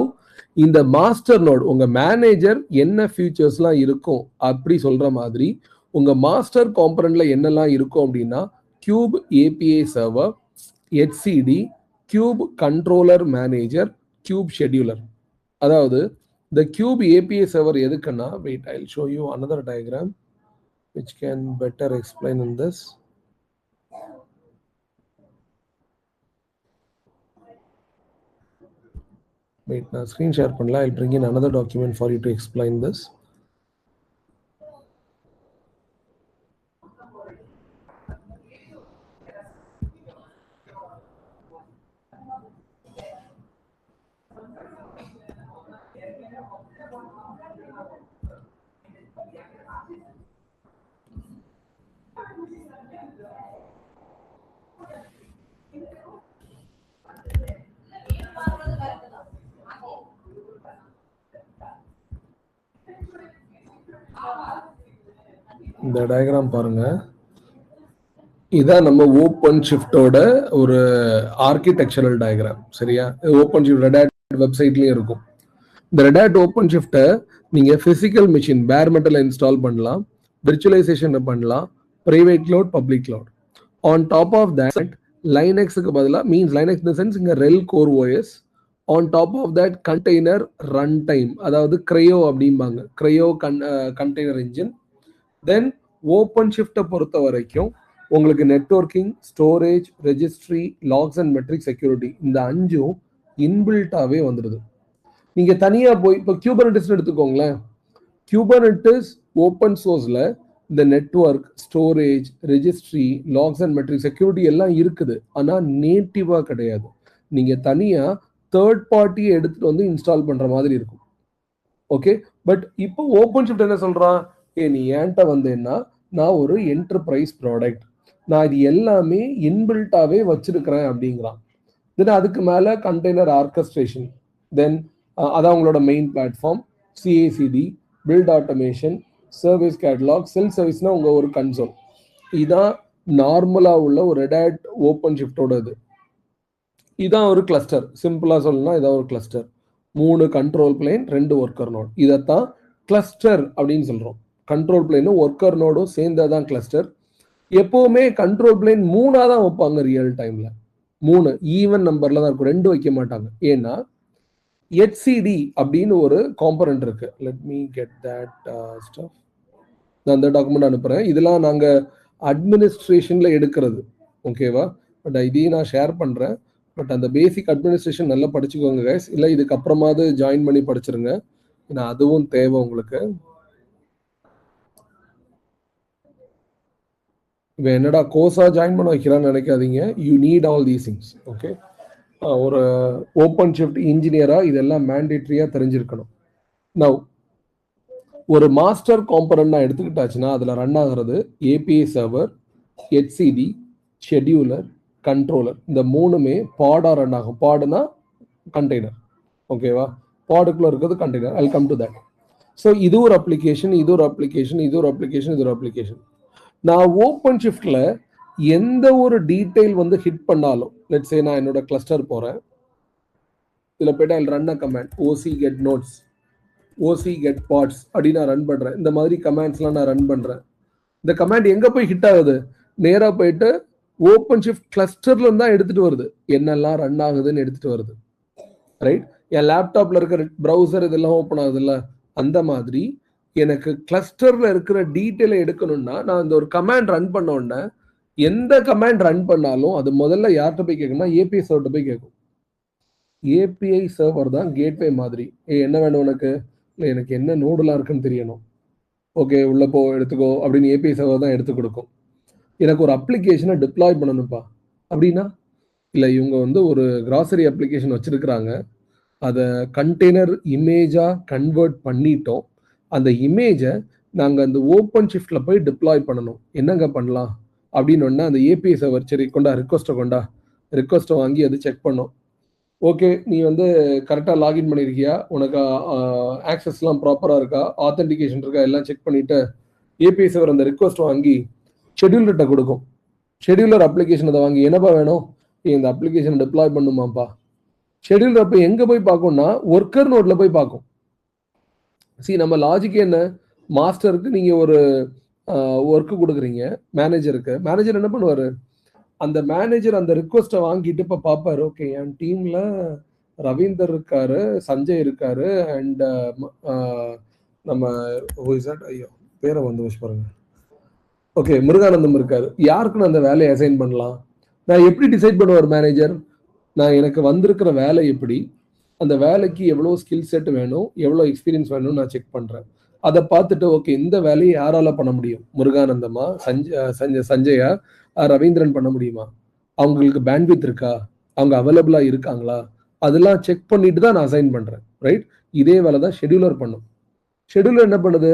இந்த மாஸ்டர் நோட், உங்க மேனேஜர் என்ன ஃபியூச்சர்ஸ்லாம் இருக்கும் அப்படி சொல்ற மாதிரி உங்க மாஸ்டர் காம்பனன்ட்ல என்னெல்லாம் இருக்கும் அப்படின்னா, cube API server, HCD, cube controller manager, cube scheduler. அதாவது the cube API server எதுக்குன்னா, wait, I'll show you another diagram which can better explain in this. Wait, நான் screen share பண்ணல. I'll bring in another document for you to explain this. இந்த diagram பாருங்க. இதான் நம்ம ஓப்பன் ஷிஃப்டோட ஒரு ஆர்கிடெக்சரல் டயக்ராம், சரியா? ஓப்பன் ஷிஃப்ட் ரெட் ஹேட் வெப்சைட்லயும் இருக்கும். இந்த ரெட் ஹேட் ஓப்பன் ஷிஃப்ட்டை நீங்க physical machine bare metal install பண்ணலாம், விர்ச்சுவலைசேஷன் பண்ணலாம், private cloud, public cloud. On top of that லைனக்ஸுக்கு பதிலாக, means Linux in the sense இங்க ரெல் core OS. On top of that container run time, அதாவது கிரையோ அப்படிம்பாங்க, கிரையோ கண்டெய்னர் இன்ஜின். தென் ஓப்பன் ஷிஃப்ட்டை பொறுத்த வரைக்கும் உங்களுக்கு networking, storage, registry, logs and metric security, இந்த 5ம் இன்பில்ட்டாவே வந்துடுது. நீங்க தனியா போய் இப்போ கியூபர்நெட்டிஸ் எடுத்துக்கோங்களேன். கியூபர்நெட்டிஸ் ஓப்பன் சோர்ஸ்ல இந்த network, storage, registry, logs and metric security எல்லாம் இருக்குது. ஆனா நேட்டிவா கிடையாது. நீங்க தனியா தேர்ட் பார்ட்டியை எடுத்துட்டு வந்து இன்ஸ்டால் பண்ற மாதிரி இருக்கும். ஓகே, பட் இப்போ ஓப்பன் ஷிஃப்ட் என்ன சொல்றான், நீ ஏன்ட்ட வந்தேன்னா நான் ஒரு என்டர்பிரைஸ் ப்ராடக்ட், நான் இது எல்லாமே இன்பில்ட்டாவே வச்சிருக்கிறேன் அப்படிங்கிறான். தென் அதுக்கு மேல கண்டெய்னர் ஆர்கஸ்ட்ரேஷன், தென் அதான் உங்களோட main platform, CACD, build automation, service catalog, self சர்வீஸ்னா உங்க ஒரு கன்சோல். இதான் நார்மலா உள்ள ஒரு ரெட் ஹேட் ஓப்பன் ஷிஃப்டோட இது. இதான் ஒரு கிளஸ்டர். சிம்பிளா சொல்லணும்னா இதான் ஒரு cluster. 3 control plane, 2 worker node. இதைத்தான் கிளஸ்டர் அப்படின்னு சொல்றோம். கண்ட்ரோல் பிளேனும் ஒர்க்கர் நோடும் சேர்ந்ததான் கிளஸ்டர். எப்பவுமே கண்ட்ரோல் பிளேன் 3ஆ தான் வைப்பாங்க ரியல் டைம்ல. 3 ஈவன் நம்பர்ல தான் இருக்கும், 2 வைக்க மாட்டாங்க. ஏன்னா HCD அப்படின்னு ஒரு காம்பனன்ட் இருக்கு. Let me get that stuff. நான் அந்த டாக்குமெண்ட் அனுப்புறேன். இதெல்லாம் நாங்க அட்மினிஸ்ட்ரேஷன்ல எடுக்கிறது, ஓகேவா? பட் இதையும் நான் ஷேர் பண்றேன். பட் அந்த பேசிக் அட்மினிஸ்ட்ரேஷன் நல்லா படிச்சுக்கோங்க கைஸ். இல்லை இதுக்கு அப்புறமாவது ஜாயின் பண்ணி படிச்சிருங்க, ஏன்னா அதுவும் தேவை உங்களுக்கு. இப்போ என்னடா கோர்ஸா ஜாயின் பண்ண வைக்கிறான்னு நினைக்காதீங்க. You need all these things. Okay, ஒரு ஓப்பன் ஷிஃப்ட் இன்ஜினியரா இதெல்லாம் மேண்டேட்ரியா தெரிஞ்சிருக்கணும். நவ் ஒரு மாஸ்டர் காம்பனன்ட் நான் எடுத்துக்கிட்டாச்சுன்னா அதுல ரன் ஆகுறது API server, HCD, scheduler, controller. இந்த மூணுமே பாடா ரன் ஆகும். பாடுனா கண்டெய்னர். ஓகேவா? பாடுக்குள்ள இருக்கிறது container. I come to that. So இது ஒரு அப்ளிகேஷன், இது ஒரு அப்ளிகேஷன், இது ஒரு அப்ளிகேஷன், இது ஒரு அப்ளிகேஷன். நான் ஓப்பன் ஷிஃப்ட்ல எந்த ஒரு டீடைல் வந்து ஹிட் பண்ணாலும், லெட்ஸ் சே நான் என்னோட கிளஸ்டர் போறேன், இதுல போயிட்டு ஐ ரன் அ command OC get nodes, OC get pods அப்படின்னு நான் ரன் பண்றேன். இந்த மாதிரி கமாண்ட்ஸ்லாம் நான் ரன் பண்றேன். இந்த கமாண்ட் எங்க போய் ஹிட் ஆகுது? நேரா போயிட்டு ஓப்பன் ஷிஃப்ட் கிளஸ்டர்ல இருந்தா எடுத்துட்டு வருது, என்னெல்லாம் ரன் ஆகுதுன்னு எடுத்துட்டு வருது. ரைட்? என் லேப்டாப்ல இருக்கிற ப்ரௌசர் இதெல்லாம் ஓப்பன் ஆகுது இல்ல, அந்த மாதிரி எனக்கு கிளஸ்டர்ல இருக்கிற டீட்டெயிலை எடுக்கணும்னா நான் இந்த ஒரு கமாண்ட் ரன் பண்ண உடனே எந்த கமாண்ட் ரன் பண்ணாலும் அது முதல்ல யார்கிட்ட போய் கேட்கணும்னா ஏபிஐ சர்வர்கிட்ட போய் கேட்கும். ஏபிஐ சர்வர் தான் கேட்வே மாதிரி. என்ன வேணும் உனக்கு? இல்லை எனக்கு என்ன நோடுலாம் இருக்குன்னு தெரியணும். ஓகே, உள்ள போ எடுத்துக்கோ அப்படின்னு ஏபிஐ சர்வர் தான் எடுத்து கொடுக்கும். எனக்கு ஒரு அப்ளிகேஷனை டிப்ளாய் பண்ணணும்ப்பா அப்படின்னா, இல்லை இவங்க வந்து ஒரு கிராசரி அப்ளிகேஷன் வச்சிருக்கிறாங்க, அதை கண்டெய்னர் இமேஜாக கன்வெர்ட் பண்ணிட்டோம், அந்த இமேஜை நாங்கள் அந்த ஓப்பன் ஷிஃப்டில் போய் டிப்ளாய் பண்ணணும், என்னங்க பண்ணலாம் அப்படின்னு ஒன்று அந்த ஏபிஐ சர்வர் சரி கொண்டா ரிக்வஸ்ட்டை வாங்கி அது செக் பண்ணோம். ஓகே, நீ வந்து கரெக்டாக லாகின் பண்ணியிருக்கியா, உனக்கு ஆக்சஸ்லாம் ப்ராப்பராக இருக்கா, ஆத்தென்டிகேஷன் இருக்கா, எல்லாம் செக் பண்ணிவிட்டு ஏபிஐ சர்வர் அந்த ரிக்வஸ்ட் வாங்கி ஷெட்யூலர்கிட்ட கொடுக்கும். ஷெட்யூலர் அப்ளிகேஷன் அதை வாங்கி என்னப்பா வேணும், இந்த அப்ளிகேஷன் டிப்ளாய் பண்ணுமாப்பா. ஷெட்யூலர் அப்போ எங்கே போய் பார்க்கும்னா ஒர்க்கர் நோட்ல போய் பார்க்கும். நம்ம லாஜிக் என்ன, மாஸ்டருக்கு நீங்கள் ஒரு ஒர்க்கு கொடுக்குறீங்க மேனேஜருக்கு, மேனேஜர் என்ன பண்ணுவார், அந்த மேனேஜர் அந்த ரிக்வஸ்ட்டை வாங்கிட்டு இப்போ பார்ப்பாரு, ஓகே என் டீமில் ரவீந்தர் இருக்காரு, சஞ்சய் இருக்காரு, அண்ட் நம்ம ஐயோ பேரை வந்து வச்சு பாருங்க, ஓகே முருகானந்தம் இருக்காரு, யாருக்கு நான் அந்த வேலையை அசைன் பண்ணலாம், நான் எப்படி டிசைட் பண்ணுவார் மேனேஜர், நான் எனக்கு வந்திருக்கிற வேலை எப்படி, அந்த வேலைக்கு எவ்வளோ ஸ்கில் செட் வேணும், எவ்வளோ எக்ஸ்பீரியன்ஸ் வேணும்னு நான் செக் பண்ணுறேன். அதை பார்த்துட்டு ஓகே இந்த வேலையை யாரால பண்ண முடியும், முருகானந்தமா, சஞ்சயா, ரவீந்திரன் பண்ண முடியுமா, அவங்களுக்கு பேண்ட்வித் இருக்கா, அவங்க அவைலபிளா இருக்காங்களா, அதெல்லாம் செக் பண்ணிட்டு தான் நான் அசைன் பண்றேன். ரைட்? இதே வேலை தான் ஷெட்யூலர் பண்ணும். ஷெட்யூலர் என்ன பண்ணுது,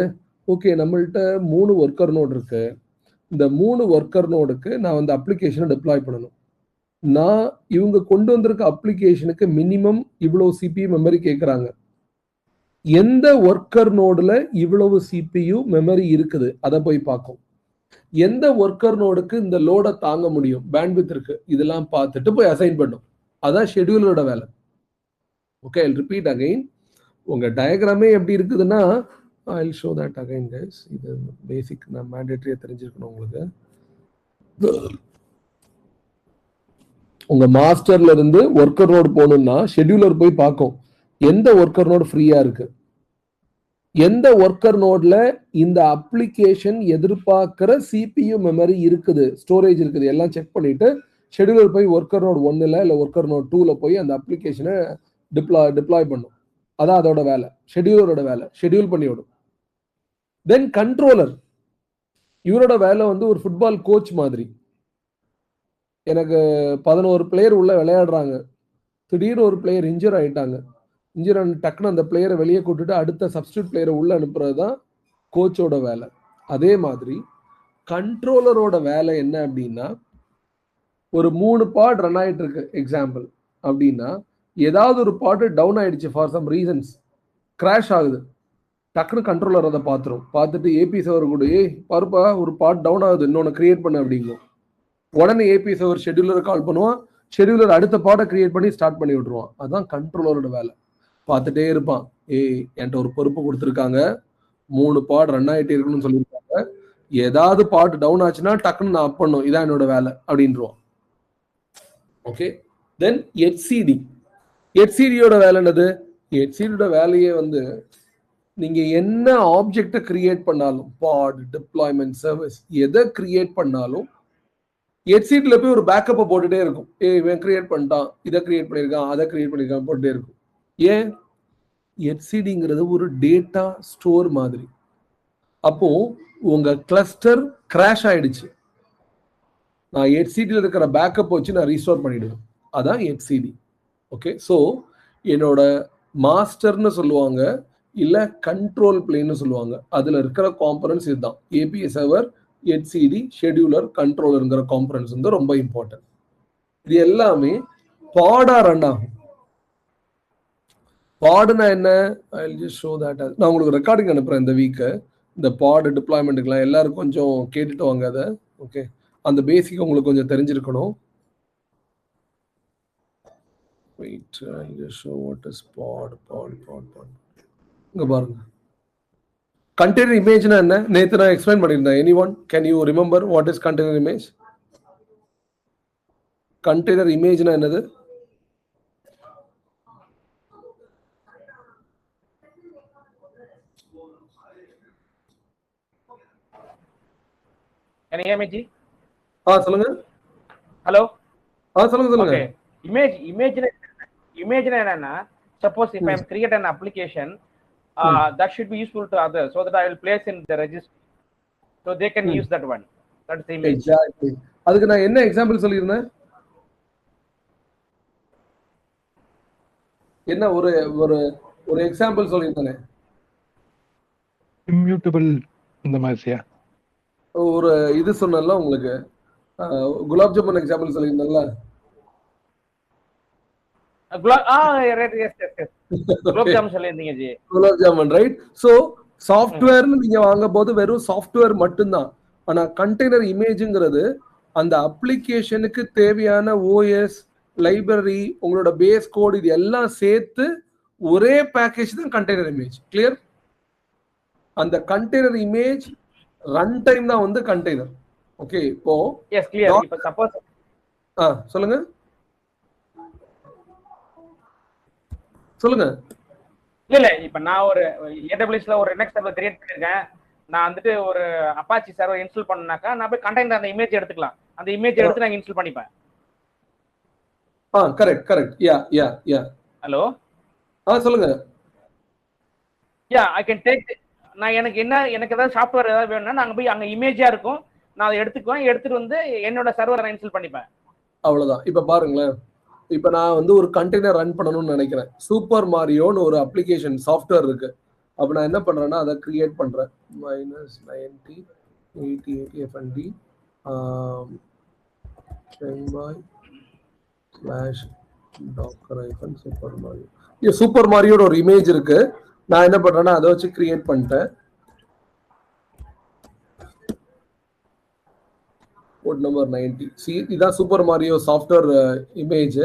ஓகே நம்மள்ட்ட 3 ஒர்க்கர் நோடு இருக்கு, இந்த 3 ஒர்க்கர் நோடுக்கு நான் வந்து அப்ளிகேஷனை டிப்ளாய் பண்ணணும், நான் இவங்க கொண்டு வந்திருக்க அப்ளிகேஷனுக்கு மினிமம் இவ்வளவு சிபியு மெமரி கேட்குறாங்க, எந்த ஒர்க்கர் நோடுல இவ்வளவு சிபியு மெமரி இருக்குது அதை போய் பார்க்கும், எந்த ஒர்க்கர் நோடுக்கு இந்த லோடை தாங்க முடியும், பேண்ட்வித் இருக்கு, இதெல்லாம் பார்த்துட்டு போய் அசைன் பண்ணும். அதான் ஷெட்யூலரோட வேலை. Okay, I repeat again. உங்க டயக்ராமே எப்படி இருக்குதுன்னா, I show that again guys. இது பேசிக் நான் மேண்டேட்டரியா தெரிஞ்சிருக்கணும் உங்களுக்கு. உங்க மாஸ்டர்ல இருந்து ஒர்க்கர் நோடு போகணும்னா ஷெட்யூலர் போய் பார்க்கும் எந்த ஒர்க்கர் நோடு ஃப்ரீயா இருக்கு, எந்த ஒர்க்கர் நோட்ல இந்த அப்ளிகேஷன் எதிர்பார்க்கிற சிபியு மெமரி இருக்குது, ஸ்டோரேஜ் இருக்குது, எல்லாம் செக் பண்ணிட்டு ஷெட்யூலர் போய் ஒர்க்கர் நோட் 1ல இல்லை ஒர்க்கர் நோட் 2ல போய் அந்த அப்ளிகேஷனை டிப்ளாய் பண்ணும். அதான் அதோட வேலை, ஷெட்யூலரோட வேலை, ஷெட்யூல் பண்ணி விடும். தென் கண்ட்ரோலர், இவரோட வேலை வந்து ஒரு ஃபுட்பால் கோச் மாதிரி. எனக்கு 11 பிளேயர் உள்ள விளையாடுறாங்க, திடீர்னு ஒரு பிளேயர் இன்ஜர் ஆயிட்டாங்க, இன்ஜர் டக்குன்னு அந்த பிளேயரை வெளியே கூட்டுட்டு அடுத்த சப்ஸ்டியூட் பிளேயரை உள்ள அனுப்புறது தான் கோச்சோட வேலை. அதே மாதிரி கண்ட்ரோலரோட வேலை என்ன அப்படின்னா, ஒரு 3 பாட் ரன் ஆயிட்டு இருக்கு எக்ஸாம்பிள் அப்படின்னா, ஏதாவது ஒரு பாட்டு டவுன் ஆயிடுச்சு ஃபார் சம் ரீசன்ஸ், கிராஷ் ஆகுது, டக்குன்னு கண்ட்ரோலர் அதை பார்த்துட்டு ஏபி சர்வர் கூட பாருப்பா ஒரு பாட் டவுன் ஆகுது, இன்னொன்று கிரியேட் பண்ண அப்படிங்கும். உடனே ஏபி சர்வர் ஷெட்யூலரை கால் பண்ணுவான், ஷெட்யூலர் அடுத்த பாட்டை கிரியேட் பண்ணி ஸ்டார்ட் பண்ணி விட்டுருவான். அதுதான் கண்ட்ரோலரோட வேலை. பார்த்துட்டே இருப்பான், என்கிட்ட ஒரு பொறுப்பு கொடுத்துருக்காங்க, 3 பாட் ரன் ஆகிட்டே இருக்கணும்னு சொல்லியிருக்காங்க, ஏதாவது பாட் டவுன் ஆச்சுன்னா டக்குன்னு நான் அப் பண்ணும், இதான் என்னோட வேலை அப்படின்றான். ஓகே, தென் ஹெச்சிடியோட வேலை என்னது, ஹெச்சிடியோட வேலையே வந்து நீங்க என்ன ஆப்ஜெக்டை கிரியேட் பண்ணாலும், பாட், டிப்ளாய்மெண்ட், சர்வீஸ் எதை கிரியேட் பண்ணாலும் ஹெச்சிடியில் போய் ஒரு பேக்கப்பை போட்டுட்டே இருக்கும். இவன் கிரியேட் பண்ணிட்டான், இதை கிரியேட் பண்ணியிருக்கான், அதை கிரியேட் பண்ணியிருக்கான் போட்டுட்டே இருக்கும். ஏன்? ஹெச்சிடிங்கிறது ஒரு டேட்டா ஸ்டோர் மாதிரி. அப்போ உங்க கிளஸ்டர் கிராஷ் ஆயிடுச்சு, நான் ஹெச்சிடியில் இருக்கிற பேக்கப் வச்சு நான் ரீஸ்டோர் பண்ணிடுவேன். அதான் ஹெச்சிடி. ஓகே, ஸோ என்னோட மாஸ்டர்னு சொல்லுவாங்க, இல்ல கண்ட்ரோல் பிளேன்னு சொல்லுவாங்க. அதுல இருக்கிற காம்பனன்ட்ஸ் இதுதான். ஏபிஐ சர்வர், HCD, ஷெட்யூலர், கண்ட்ரோலருங்கிற காம்பனன்ட்ஸ் வந்து ரொம்ப இம்பார்ட்டன்ட். இது எல்லாமே பாடா ரன் ஆகும். பாடுனா என்ன? I'll just show that. நான் உங்களுக்கு ரெக்கார்டிங் அனுப்புறேன் இந்த வீக்கு. இந்த பாடு டிப்ளாய்மெண்ட்டுக்குலாம் எல்லாரும் கொஞ்சம் கேட்டுட்டு வாங்க அதை. ஓகே, அந்த பேசிக் உங்களுக்கு கொஞ்சம் தெரிஞ்சிருக்கணும். Wait, I'll just show what is pod. இங்க பாருங்க. கண்டெய்னர் இமேஜ்னா என்ன? நேத்து நான் எக்ஸ்பிளைன் பண்ணியிருந்தேன். Anyone? Can you remember what is container image? Container இமேஜ்னா என்னது? Can you hear me, Ji? சொல்லுங்க. Hello? சொல்லுங்க. Okay. Image என்னன்னா, suppose if I am create an application, that should be useful to others, so that I will place in the registry, so they can use that one. That's the image. Exactly. அதுக்கு நான் என்ன example சொல்லியிருந்தேன்? என்ன ஒரு ஒரு ஒரு example சொல்லியிருந்தேன். Immutable இந்த மாதிரியா? ஒரு இது சொன்னல உங்களுக்கு, குலாப் ஜாமுன் எக்ஸாம்பிள் சொல்லியிருந்தேன்ல. குலாப் ஜாமுன் சொல்லியிருந்தீங்க ஜி. குலாப் ஜாமுன், ரைட்? சோ சாஃப்ட்வேர்னு நீங்க வாங்கும் போது வெறும் சாஃப்ட்வேர் மட்டும்தான். ஆனா கண்டெய்னர் இமேஜ்ங்கிறது அந்த அப்ளிகேஷனுக்கு தேவையான ஓஎஸ், லைப்ரரி, உங்களோட பேஸ் கோட், இது எல்லாம் சேர்த்து ஒரே பேக்கேஜ் தான் கண்டெய்னர் இமேஜ். கிளியர்? அந்த கண்டெய்னர் இமேஜ் ரன் டைம் தான் வந்து கண்டெய்னர். ஓகே, இப்போ எஸ் கிளியர். இப்போ சப்போஸ் சொல்லுங்க. இல்ல இப்ப நான் ஒரு AWSல ஒரு நெக்ஸ்ட் சர்வர் கிரியேட் பண்ணிருக்கேன். நான் வந்துட்டு ஒரு அப்பாச்சி சர்வர் இன்ஸ்டால் பண்ணனாக்கா நான் போய் கண்டெய்னர் அந்த இமேஜ் எடுத்துக்கலாம். அந்த இமேஜ் எடுத்து நான் இன்ஸ்டால் பண்ணிப்பேன். கரெக்ட். யா. ஹலோ, சொல்லுங்க. யா, ஐ கேன் டேக். நான் எனக்கு ஏதாவது சாஃப்ட்வேர் ஏதாவது வேணும்னா நாங்க போய் அங்க இமேஜா இருக்கும், நான் அதை எடுத்துட்டு வந்து என்னோட சர்வரை நான் இன்ஸ்டால் பண்ணிப்பேன். அவ்வளவுதான். இப்ப பாருங்களேன், இப்ப நான் வந்து ஒரு கண்டெய்னர் ரன் பண்ணணும்னு நினைக்கிறேன். சூப்பர் மாரியோன்னு ஒரு அப்ளிகேஷன் சாஃப்ட்வேர் இருக்கு. அப்ப நான் என்ன பண்றேன்னா அதை கிரியேட் பண்றேன். -90 80 fnd /docker-super mario. சூப்பர் மாரியோட ஒரு இமேஜ் இருக்கு. நான் என்ன பண்றேன்னா அதை வச்சு கிரியேட் பண்ணிட்டேன். நம்பர் 90. இதான் சூப்பர் மாரியோ சாஃப்ட்வேர் இமேஜ்.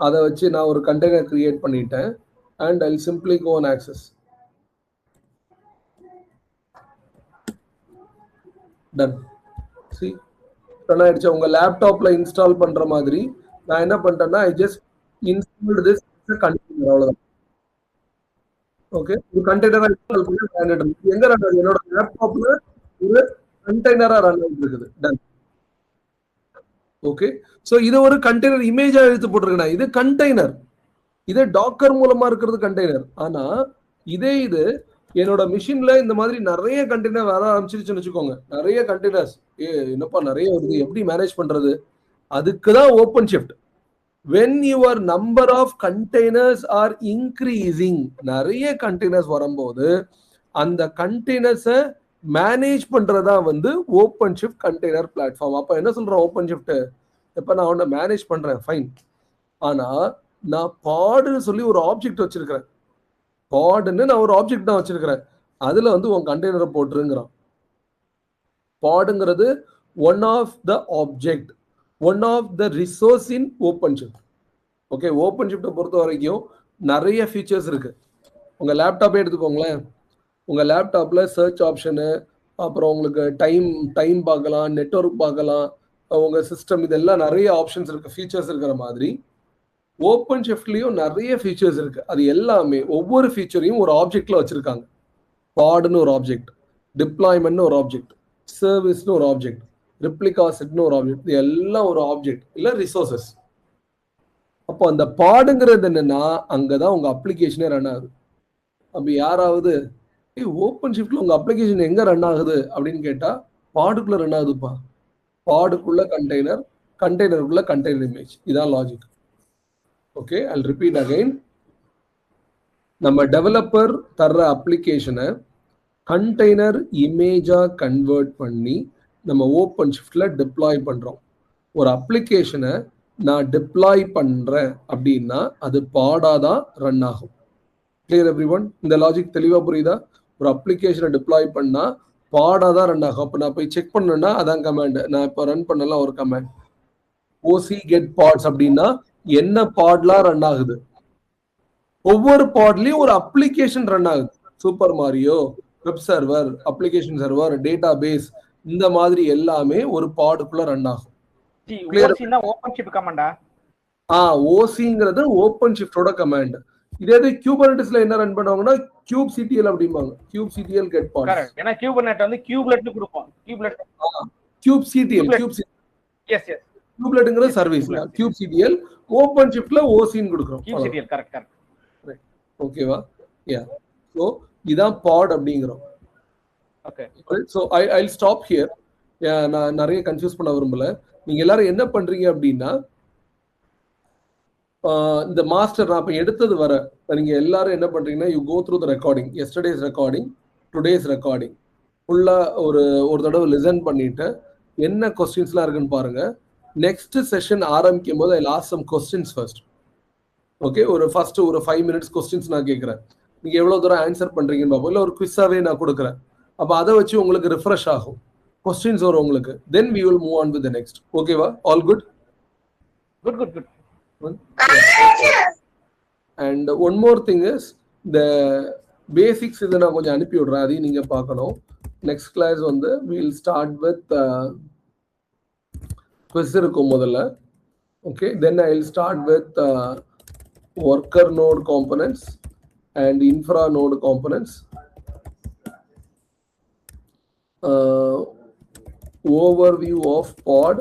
அதை வச்சு நான் ஒரு கண்டெய்னர் கிரியேட் பண்ணிட்டேன். And I simply go and access. Done. Run ஆயிடுச்சு. உங்க லேப்டாப்ல இன்ஸ்டால் பண்ற மாதிரி நான் என்ன பண்ணிட்டேன்னா I just installed this container. அவ்வளவுதான். ஓகே, ஒரு கண்டெய்னரா இன்ஸ்டால் பண்ணி எங்க ரன் ஆகுது? என்னோட லேப்டாப்ல ஒரு கண்டெய்னரா ரன் ஆகிட்டு இருக்குது. டன். ஓகே, சோ இது ஒரு கண்டெய்னர் இமேஜா எடுத்து போட்டிருக்கேன். இது கண்டெய்னர். இது டாக்கர் மூலமா இருக்கிறது கண்டெய்னர். ஆனா இது என்னோட மிஷின்ல இந்த மாதிரி நிறைய கண்டெய்னர் வர ஆரம்பிச்சிருச்சுன்னு வச்சுக்கோங்க. நிறைய கண்டெய்னர்ஸ், என்னப்பா நிறைய வருது, எப்படி மேனேஜ் பண்றது? அதுக்குதான் open shift. when your number of containers are increasing, நிறைய கண்டெய்னர்ஸ் வரும்போது அந்த கண்டெய்னர்ஸை மேனேஜ் பண்றதா வந்து ஓப்பன் ஷிஃப்ட் கண்டெய்னர் பிளாட்ஃபார்ம். அப்ப என்ன சொல்றேன்? ஓப்பன் ஷிஃப்ட் எப்ப நான் அவனை மேனேஜ் பண்றேன், ஃபைன். ஆனா நான் பாடுன்னு சொல்லி ஒரு ஆப்ஜெக்ட் வச்சிருக்கிறேன். பாடுன்னு நான் ஒரு ஆப்ஜெக்ட் தான் வச்சிருக்கிறேன். அதுல வந்து உன் கண்டெய்னரை போட்டுருங்கிறான். பாடுங்கிறது one of the object, one of the resource in OpenShift. Okay, ஓப்பன் ஷிஃப்ட்டை பொறுத்த வரைக்கும் நிறைய ஃபீச்சர்ஸ் இருக்கு. உங்க லேப்டாப்பே எடுத்துக்கோங்களேன். உங்க லேப்டாப்ல சர்ச் ஆப்ஷனு, அப்புறம் உங்களுக்கு டைம் பார்க்கலாம், நெட்வொர்க் பார்க்கலாம், உங்க சிஸ்டம், இதெல்லாம் நிறைய ஆப்ஷன்ஸ் இருக்கு, ஃபீச்சர்ஸ் இருக்கிற மாதிரி ஓப்பன் ஷிஃப்ட்லயும் நிறைய ஃபீச்சர்ஸ் இருக்கு. அது எல்லாமே ஒவ்வொரு ஃபீச்சரையும் ஒரு ஆப்ஜெக்ட்ல வச்சிருக்காங்க. பாடுன்னு ஒரு ஆப்ஜெக்ட், டிப்ளாய்மெண்ட்னு ஒரு ஆப்ஜெக்ட், சர்வீஸ்னு ஒரு ஆப்ஜெக்ட், ரிப்ளிகா செட்னு ஒரு ஆப்ஜெக்ட். இது எல்லாம் ஒரு ஆப்ஜெக்ட் இல்ல ரிசோர்சஸ். அப்போ அந்த பாடுங்கிறது என்னன்னா அங்கதான் உங்க அப்ளிகேஷனே ரன் ஆகுது. அப்ப யாராவது ஓப்பன் ஷிஃப்ட்ல உங்க அப்ளிகேஷன் எங்க ரன் ஆகுது அப்படின்னு கேட்டா பாடுக்குள்ள ரன் ஆகுதுப்பா. பாடுக்குள்ள கண்டெய்னர், கண்டெய்னருக்குள்ள கண்டெய்னர் இமேஜ். இதான் logic. Okay, I'll repeat again. நம்ம டெவலப்பர் தர்ற அப்ளிகேஷனை கண்டெய்னர் இமேஜா கன்வெர்ட் பண்ணி நம்ம ஓப்பன் ஷிஃப்ட்ல டிப்ளாய் பண்றோம். ஒரு அப்ளிகேஷனை நான் டிப்ளாய் பண்றேன் அப்படின்னா அது பாடாதான் ரன் ஆகும். Clear everyone? இந்த லாஜிக் தெளிவா புரியுதா? ஒரு அப்ளிகேஷனை டிப்ளாய் பண்ணா பாடாதான் ரன் ஆகும். அப்ப நான் போய் செக் பண்ணேன்னா அதான் கமாண்ட். நான் இப்போ ரன் பண்ணலாம் ஒரு கமாண்ட் ஓசி கெட் பாட்ஸ் அப்படின்னா என்ன பாட்லாம் ரன் ஆகுது, ஒவ்வொரு பாட்லயும் ஒரு அப்ளிகேஷன் ரன் ஆகுது. Super Mario, web server, application server, database, இந்த மாதிரி எல்லாமே ஒரு பாடுக்குள்ள ரன் ஆகும். ஓசிங்கிறது ஓபன் ஷிஃப்டோட கமாண்ட். இதே கியூபர்நெட்டிஸ்ல என்ன ரன் பண்ணுவாங்கன்னா கியூப் சிடிஎல் அப்படிம்பாங்க. Kube CTL get pods. Correct. ஏனா கியூபர்நெட் வந்து கியூப்லெட்னு கொடுப்போம். கியூப்லெட் கியூப் சிடிஎல் எஸ் எஸ் கியூப்லெட்ங்கற சர்வீஸ். கியூப் சிடிஎல் ஓபன் ஷிஃப்ட்ல ஓசின்னு கொடுக்கிறோம். Kube CTL correct correct. ஓகேவா? யா. சோ இதான் பாட் அப்படிங்கறோம். Okay. So I'll stop here. நான் நிறைய கன்ஃபியூஸ் பண்ண விரும்பல. நீங்க எல்லாரும் என்ன பண்றீங்க அப்படின்னா இந்த மாஸ்டர் நான் இப்ப எடுத்தது வர நீங்க எல்லாரும் என்ன பண்றீங்கன்னா you go through the recording, yesterday's recording, today's recording ஃபுல்லா ஒரு தடவை லிசன் பண்ணிட்டு என்ன கொஸ்டின்ஸ்லாம் இருக்குன்னு பாருங்க. நெக்ஸ்ட் செஷன் ஆரம்பிக்கும் போது I'll ask some questions first. Okay, ஒரு 5 minutes கொஸ்டின்ஸ் நான் கேட்குறேன். நீங்க எவ்வளவு தூரம் ஆன்சர் பண்றீங்கன்னு பார்ப்போம். இல்லை ஒரு குவிஸாவே நான் கொடுக்குறேன். அப்போ அதை வச்சு உங்களுக்கு ரிஃப்ரெஷ் ஆகும், கொஸ்டின்ஸ் வரும் உங்களுக்கு. தென் we will move on with the next. ஓகேவா? All good? Good good good. And one more thing is the basics இதை நான் கொஞ்சம் அனுப்பி விடுறேன், அதையும் நீங்க பார்க்கணும். நெக்ஸ்ட் கிளாஸ் வந்து we'll start with quiz இருக்கும் முதல்ல. Okay, then I'll start with worker node components and infra node components, overview of pod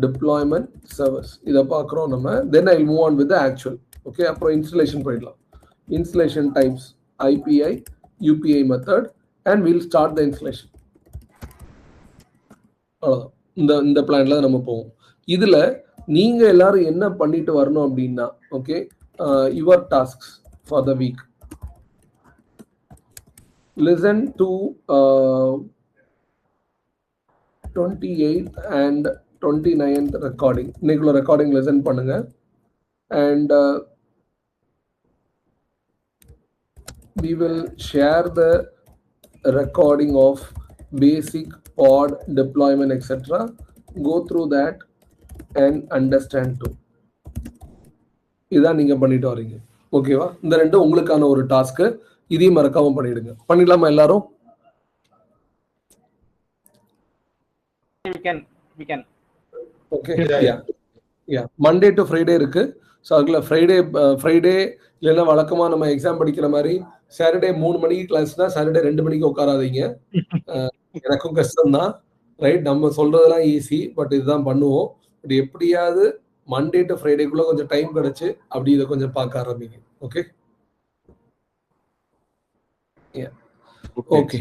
deployment servers இத பார்க்குறோம் நம்ம. Then I'll move on with the actual. Okay, அப்புறம் installation போயிடலாம். Installation types, IPI, UPI method, and we'll start the installation. அவ்வளோதான். இந்த பிளான்ல நம்ம போவோம். இதுல நீங்க எல்லாரும் என்ன பண்ணிட்டு வரணும் அப்படின்னா, okay, your tasks for the week. Listen to 28th and 29th recording. இன்னைக்குள்ள ரெக்கார்டிங் லிசன் பண்ணுங்க. And we will share the recording of basic pod deployment etc. Go through that and understand too. இதான் நீங்க பண்ணிட்டு வரீங்க. ஓகேவா? இந்த ரெண்டு உங்களுக்கான ஒரு டாஸ்க். இதையும் மறக்காம பண்ணிடுங்க. பண்ணிடலாமா எல்லாரும்? we can okay. Yeah Monday to Friday இருக்கு. ஸோ அதுல ஃப்ரைடே இல்லைன்னா வழக்கமா நம்ம எக்ஸாம் படிக்கிற மாதிரி சாட்டர்டே 3 மணிக்கு கிளாஸ்னா சாட்டர்டே 2 மணிக்கு உட்காராதீங்க. எனக்கும் கஷ்டம் தான், ரைட்? நம்ம சொல்றதெல்லாம் ஈஸி, பட் இதுதான் பண்ணுவோம். பட் எப்படியாவது மண்டே டு ஃப்ரைடேக்குள்ள கொஞ்சம் டைம் கிடைச்சு அப்படி இதை கொஞ்சம் பார்க்க ஆரம்பிங்க. Okay okay.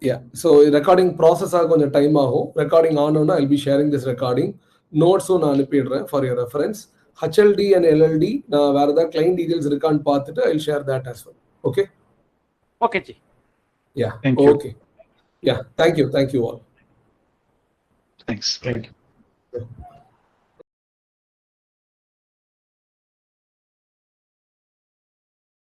Yeah, so recording process ஆக கொஞ்சம் டைம் ஆகும். ரெக்கார்டிங் ஆனோன்னா I'll be sharing this recording. நோட்ஸும் நான் அனுப்பிடுறேன் for your reference. HLD and LLD நான் வேற ஏதாவது கிளைண்ட் டீடைல்ஸ் இருக்கான்னு பார்த்துட்டு I'll share that as well. Okay? Okay ji. Yeah. Thank you. Okay. Yeah. Thank you all. Thanks. Thank you.